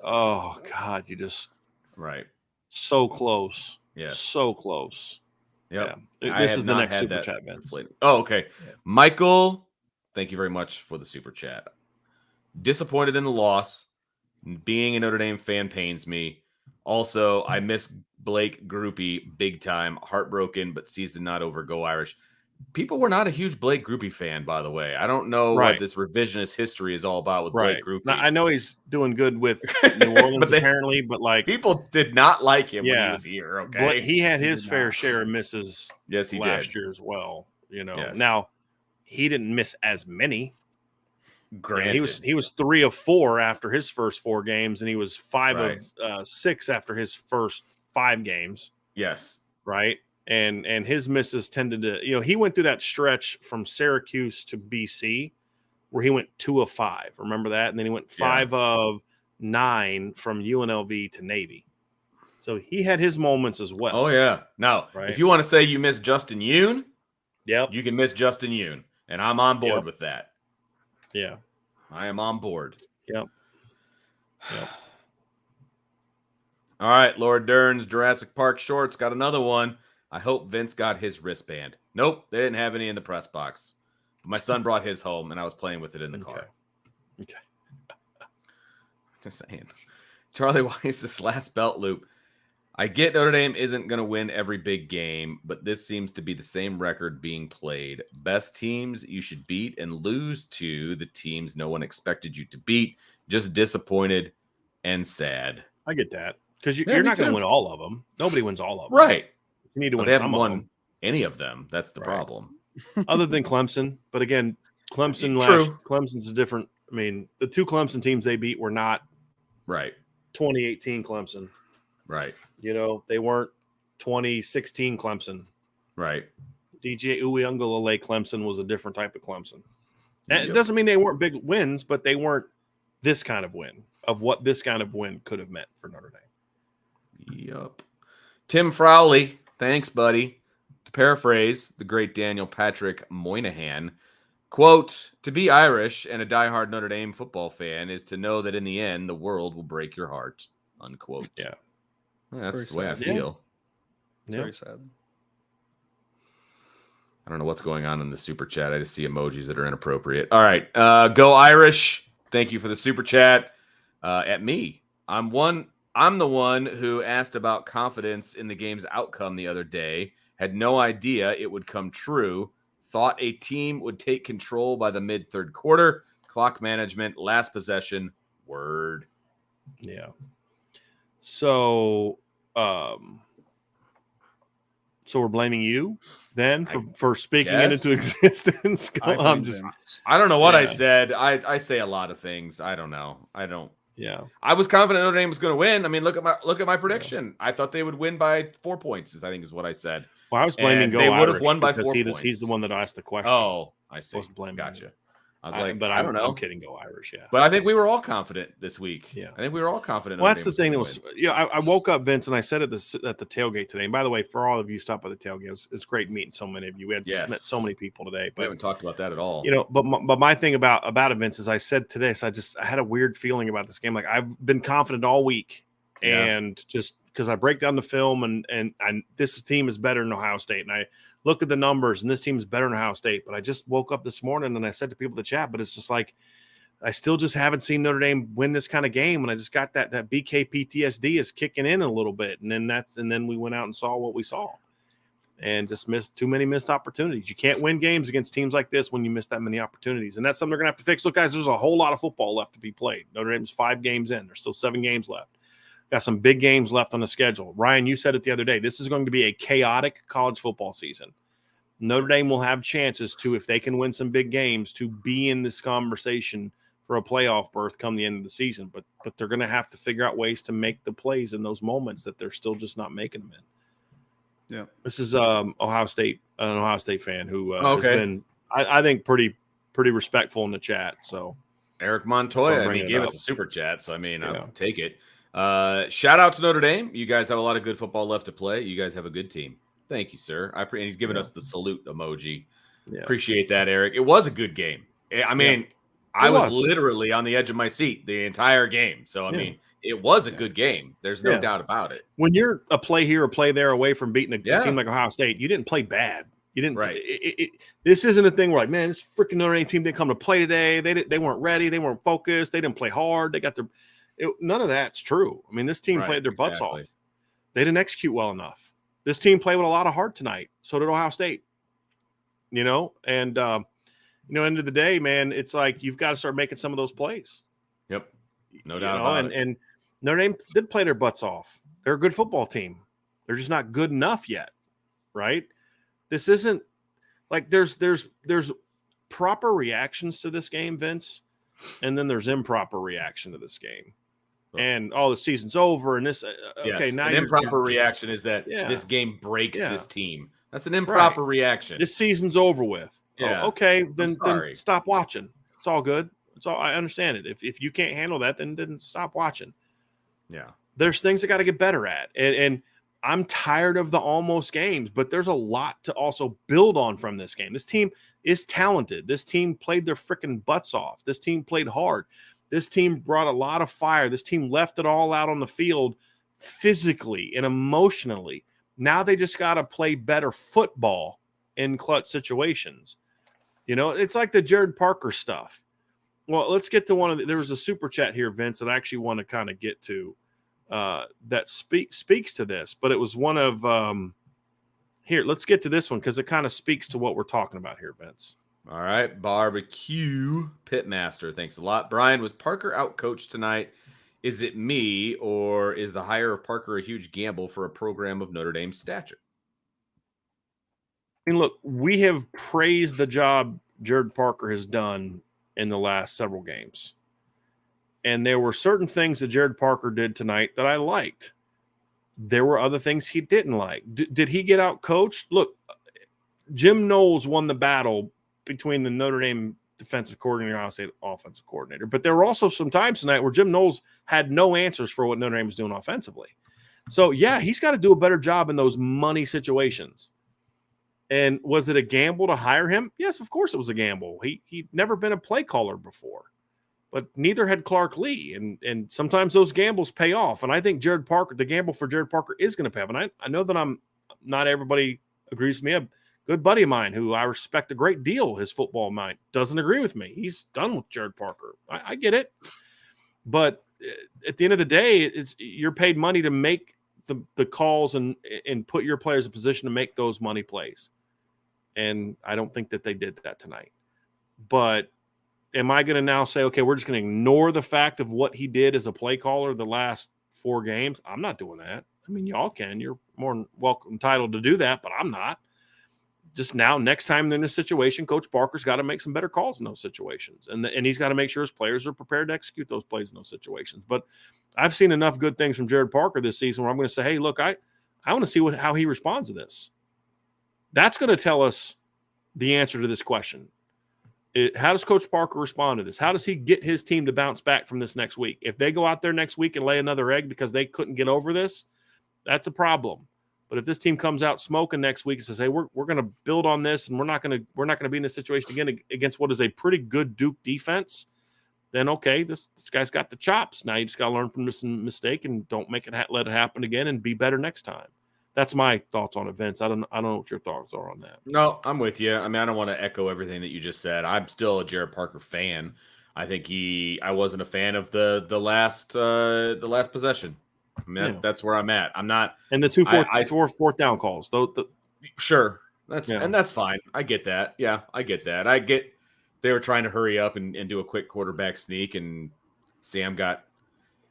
oh God, you just right so close. Yeah, so close. Yep. Yeah. I This have is the not next had super that chat, Vince. inflated. Oh, okay. Yeah. Michael, thank you very much for the super chat. Disappointed in the loss. Being a Notre Dame fan pains me. Also, I miss Blake Groupie big time. Heartbroken, but season not over. Go Irish. People were not a huge Blake Groupie fan, by the way. I don't know what this revisionist history is all about with Blake Groupie. Now, I know he's doing good with New Orleans, apparently, but like people did not like him when he was here. Okay, he had his fair share of misses. Yes, he last did. year as well. You know, Yes. Now he didn't miss as many. Granted, He was 3 of 4 after his first 4 games, and he was 5 of 6 after his first 5 games. Yes, right. And his misses tended to, he went through that stretch from Syracuse to BC where he went 2 of 5. Remember that? And then he went 5 of 9 from UNLV to Navy. So he had his moments as well. Oh yeah. Now, if you want to say you miss Justin Yoon, you can miss Justin Yoon, and I'm on board with that. Yeah, I am on board. Yep. All right, Lord Dern's Jurassic Park shorts got another one. I hope Vince got his wristband. Nope, they didn't have any in the press box. My son brought his home, and I was playing with it in the car. Okay. Just saying. Charlie Weiss, this last belt loop. I get Notre Dame isn't going to win every big game, but this seems to be the same record being played. Best teams you should beat and lose to the teams no one expected you to beat. Just disappointed and sad. I get that. Because you're not going to win all of them. Nobody wins all of them. Right. You need to win they some haven't of won them. Any of them. That's the problem. Other than Clemson. But again, Clemson's a different. I mean, the 2 Clemson teams they beat were not 2018 Clemson. Right. They weren't 2016 Clemson. Right. DJ Uiagalelei Clemson was a different type of Clemson. And it doesn't mean they weren't big wins, but they weren't this kind of win of what this kind of win could have meant for Notre Dame. Yep. Tim Frowley, thanks, buddy. To paraphrase the great Daniel Patrick Moynihan, quote, to be Irish and a diehard Notre Dame football fan is to know that in the end, the world will break your heart, unquote. Yeah. That's the way I feel. Yeah. Very sad. I don't know what's going on in the super chat. I just see emojis that are inappropriate. All right. Go Irish. Thank you for the super chat. At me. I'm the one who asked about confidence in the game's outcome the other day. Had no idea it would come true. Thought a team would take control by the mid-third quarter. Clock management, last possession, word. Yeah. So we're blaming you then for speaking it into existence. I don't know what I said. I say a lot of things. I don't know. Yeah. I was confident Notre Dame was going to win. I mean, look at my prediction. I thought they would win by 4 points, I think is what I said. Well, I was blaming Go They would have Irish won by 4 points. He's the one that asked the question. Oh, I see. I wasn't blaming Gotcha. him. I was like, but I don't know. I'm kidding. Go Irish, yeah. But I think we were all confident this week. Yeah. I think we were all confident. Well, that's the thing that was, I woke up, Vince, and I said at the tailgate today. And by the way, for all of you stopped by the tailgate, it's great meeting so many of you. We had met so many people today. But we haven't talked about that at all. But my thing about it, Vince, is I said today, so I had a weird feeling about this game. Like I've been confident all week, and just because I break down the film and this team is better than Ohio State, and I look at the numbers, and this team is better than Ohio State. But I just woke up this morning and I said to people in the chat, but it's just like I still just haven't seen Notre Dame win this kind of game, and I just got that BK PTSD is kicking in a little bit, and then we went out and saw what we saw, and just missed too many missed opportunities. You can't win games against teams like this when you miss that many opportunities, and that's something they're gonna have to fix. Look, guys, there's a whole lot of football left to be played. Notre Dame's 5 games in. There's still 7 games left. Got some big games left on the schedule. Ryan, you said it the other day. This is going to be a chaotic college football season. Notre Dame will have chances to, if they can win some big games, to be in this conversation for a playoff berth come the end of the season. But they're going to have to figure out ways to make the plays in those moments that they're still just not making them in. Yeah. This is an Ohio State fan who has been, I think, pretty respectful in the chat. So Eric Montoya, he gave us a super chat. So, I'll take it. Shout out to Notre Dame. You guys have a lot of good football left to play. You guys have a good team. Thank you, sir. And he's giving us the salute emoji. Yeah. Appreciate that, Eric. It was a good game. I was literally on the edge of my seat the entire game. So, I mean, it was a good game. There's no doubt about it. When you're a play here or play there away from beating a team like Ohio State, you didn't play bad. You didn't. Right. This isn't a thing where like, man, this freaking Notre Dame team didn't come to play today. They weren't ready. They weren't focused. They didn't play hard. They got their none of that's true. I mean, this team played their butts off. They didn't execute well enough. This team played with a lot of heart tonight. So did Ohio State. You know, and end of the day, man, it's like you've got to start making some of those plays. Yep, no doubt about it. And Notre Dame did play their butts off. They're a good football team. They're just not good enough yet, right? This isn't like there's proper reactions to this game, Vince, and then there's improper reaction to this game. And the season's over, and this okay. Now an improper reaction is that this game breaks this team. That's an improper reaction. This season's over with. Yeah. Oh, okay, then stop watching. It's all good. It's all I understand it. If you can't handle that, then stop watching. Yeah. There's things I got to get better at. And I'm tired of the almost games, but there's a lot to also build on from this game. This team is talented. This team played their freaking butts off. This team played hard. This team brought a lot of fire. This team left it all out on the field physically and emotionally. Now they just got to play better football in clutch situations. You know, it's like the Jared Parker stuff. Well, let's get to there was a super chat here, Vince, that I actually want to kind of get to that speaks to this, but it was one of here, let's get to this one because it kind of speaks to what we're talking about here, Vince. All right, Barbecue Pitmaster, thanks a lot. Brian, was Parker outcoached tonight? Is it me, or is the hire of Parker a huge gamble for a program of Notre Dame's stature? I mean, look, we have praised the job Jared Parker has done in the last several games. And there were certain things that Jared Parker did tonight that I liked. There were other things he didn't like. Did he get out coached? Look, Jim Knowles won the battle between the Notre Dame defensive coordinator and Ohio State offensive coordinator. But there were also some times tonight where Jim Knowles had no answers for what Notre Dame was doing offensively. So, yeah, he's got to do a better job in those money situations. And was it a gamble to hire him? Yes, of course it was a gamble. He'd never been a play caller before, but neither had Clark Lee. And sometimes those gambles pay off. And I think the gamble for Jared Parker is going to pay off. And I know that not everybody agrees with me. A good buddy of mine who I respect a great deal, his football mind, doesn't agree with me. He's done with Jared Parker. I get it. But at the end of the day, you're paid money to make the calls and put your players in position to make those money plays. And I don't think that they did that tonight. But am I going to now say, okay, we're just going to ignore the fact of what he did as a play caller the last 4 games? I'm not doing that. I mean, y'all can. You're more than welcome, entitled to do that, but I'm not. Just now, next time they're in a situation, Coach Parker's got to make some better calls in those situations. And he's got to make sure his players are prepared to execute those plays in those situations. But I've seen enough good things from Jared Parker this season where I'm going to say, hey, look, I want to see how he responds to this. That's going to tell us the answer to this question. How does Coach Parker respond to this? How does he get his team to bounce back from this next week? If they go out there next week and lay another egg because they couldn't get over this, that's a problem. But if this team comes out smoking next week and says, hey, we're going to build on this and we're not going to be in this situation again against what is a pretty good Duke defense, then okay, this guy's got the chops. Now you just got to learn from this mistake and don't let it happen again and be better next time. That's my thoughts on it, Vince. I don't know what your thoughts are on that. No, I'm with you. I mean, I don't want to echo everything that you just said. I'm still a Jared Parker fan. I think I wasn't a fan of the last possession. I mean, that's where I'm at. I'm not. And the 2 fourth down calls, though. Sure, and that's fine. I get that. Yeah, I get that. They were trying to hurry up and do a quick quarterback sneak, and Sam got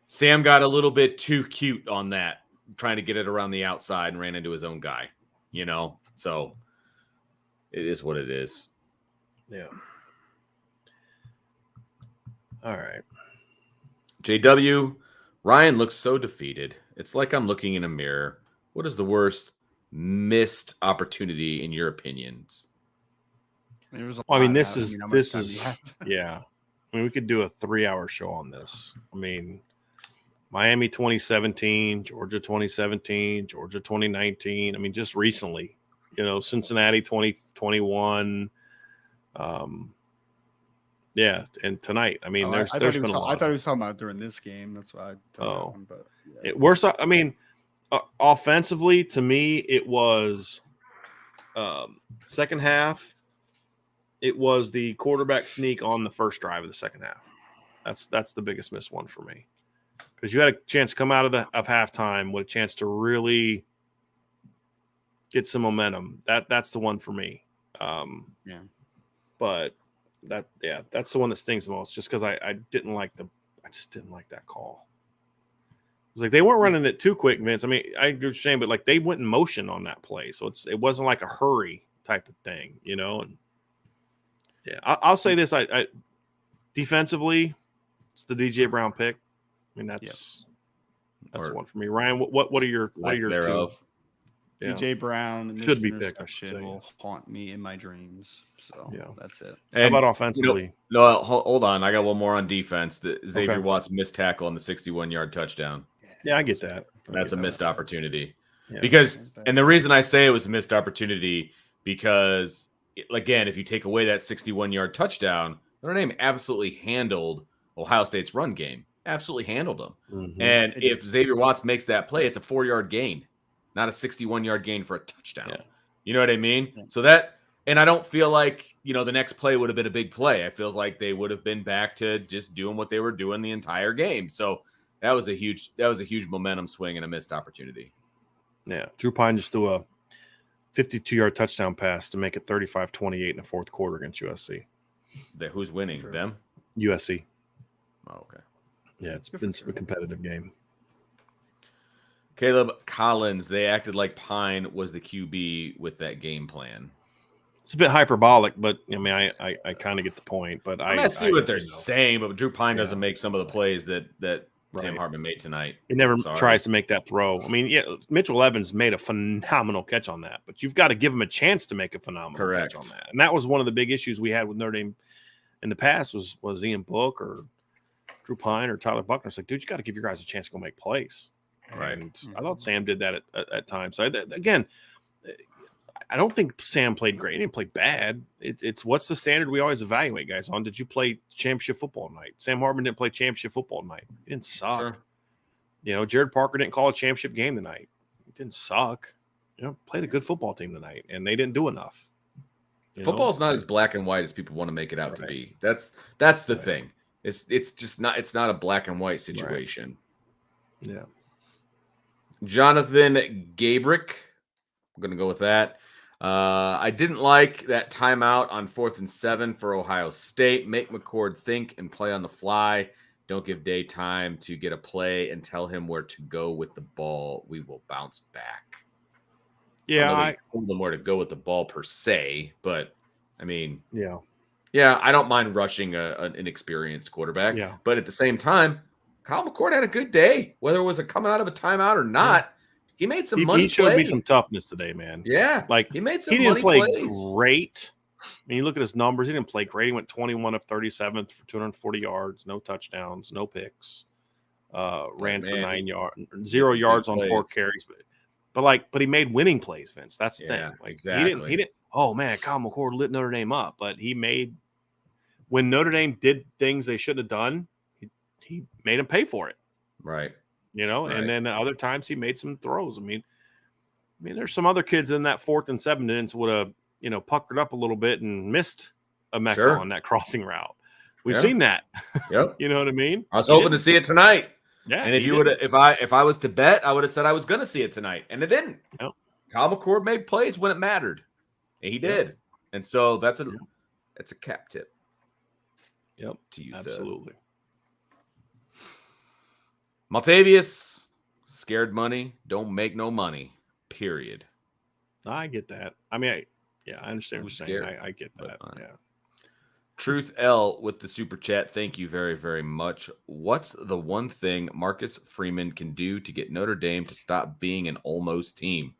a little bit too cute on that, trying to get it around the outside and ran into his own guy, so it is what it is. Yeah. All right. JW, Ryan looks so defeated. It's like I'm looking in a mirror. What is the worst missed opportunity in your opinions? This is yeah. I mean, we could do a 3-hour show on this. I mean, Miami 2017, Georgia 2017, Georgia 2019. I mean, just recently, Cincinnati 2021. Yeah, and tonight, I mean, I there's thought he been was a lot. I thought he was talking about during this game. That's why I told that one. But yeah. Worse. I mean, offensively, to me, it was second half. It was the quarterback sneak on the first drive of the second half. That's the biggest missed one for me, because you had a chance to come out of halftime with a chance to really get some momentum. That's the one for me. Yeah. But that's the one that stings the most, just because I just didn't like that call. It's like they weren't running it too quick, Vince. I mean, I agree with you saying, but like they went in motion on that play, so it wasn't like a hurry type of thing, you know. And yeah, I'll say this: I defensively, it's the DJ Brown pick. I mean, that's the one for me. Ryan, what are your two? Yeah. DJ Brown and should be picked. I should say. Will haunt me in my dreams. So that's it. And, how about offensively? No, hold on. I got one more on defense. The Xavier Watts missed tackle on the 61-yard touchdown. Yeah, I get that. That's a missed opportunity. Yeah. Because, and the reason I say it was a missed opportunity, because, again, if you take away that 61-yard touchdown, Notre Dame absolutely handled Ohio State's run game. Absolutely handled them. Mm-hmm. And if Xavier Watts makes that play, it's a 4-yard gain, not a 61-yard gain for a touchdown. Yeah. You know what I mean? Yeah. So that, and I don't feel like, the next play would have been a big play. I feel like they would have been back to just doing what they were doing the entire game. So that was a huge momentum swing and a missed opportunity. Yeah. Drew Pine just threw a 52-yard touchdown pass to make it 35-28 in the fourth quarter against USC. Who's winning? True. Them? USC. Oh, okay. Yeah, it's been a competitive game. Caleb Collins, they acted like Pine was the QB with that game plan. It's a bit hyperbolic, but I mean, I kind of get the point. But I see what they're saying, but Drew Pine doesn't make some of the plays that Sam Hartman made tonight. He never tries to make that throw. I mean, Mitchell Evans made a phenomenal catch on that, but you've got to give him a chance to make a phenomenal catch on that. And that was one of the big issues we had with Notre Dame in the past was Ian Book or Drew Pine or Tyler Buckner. It's like, dude, you got to give your guys a chance to go make plays. Right. And I thought Sam did that at times. So again, I don't think Sam played great. He didn't play bad. It's what's the standard we always evaluate guys on? Did you play championship football tonight? Sam Hartman didn't play championship football tonight. He didn't suck. Sure. Jared Parker didn't call a championship game tonight. He didn't suck. Played a good football team tonight, and they didn't do enough. Football's not as black and white as people want to make it out to be. That's the thing. It's just not. It's not a black and white situation. Right. Yeah. Jonathan Gabrick. I'm going to go with that. I didn't like that timeout on 4th and 7 for Ohio State. Make McCord think and play on the fly. Don't give Day time to get a play and tell him where to go with the ball. We will bounce back. Yeah, I told them where to go with the ball per se, but I mean, yeah, I don't mind rushing an inexperienced quarterback. Yeah, but at the same time, Kyle McCord had a good day, whether it was coming out of a timeout or not. Yeah. He made some money. He showed me some toughness today, man. Yeah, like he made some. He didn't money play plays. Great. I mean, you look at his numbers. He didn't play great. He went 21 of 37 for 240 yards, no touchdowns, no picks. Ran for 9 yards, 0 yards on 4 carries. But he made winning plays, Vince. That's the thing. Like, exactly. He didn't. Oh man, Kyle McCord lit Notre Dame up, but he made when Notre Dame did things they shouldn't have done. He made them pay for it. Right. Right. And then other times he made some throws. I mean, there's some other kids in that 4th and 7 that would have, puckered up a little bit and missed a Mecca on that crossing route. We've seen that. Yep. You know what I mean? I was hoping to see it tonight. Yeah. And if I was to bet, I would have said I was going to see it tonight, and it didn't. Yep. Kyle McCord made plays when it mattered, and he did. Yep. And so that's a cap tip. Yep. To you, absolutely. Maltavius, scared money, don't make no money, period. I get that. I mean, I understand what you're saying. I get that. Yeah. Truth L with the super chat. Thank you very, very much. What's the one thing Marcus Freeman can do to get Notre Dame to stop being an almost team?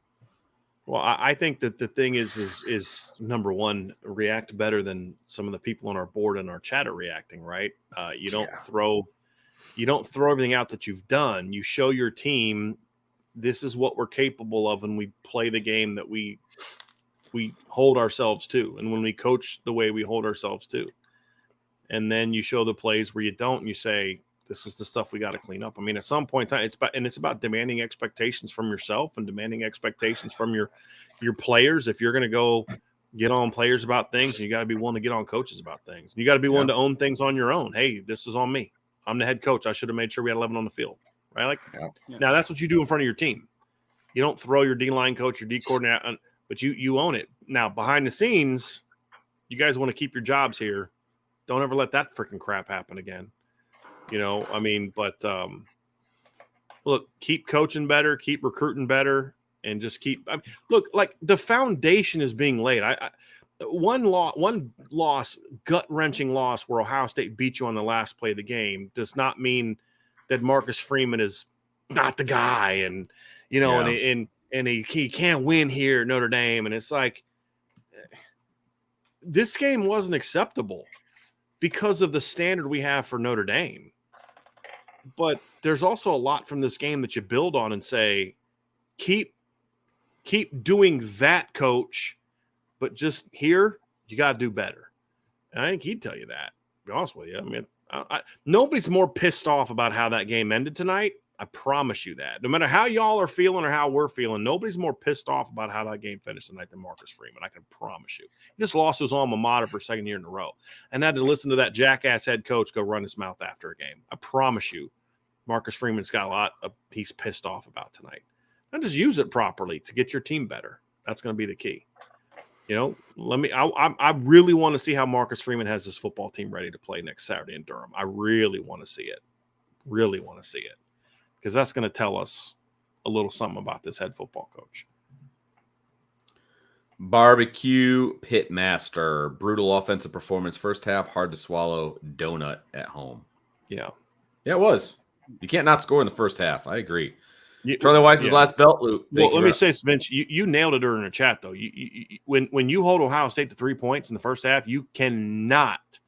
Well, I think that the thing is number one, react better than some of the people on our board and our chat are reacting, right? You don't throw everything out that you've done. You show your team this is what we're capable of, and we play the game that we hold ourselves to, and when we coach the way we hold ourselves to. and then you show the plays where you don't, and you say, this is the stuff we got to clean up. I mean, at some point in time, it's about demanding expectations from yourself and demanding expectations from your players. If you're going to go get on players about things, you got to be willing to get on coaches about things. You got to be willing to own things on your own. Hey, this is on me. I'm the head coach. I should have made sure we had 11 on the field, right? Like, now that's what you do in front of your team. You don't throw your D-line coach, your D coordinator, but you own it. Now, behind the scenes, you guys want to keep your jobs here. Don't ever let that freaking crap happen again. I mean, but look, keep coaching better, keep recruiting better, and just keep. Look, like the foundation is being laid. One loss, gut-wrenching loss where Ohio State beat you on the last play of the game does not mean that Marcus Freeman is not the guy, and and he can't win here at Notre Dame. And it's like, this game wasn't acceptable because of the standard we have for Notre Dame. But there's also a lot from this game that you build on and say, keep doing that, coach, but just here, you got to do better. And I think he'd tell you that, to be honest with you. I mean, nobody's more pissed off about how that game ended tonight. I promise you that. No matter how y'all are feeling or how we're feeling, nobody's more pissed off about how that game finished tonight than Marcus Freeman. I can promise you. He just lost his alma mater for a second year in a row and had to listen to that jackass head coach go run his mouth after a game. I promise you, Marcus Freeman's got a lot he's pissed off about tonight. And just use it properly to get your team better. That's going to be the key. I really want to see how Marcus Freeman has his football team ready to play next Saturday in Durham. I really want to see it. Really want to see it. Because that's going to tell us a little something about this head football coach. Barbecue Pitmaster. Brutal offensive performance. First half, hard to swallow. Donut at home. Yeah. Yeah, it was. You can't not score in the first half. I agree. Charlie Weiss's last belt loop. Let me say, Vince, you nailed it during the chat, though. When you hold Ohio State to 3 points in the first half, you cannot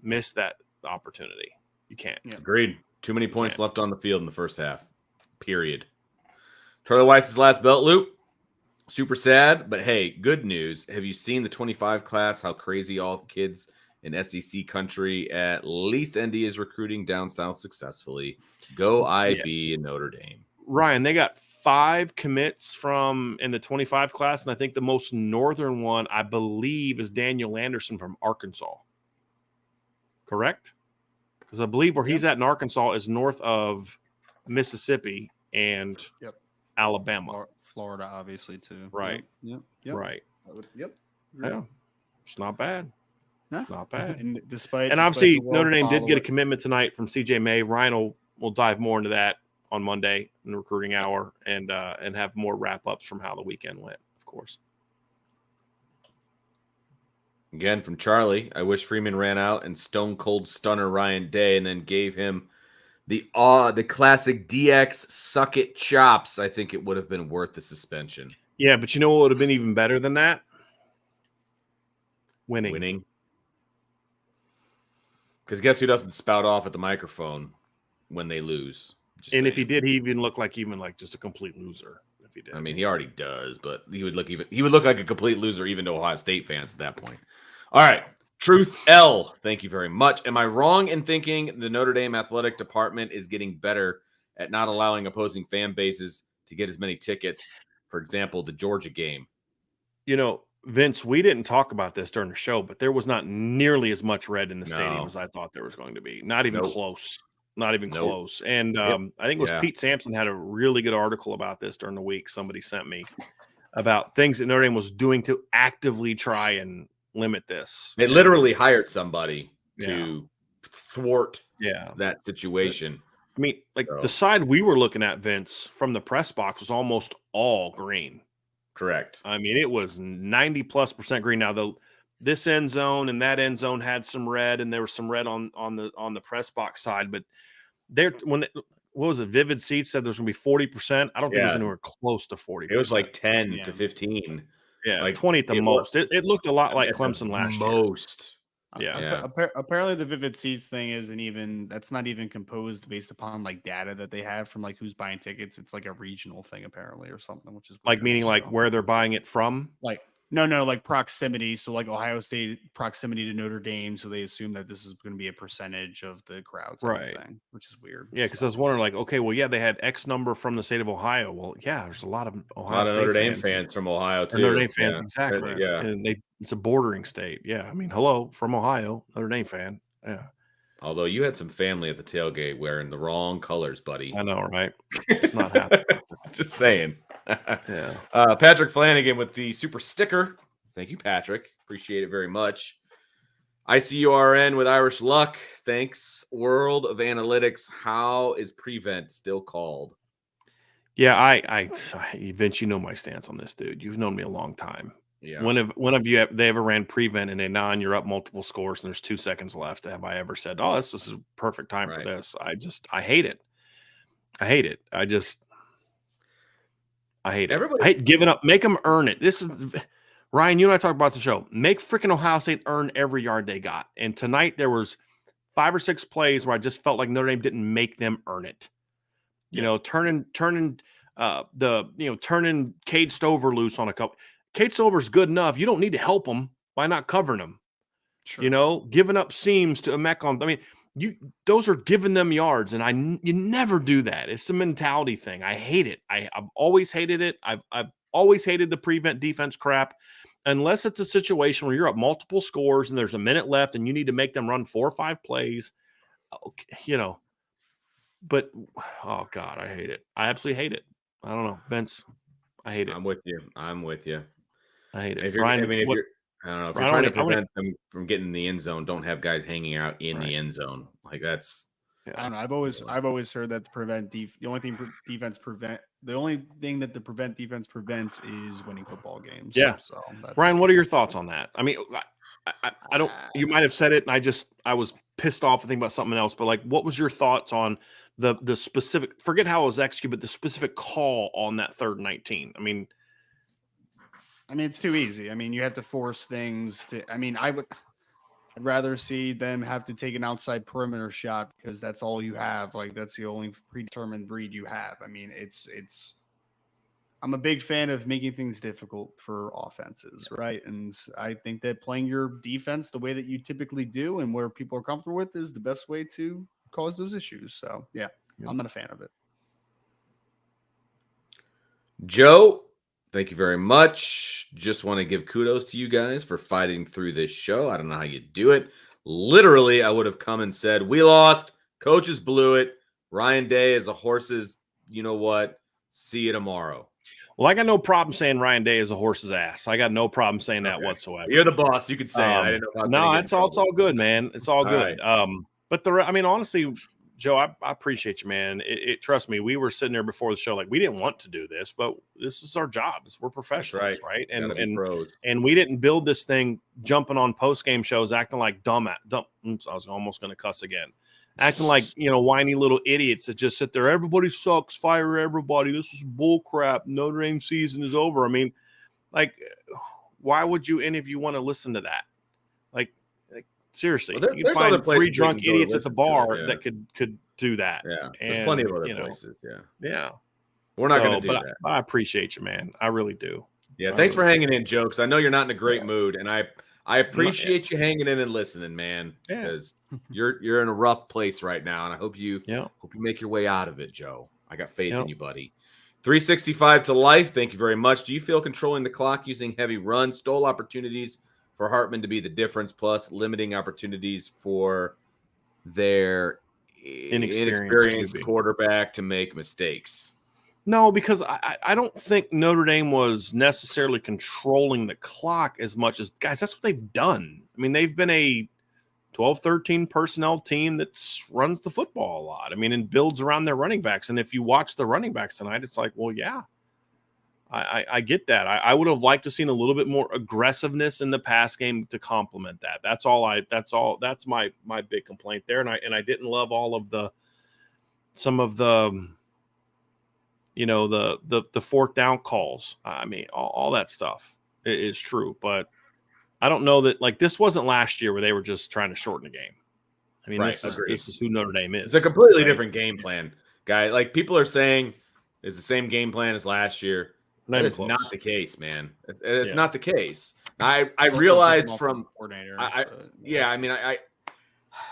miss that opportunity. You can't. Yeah. Agreed. Too many points left on the field in the first half. Period. Charlie Weiss's last belt loop. Super sad, but hey, good news. Have you seen the 25 class? How crazy all kids in SEC country, at least ND is recruiting down south successfully. Go IB and Notre Dame. Ryan, they got 5 commits in the 25 class, and I think the most northern one, I believe, is Daniel Anderson from Arkansas. Correct? Because I believe where he's at in Arkansas is north of Mississippi and Alabama. Florida, obviously, too. Right. Yep. Right. Yep. Yeah. It's not bad. It's not bad. And despite obviously Notre Dame did get a commitment tonight from CJ May. Ryan will dive more into that on Monday in the recruiting hour and have more wrap-ups from how the weekend went, of course. Again, from Charlie, I wish Freeman ran out and stone cold stunner Ryan Day and then gave him the classic DX suck it chops. I think it would have been worth the suspension. Yeah, but you know what would have been even better than that? Winning. Because guess who doesn't spout off at the microphone when they lose? If he did, he even looked like just a complete loser. If he did, I mean, he already does, but he would look like a complete loser even to Ohio State fans at that point. All right, Truth L. Thank you very much. Am I wrong in thinking the Notre Dame athletic department is getting better at not allowing opposing fan bases to get as many tickets? For example, the Georgia game. Vince, we didn't talk about this during the show, but there was not nearly as much red in the stadium as I thought there was going to be. Not even close. Not even close. And I think it was Pete Sampson had a really good article about this during the week. Somebody sent me about things that Notre Dame was doing to actively try and limit this. They literally hired somebody to thwart that situation. I mean, the side we were looking at, Vince, from the press box was almost all green. Correct. I mean, it was 90+% green. Now, this end zone and that end zone had some red, and there was some red on the press box side. But what was it? Vivid Seats said there's going to be 40%. I don't think it was anywhere close to 40%. It was like 10 to 15. Yeah, like 20 at the most. It looked a lot like Clemson last year. Most. Yeah. Apparently the Vivid Seats thing that's not even composed based upon like data that they have from like who's buying tickets. It's like a regional thing apparently or something, which is like meaning like where they're buying it from. Like No, like proximity. So like Ohio State proximity to Notre Dame. So they assume that this is going to be a percentage of the crowd type of thing, which is weird. Yeah, because I was wondering, like, okay, well, yeah, they had X number from the state of Ohio. Well, yeah, there's a lot of Ohio State Notre Dame fans, fans from Ohio too. Notre Dame fans, exactly. Yeah, and it's a bordering state. Yeah, I mean, hello, from Ohio, Notre Dame fan. Yeah. Although you had some family at the tailgate wearing the wrong colors, buddy. I know, right? It's not happening. Just saying. Yeah. Patrick Flanagan with the super sticker. Thank you, Patrick. Appreciate it very much. ICURN with Irish Luck. Thanks. World of Analytics. How is Prevent still called? Yeah, Vince, you know my stance on this, dude. You've known me a long time. Yeah. When have they ever ran Prevent and you're up multiple scores and there's 2 seconds left? Have I ever said, oh, this is a perfect time for this? I hate it. I hate it. I hate it. I hate giving up. Make them earn it. This is Ryan. You and I talked about the show. Make freaking Ohio State earn every yard they got. And tonight there was 5 or 6 plays where I just felt like Notre Dame didn't make them earn it. You know, turning Cade Stover loose on a couple. Cade Stover's good enough. You don't need to help him by not covering him. Sure. You know, giving up seams to a Mekon. I mean, those are giving them yards, and you never do that. It's a mentality thing. I hate it. I've always hated it. I've always hated the prevent defense crap, unless it's a situation where you're up multiple scores and there's a minute left and you need to make them run 4 or 5 plays. Okay, you know, but oh God, I hate it. I absolutely hate it. I don't know, Vince. I hate it. I'm with you. I hate it. If you're, Ryan, if you're trying to prevent them from getting in the end zone, don't have guys hanging out in the end zone. Like that's. I don't know. I've always heard that the only thing that the prevent defense prevents is winning football games. Yeah. So Ryan, what are your thoughts on that? I mean, I don't. You might have said it, and I was pissed off and thinking about something else. But like, what was your thoughts on the specific? Forget how it was executed, but the specific call on that 3rd and 19. I mean, it's too easy. I mean, you have to force things to. I mean, I'd rather see them have to take an outside perimeter shot because that's all you have. Like that's the only predetermined breed you have. I mean, it's. I'm a big fan of making things difficult for offenses, right? And I think that playing your defense the way that you typically do and where people are comfortable with is the best way to cause those issues. So, yeah. I'm not a fan of it. Joe, thank you very much. Just want to give kudos to you guys for fighting through this show. I don't know how you do it. Literally, I would have come and said, we lost. Coaches blew it. Ryan Day is a horse's, you know what? See you tomorrow. Well, I got no problem saying Ryan Day is a horse's ass. I got no problem saying that whatsoever. You're the boss. You could say it. I didn't know. No, it's all good, man. It's all good. Right. But honestly, Joe, I appreciate you, man. Trust me, we were sitting there before the show like we didn't want to do this, but this is our job. We're professionals, right? And we didn't build this thing jumping on post-game shows acting like dumb. Oops, I was almost going to cuss again. Acting like, whiny little idiots that just sit there. Everybody sucks. Fire everybody. This is bull crap. Notre Dame season is over. I mean, like, why would any of you want to listen to that? Like seriously, you can find 3 drunk idiots at the bar that could do that. Yeah, there's plenty of other places. Yeah. We're not going to do that. But I appreciate you, man. I really do. Yeah, thanks for hanging in, Joe, because I know you're not in a great mood, and I appreciate you hanging in and listening, man, because you're in a rough place right now, and I hope you make your way out of it, Joe. I got faith in you, buddy. 365 to life. Thank you very much. Do you feel controlling the clock using heavy runs stole opportunities for Hartman to be the difference, plus limiting opportunities for their inexperienced quarterback to make mistakes? No, because I don't think Notre Dame was necessarily controlling the clock as much as, guys, that's what they've done. I mean, they've been a 12, 13 personnel team that runs the football a lot. I mean, and builds around their running backs. And if you watch the running backs tonight, it's like, well, yeah, I get that. I would have liked to seen a little bit more aggressiveness in the pass game to complement that. That's my big complaint there. And I didn't love some of the fourth down calls. I mean, all that stuff is true, but I don't know that, like, this wasn't last year where they were just trying to shorten the game. I mean, this is who Notre Dame is. It's a completely different game plan, guy. Like, people are saying it's the same game plan as last year. That is close. not the case, man. It's Yeah. not the case. I Also realized taking off from the coordinator. I but- yeah, I mean I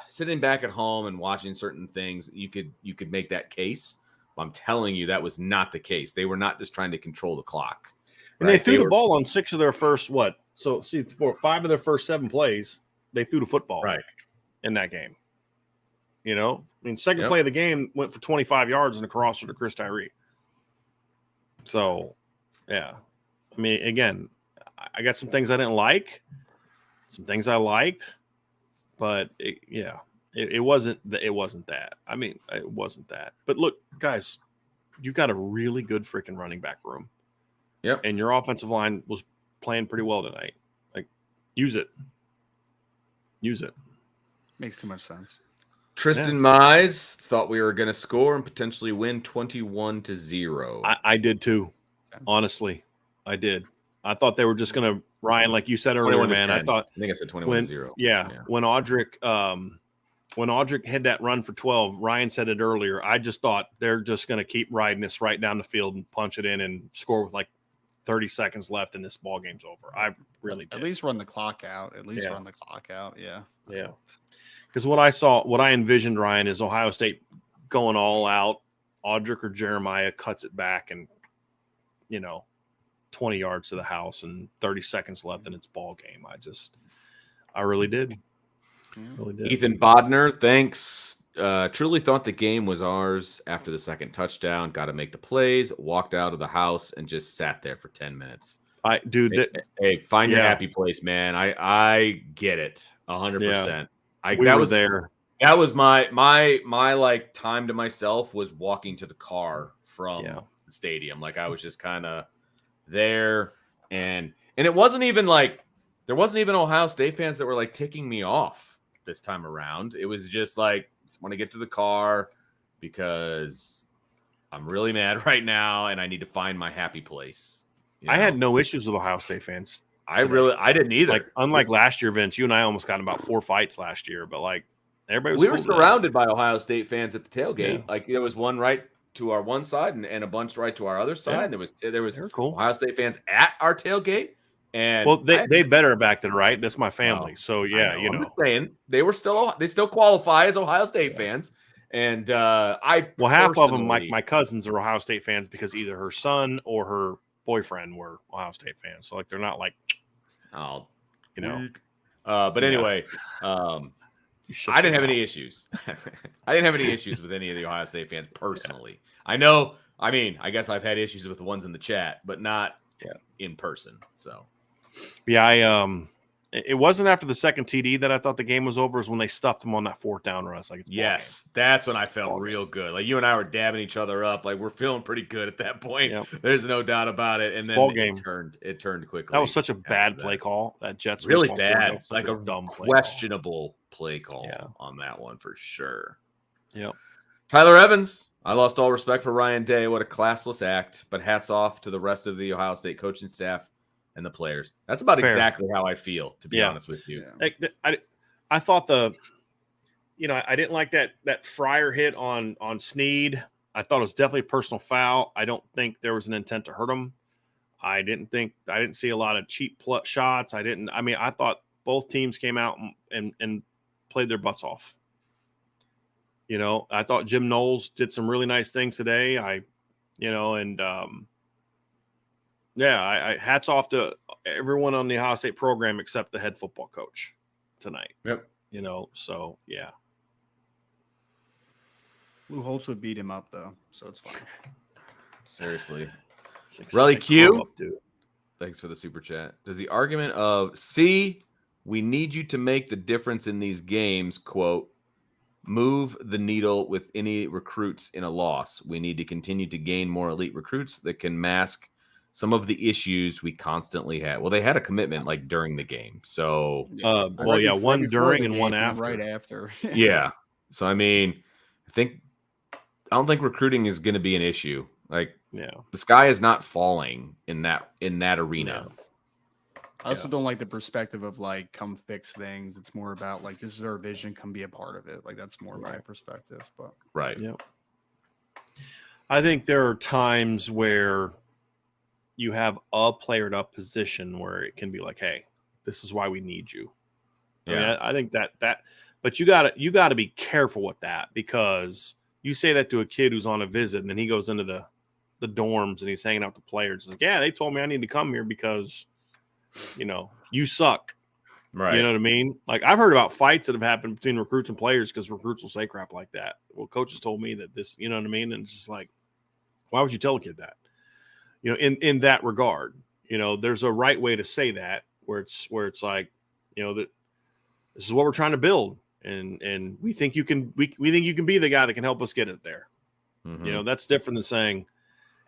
sitting back at home and watching certain things, you could make that case. But I'm telling you, that was not the case. They were not just trying to control the clock. And they threw the ball on 6 of their first what? So see, for 5 of their first 7 plays, they threw the football in that game. You know, I mean, second play of the game went for 25 yards and a crosser to Chris Tyree. So, yeah. I mean, again, I got some things I didn't like, some things I liked, but it wasn't that. I mean, it wasn't that. But look, guys, you got a really good freaking running back room. Yep. And your offensive line was playing pretty well tonight. Like, use it. Use it. Makes too much sense. Tristan Mize thought we were going to score and potentially win 21-0. I did too. Honestly, I did. I thought they were just going to, Ryan, like you said earlier, man. I think I said 21-0. When Audric had that run for 12, Ryan said it earlier. I just thought they're just going to keep riding this right down the field and punch it in and score with like 30 seconds left and this ball game's over. I really did. At least run the clock out. Yeah. Yeah. Because what I envisioned, Ryan, is Ohio State going all out. Audric or Jeremiah cuts it back and, 20 yards to the house and 30 seconds left and it's ball game. I really did. Really did. Ethan Bodner, thanks. Truly thought the game was ours after the second touchdown. Got to make the plays. Walked out of the house and just sat there for 10 minutes. Hey, find your happy place, man. I get it 100%. We were there. That was my like time to myself was walking to the car from the stadium. Like I was just kind of there, and it wasn't even like there wasn't even Ohio State fans that were like ticking me off this time around. It was just like just want to get to the car because I'm really mad right now and I need to find my happy place. I had no issues with Ohio State fans. I didn't either. Like unlike last year, Vince, you and I almost got in about 4 fights last year, but like everybody was we were surrounded by Ohio State fans at the tailgate. Yeah. Like there was one right to our one side and a bunch right to our other side. Yeah. And there was cool. Ohio State fans at our tailgate. And they better back then, right? That's my family. So yeah, I'm just saying they still qualify as Ohio State fans. And half of them, my cousins are Ohio State fans because either her son or her boyfriend were Ohio State fans. So like they're not like but anyway, I didn't have any issues. I didn't have any issues with any of the Ohio State fans personally. Yeah. I guess I've had issues with the ones in the chat, but not in person. So yeah, it wasn't after the second TD that I thought the game was over. Is when they stuffed them on that 4th down rush. Like that's when I felt real good. Like you and I were dabbing each other up. Like we're feeling pretty good at that point. Yep. There's no doubt about it. And then it turned quickly. That was such a bad play call. That Jets really bad. Like a dumb questionable play call on that one for sure. Yep. Tyler Evans. I lost all respect for Ryan Day. What a classless act. But hats off to the rest of the Ohio State coaching staff and the players. That's about exactly how I feel, to be honest with you. Like I thought I didn't like that Fryer hit on Snead. I thought it was definitely a personal foul. I don't think there was an intent to hurt him. I didn't see a lot of cheap shots. I thought both teams came out and played their butts off. I thought Jim Knowles did some really nice things today. Hats off to everyone on the Ohio State program except the head football coach tonight. Yep. So yeah. Lou Holtz would beat him up though, so it's fine. Seriously. Relly Q. Thanks for the super chat. Does the argument of we need you to make the difference in these games, quote, move the needle with any recruits in a loss. We need to continue to gain more elite recruits that can mask some of the issues we constantly had. Well, they had a commitment like during the game. So, one during and one after. Right after. Yeah. So, I don't think recruiting is going to be an issue. Like, the sky is not falling in that arena. Yeah. I also don't like the perspective of like, come fix things. It's more about like, this is our vision, come be a part of it. Like that's more my perspective, but right. Yeah. I think there are times where, you have a player at a position where it can be like, hey, this is why we need you. Yeah. I mean, I think that, but you gotta be careful with that, because you say that to a kid who's on a visit and then he goes into the dorms and he's hanging out with the players. It's like, yeah, they told me I need to come here because, you suck. Right. You know what I mean? Like, I've heard about fights that have happened between recruits and players because recruits will say crap like that. Well, coaches told me that this, you know what I mean? And it's just like, why would you tell a kid that? In that regard, there's a right way to say that where it's like, that this is what we're trying to build. And we think you can, we think you can be the guy that can help us get it there. Mm-hmm. That's different than saying,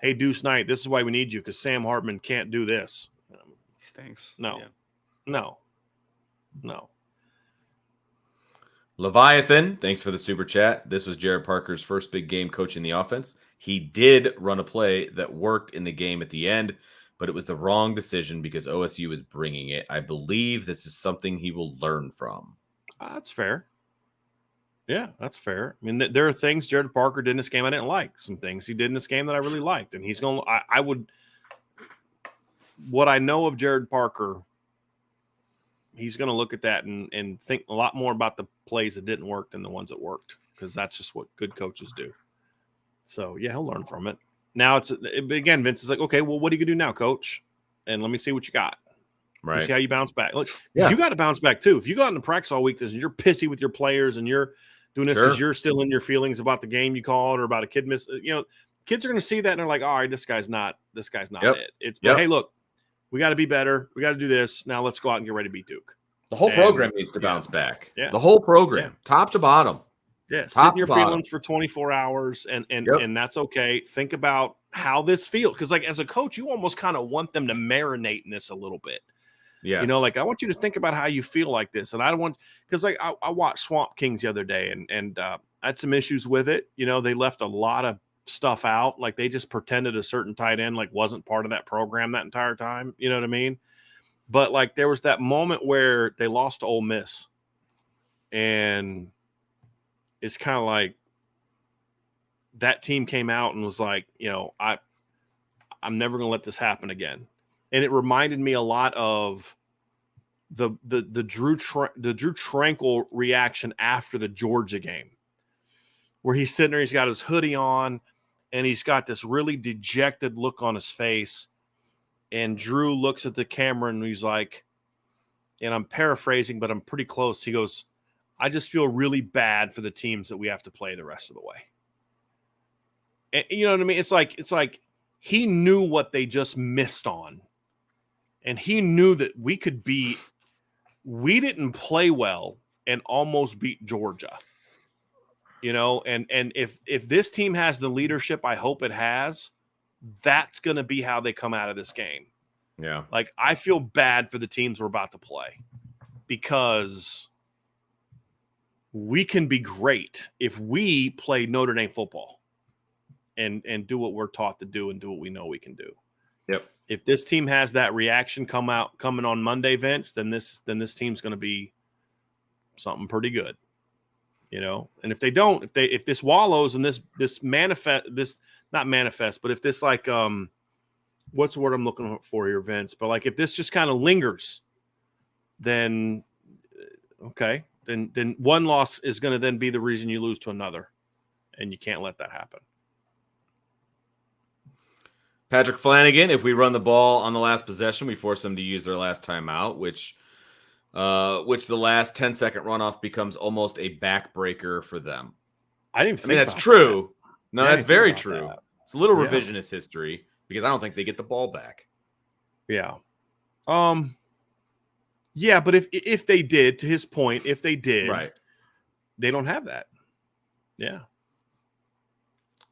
hey, Deuce Knight, this is why we need you, because Sam Hartman can't do this. He stinks. No. Leviathan, thanks for the super chat. This was Jared Parker's first big game coaching the offense. He did run a play that worked in the game at the end, but it was the wrong decision because OSU was bringing it. I believe this is something he will learn from. That's fair. Yeah, that's fair. I mean, there are things Jared Parker did in this game I didn't like. Some things he did in this game that I really liked. And he's going to – what I know of Jared Parker – he's going to look at that and think a lot more about the plays that didn't work than the ones that worked, because that's just what good coaches do. So, yeah, he'll learn from it. Now, again, Vince is like, okay, well, what are you going to do now, coach? And let me see what you got. Right. See how you bounce back. Look, you got to bounce back, too. If you go out into practice all week and you're pissy with your players and you're doing this because you're still in your feelings about the game you called or about a kid kids are going to see that and they're like, all right, this guy's not it. It's, but hey, look, we got to be better. We got to do this. Now let's go out and get ready to beat Duke. The whole program needs to bounce back. Yeah. The whole program, top to bottom. Yeah. Sit in your feelings for 24 hours and that's okay. Think about how this feels. Because, like, as a coach, you almost kind of want them to marinate in this a little bit. Yeah. Like, I want you to think about how you feel like this. And I don't want – because, like, I watched Swamp Kings the other day and I had some issues with it. They left a lot of stuff out. Like, they just pretended a certain tight end like wasn't part of that program that entire time. You know what I mean? But, like, there was that moment where they lost to Ole Miss, and it's kind of like that team came out and was like, I'm never going to let this happen again. And it reminded me a lot of the Drew Tranquil reaction after the Georgia game, where he's sitting there, he's got his hoodie on, and he's got this really dejected look on his face. And Drew looks at the camera and he's like, and I'm paraphrasing, but I'm pretty close. He goes, I just feel really bad for the teams that we have to play the rest of the way. And you know what I mean? It's like he knew what they just missed on. And he knew that we didn't play well and almost beat Georgia. And if this team has the leadership I hope it has, that's going to be how they come out of this game. Yeah. Like, I feel bad for the teams we're about to play, because we can be great if we play Notre Dame football and do what we're taught to do and do what we know we can do. Yep. If this team has that reaction coming on Monday, Vince, then this team's going to be something pretty good. And if they don't, if this wallows and this not manifest, but if this, like, what's the word I'm looking for here, Vince? But, like, if this just kind of lingers, then okay, then one loss is going to then be the reason you lose to another, and you can't let that happen. Patrick Flanagan, if we run the ball on the last possession, we force them to use their last timeout, which the last 10-second runoff becomes almost a backbreaker for them. I mean, that's true. That. No, that's very true. That. It's a little revisionist history, because I don't think they get the ball back. Yeah. Yeah, but if they did, to his point, if they did, right, they don't have that. Yeah.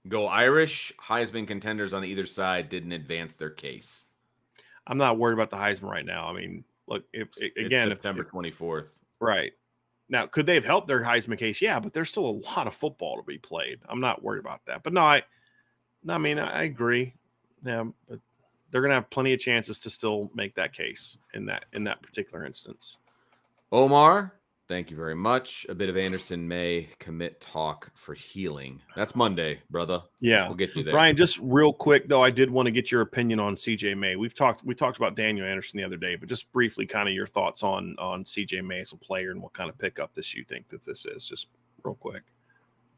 Go Irish. Heisman contenders on either side didn't advance their case. I'm not worried about the Heisman right now. I mean, look, it's September 24th. Right. Now, could they have helped their Heisman case? Yeah, but there's still a lot of football to be played. I'm not worried about that. But no, I agree. Yeah, but they're going to have plenty of chances to still make that case in that particular instance. Omar, Thank you very much. A bit of Anderson May commit talk for healing. That's Monday, brother. Yeah, We'll get you there. Ryan, just real quick though, I did want to get your opinion on CJ May. We talked about Daniel Anderson the other day, but just briefly, kind of your thoughts on CJ May as a player and what kind of pickup you think that this is, just real quick.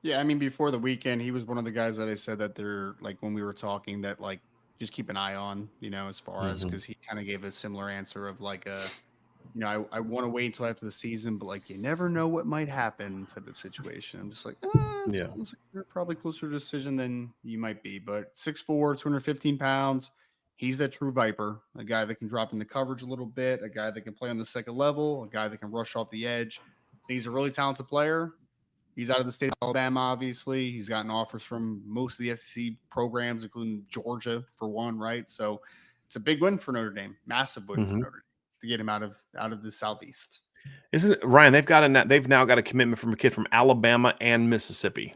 Yeah, I mean, before the weekend, he was one of the guys that I said that they're like when we were talking that like just keep an eye on, as far as because he kind of gave a similar answer of like I want to wait until after the season, but like you never know what might happen type of situation. I'm just like, it sounds like you're probably closer to a decision than you might be. But 6'4", 215 pounds, he's that true viper, a guy that can drop in the coverage a little bit, a guy that can play on the second level, a guy that can rush off the edge. He's a really talented player. He's out of the state of Alabama, obviously. He's gotten offers from most of the SEC programs, including Georgia, for one, right? So it's a big win for Notre Dame, massive win for Notre Dame to get him out of the Southeast. Isn't it, Ryan? They've now got a commitment from a kid from Alabama and Mississippi.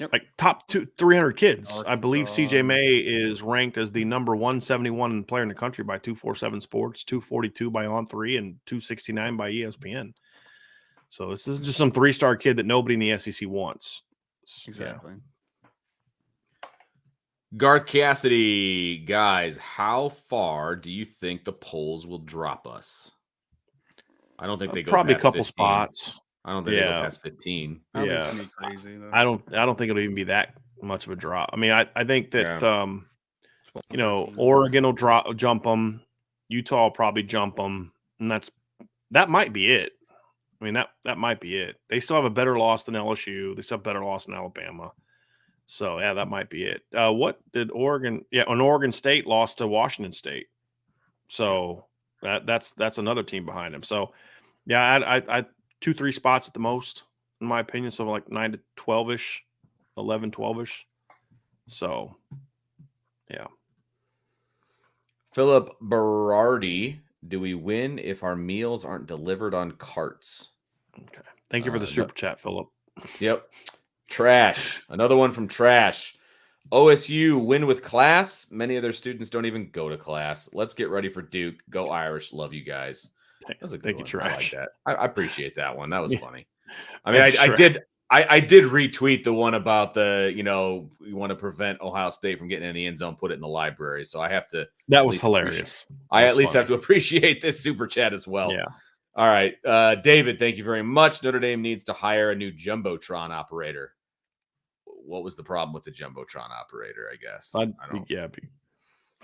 Yep. Like top 300 kids. Arkansas. I believe CJ May is ranked as the number 171 player in the country by 247 Sports, 242 by On3, and 269 by ESPN. So this is just some 3-star kid that nobody in the SEC wants. Exactly. Yeah. Garth Cassidy, guys, how far do you think the polls will drop us? I don't think they go probably past a couple 15. Spots. I don't think they go past 15. I don't think it's gonna be crazy though. I don't think it'll even be that much of a drop. I mean, I think that Oregon will jump them, Utah will probably jump them, and that might be it. I mean, that might be it. They still have a better loss than LSU. They still have a better loss than Alabama. So, yeah, that might be it. What did Oregon – and Oregon State lost to Washington State. So, that's another team behind them. So, yeah, I 2-3 spots at the most, in my opinion. So, like 9 to 12-ish, 11, 12-ish. So, yeah. Philip Berardi. Do we win if our meals aren't delivered on carts? Okay. Thank you for the super chat, Philip. Yep. Trash. Another one from Trash. OSU win with class. Many of their students don't even go to class. Let's get ready for Duke. Go Irish. Love you guys. Thank you, Trash. I like that. I appreciate that one. That was funny. I mean, I did retweet the one about the, you want to prevent Ohio State from getting in the end zone, put it in the library. So I have to. That was hilarious. I at least have to appreciate this super chat as well. Yeah. All right. David, thank you very much. Notre Dame needs to hire a new Jumbotron operator. What was the problem with the Jumbotron operator, I guess? I'd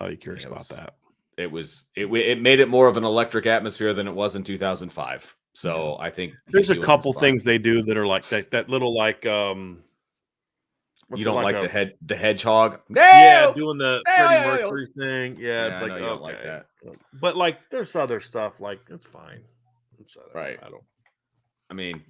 be curious about that. It made it more of an electric atmosphere than it was in 2005. So I think there's a couple things they do that are like that little like you don't like the hedgehog? Yeah, doing the Freddie Mercury thing. Yeah, it's like you don't like that. But like there's other stuff like it's fine. Right. I mean,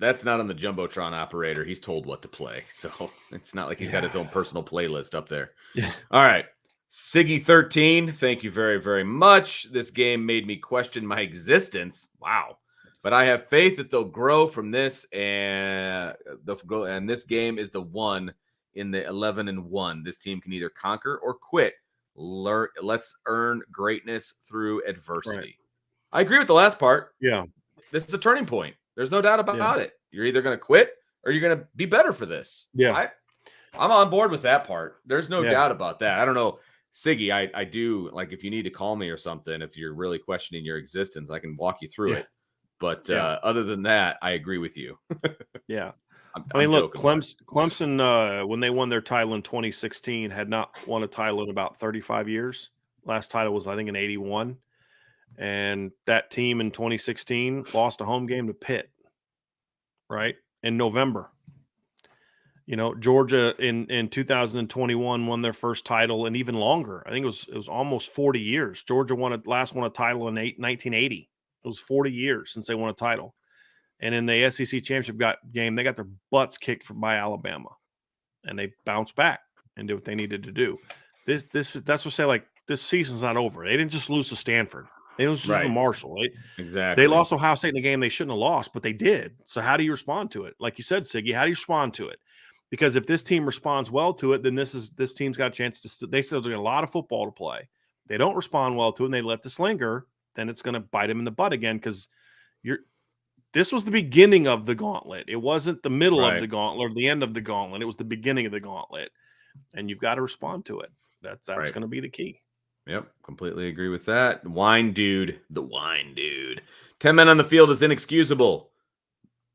that's not on the Jumbotron operator. He's told what to play. So it's not like he's got his own personal playlist up there. Yeah. All right. Siggy13, thank you very, very much. This game made me question my existence. Wow. But I have faith that they'll grow from this, and this game is the one in the 11-1. This team can either conquer or quit. Let's earn greatness through adversity. Right. I agree with the last part. Yeah. This is a turning point. There's no doubt about it. You're either going to quit or you're going to be better for this. Yeah. I'm on board with that part. There's no doubt about that. I don't know. Siggy, I do, like, if you need to call me or something, if you're really questioning your existence, I can walk you through it. But other than that, I agree with you. Yeah. I mean, look, Clemson, when they won their title in 2016, had not won a title in about 35 years. Last title was, I think, in 81. And that team in 2016 lost a home game to Pitt, right, in November. Georgia in 2021 won their first title, and even longer. I think it was almost 40 years. Georgia last won a title in 1980. It was 40 years since they won a title. And in the SEC championship game, they got their butts kicked by Alabama, and they bounced back and did what they needed to do. That's what I say. Like, this season's not over. They didn't just lose to Stanford. They didn't just lose to Marshall. Exactly. They lost Ohio State in a game they shouldn't have lost, but they did. So how do you respond to it? Like you said, Siggy, how do you respond to it? Because if this team responds well to it, then this team's got a chance to. They still got a lot of football to play. If they don't respond well to it, and they let this linger, then it's going to bite them in the butt again. Because This was the beginning of the gauntlet. It wasn't the middle of Right. the gauntlet or the end of the gauntlet. It was the beginning of the gauntlet, and you've got to respond to it. That's Right. going to be the key. Yep, completely agree with that. Wine dude, the wine dude. 10 men on the field is inexcusable.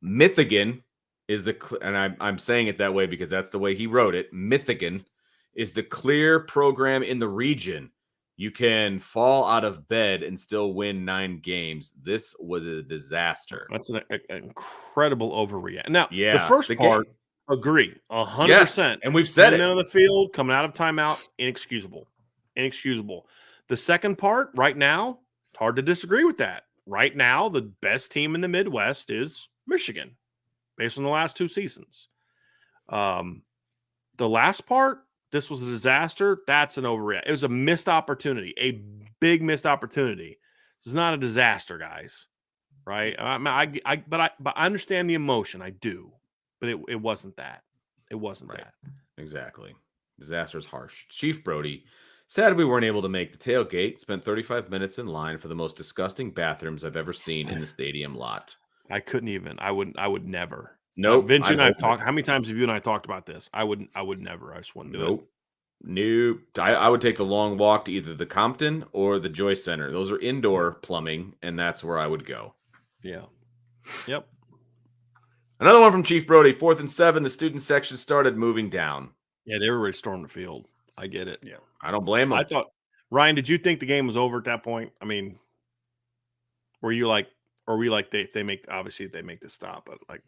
Mythigan is and I'm saying it that way because that's the way he wrote it. Mythigan is the clear program in the region. You can fall out of bed and still win 9 games. This was a disaster. That's an incredible overreact. Now, Yeah, the first part, game. Agree, 100%. Yes, and we've said 10 it. men on the field, coming out of timeout, inexcusable. Inexcusable. The second part, right now, hard to disagree with that. Right now, the best team in the Midwest is Michigan, based on the last 2 seasons. The last part, this was a disaster. That's an overreact. It was a missed opportunity, a big missed opportunity. This is not a disaster, guys. Right? But I understand the emotion. I do, but it wasn't that. It wasn't Right. that. Exactly. Disaster is harsh. Chief Brody, sad we weren't able to make the tailgate. Spent 35 minutes in line for the most disgusting bathrooms I've ever seen in the stadium lot. I couldn't even. I would never. Nope. Vince and I've talked. How many times have you and I talked about this? I would never. I just wouldn't do it. Nope. I would take the long walk to either the Compton or the Joyce Center. Those are indoor plumbing, and that's where I would go. Yeah. Yep. Another one from Chief Brody. 4th and 7. The student section started moving down. Yeah, they were ready to storm the field. I get it. Yeah. I don't blame them. I thought, Ryan, did you think the game was over at that point? I mean, were you like, or were you like they make this stop, but like,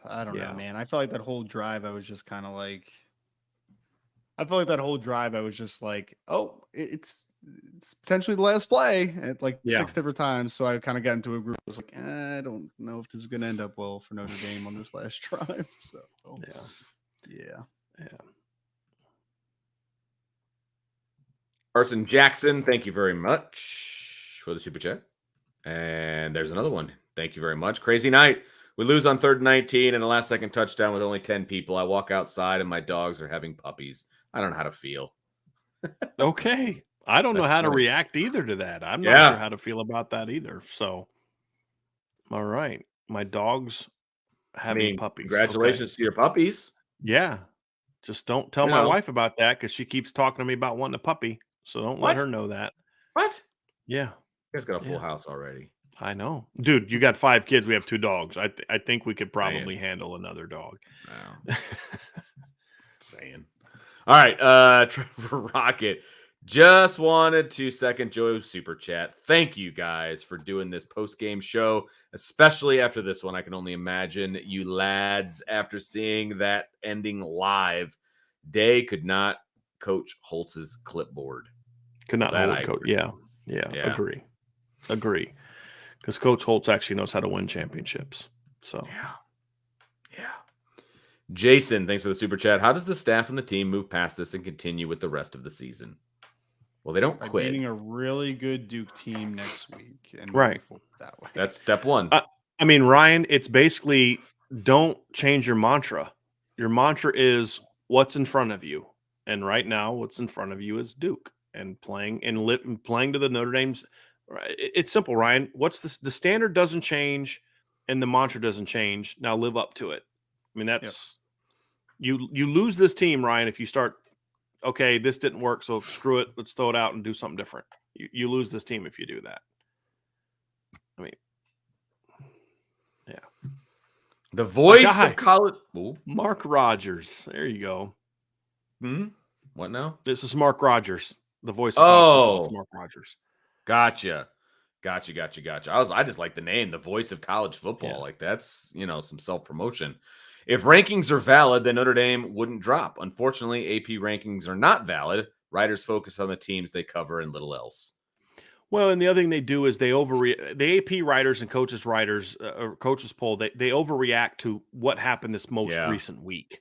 I don't know, man. I felt like that whole drive, I was just kind of like, oh, it's potentially the last play at like 6 different times. So I kind of got into a group. I was like, I don't know if this is going to end up well for Notre Dame on this last drive. So yeah. Arson Jackson, thank you very much for the super chat. And there's another one. Thank you very much. Crazy night. We lose on 3rd and 19 and a last second touchdown with only 10 people. I walk outside and my dogs are having puppies. I don't know how to feel. Okay. I don't know how to react either to that. I'm not sure how to feel about that either. So, all right. My dog's having puppies. Congratulations to your puppies. Yeah. Just don't tell my wife about that because she keeps talking to me about wanting a puppy. So don't let her know that. What? Yeah. You guys got a full house already. I know. Dude, you got 5 kids. We have 2 dogs. I think we could probably handle another dog. Wow. Saying. All right. Trevor Rocket. Just wanted to second Joe's super chat. Thank you guys for doing this post-game show, especially after this one. I can only imagine you lads, after seeing that ending live, Day could not coach Holtz's clipboard. Could not hold coach. Yeah. Agree. Because Coach Holtz actually knows how to win championships. So yeah. Jason, thanks for the super chat. How does the staff and the team move past this and continue with the rest of the season? Well, they don't quit. Beating a really good Duke team next week, and that way. That's step 1. I mean, Ryan, it's basically don't change your mantra. Your mantra is what's in front of you, and right now, what's in front of you is Duke and playing to the Notre Dame's. It's simple, Ryan. What's the standard doesn't change, and the mantra doesn't change. Now live up to it. I mean, that's you lose this team, Ryan, if you start. Okay, this didn't work, so screw it. Let's throw it out and do something different. You lose this team if you do that. I mean, yeah. The voice of college. Ooh. Mark Rogers. There you go. What now? This is Mark Rogers, the voice of college football. It's Mark Rogers. Gotcha. I just like the name, the voice of college football. Yeah. Like that's, some self-promotion. If rankings are valid, then Notre Dame wouldn't drop. Unfortunately, AP rankings are not valid. Writers focus on the teams they cover and little else. Well, and the other thing they do is the AP writers and coaches poll, they overreact to what happened this most recent week,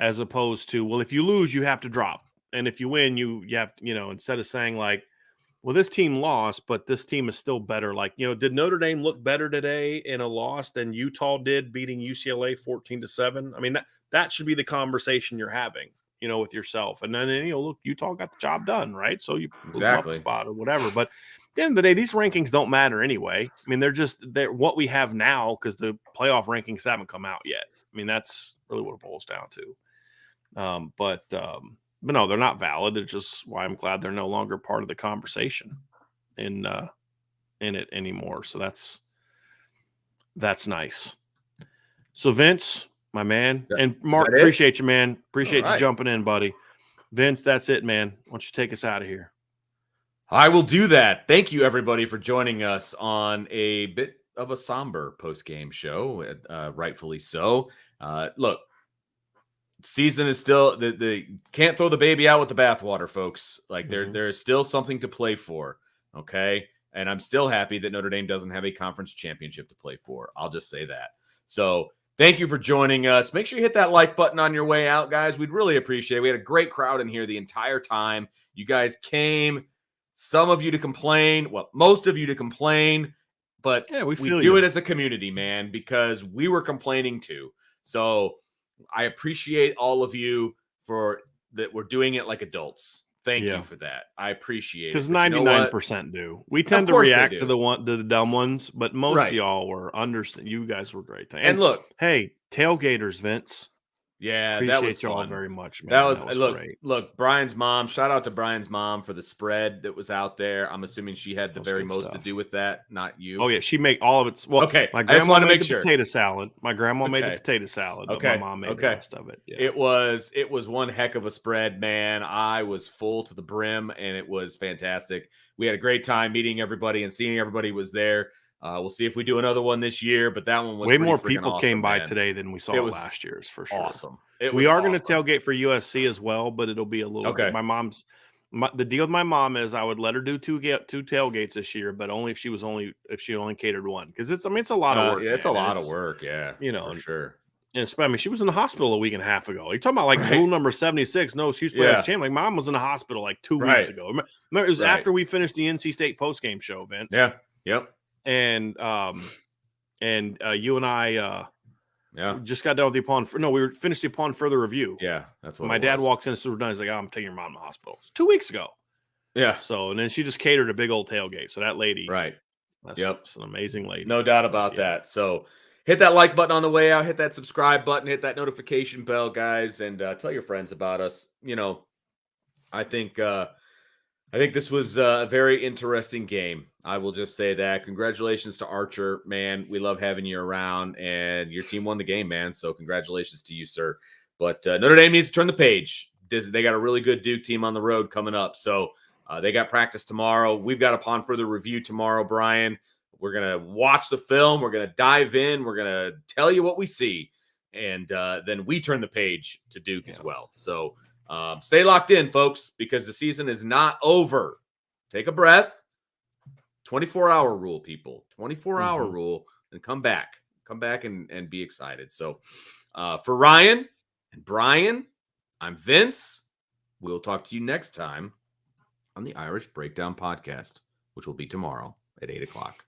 as opposed to, well, if you lose, you have to drop. And if you win, you have, instead of saying like, well, this team lost, but this team is still better. Like, did Notre Dame look better today in a loss than Utah did, beating UCLA 14-7? I mean, that should be the conversation you're having, with yourself. And then, look, Utah got the job done, right? So you move up a spot or whatever. But the end of the day, these rankings don't matter anyway. I mean, they're what we have now because the playoff rankings haven't come out yet. I mean, that's really what it boils down to. But no, they're not valid. It's just why I'm glad they're no longer part of the conversation in it anymore. So that's nice. So Vince, my man, and Mark, appreciate you, man. Appreciate you jumping in, buddy. Vince, that's it, man. Why don't you take us out of here? I will do that. Thank you, everybody, for joining us on a bit of a somber post-game show, rightfully so. Look, season is still the can't throw the baby out with the bathwater, folks. Like there is still something to play for. Okay, and I'm still happy that Notre Dame doesn't have a conference championship to play for. I'll just say that. So thank you for joining us. Make sure you hit that like button on your way out, guys. We'd really appreciate it. We had a great crowd in here the entire time. You guys came. Some of you to complain, well, most of you to complain, but we do it as a community, man, because we were complaining too. So I appreciate all of you for that. We're doing it like adults. Thank you for that. I appreciate it. Because 99% do. We tend to react to the dumb ones, but most of y'all were understand. You guys were great. And look, hey, tailgaters, Vince. Yeah, appreciate that was y'all fun. very much, man. That was great. Look, Brian's mom. Shout out to Brian's mom for the spread that was out there. I'm assuming she had the very most to do with that, not you. Oh yeah, she made all of it. Well, okay, my grandma made the potato salad. My grandma made the potato salad, but my mom made the rest of it. Yeah. It was one heck of a spread, man. I was full to the brim, and it was fantastic. We had a great time meeting everybody and seeing everybody was there. We'll see if we do another one this year, but that one was way more people awesome, came by man. today than we saw last year's for sure. Awesome. We are going to tailgate for USC as well, but it'll be a little bit. The deal with my mom is I would let her do two tailgates this year, but only if she only catered one, because it's a lot of work. Yeah, it's a lot of work. Yeah, for sure. And I mean, she was in the hospital a week and a half ago. You're talking about like rule number 76. No excuse for that champ. Like mom was in the hospital like 2 weeks ago. Remember, it was after we finished the NC State postgame show, Vince. Yeah. Yep. And you and I just got done with we were finished the upon further review. Yeah, that's what my dad walks in as soon as we're done. He's like, I'm taking your mom to the hospital. It's 2 weeks ago. Yeah. So and then she just catered a big old tailgate. So that lady, that's an amazing lady. No doubt about that. So hit that like button on the way out, hit that subscribe button, hit that notification bell, guys, and tell your friends about us. I think this was a very interesting game. I will just say that. Congratulations to Archer, man. We love having you around, and your team won the game, man. So congratulations to you, sir. But Notre Dame needs to turn the page. They got a really good Duke team on the road coming up. So they got practice tomorrow. We've got upon further review tomorrow, Brian. We're going to watch the film. We're going to dive in. We're going to tell you what we see. And then we turn the page to Duke as well. So stay locked in, folks, because the season is not over. Take a breath. 24-hour rule, people. 24-hour rule, and come back. Come back and be excited. So for Ryan and Brian, I'm Vince. We'll talk to you next time on the Irish Breakdown Podcast, which will be tomorrow at 8 o'clock.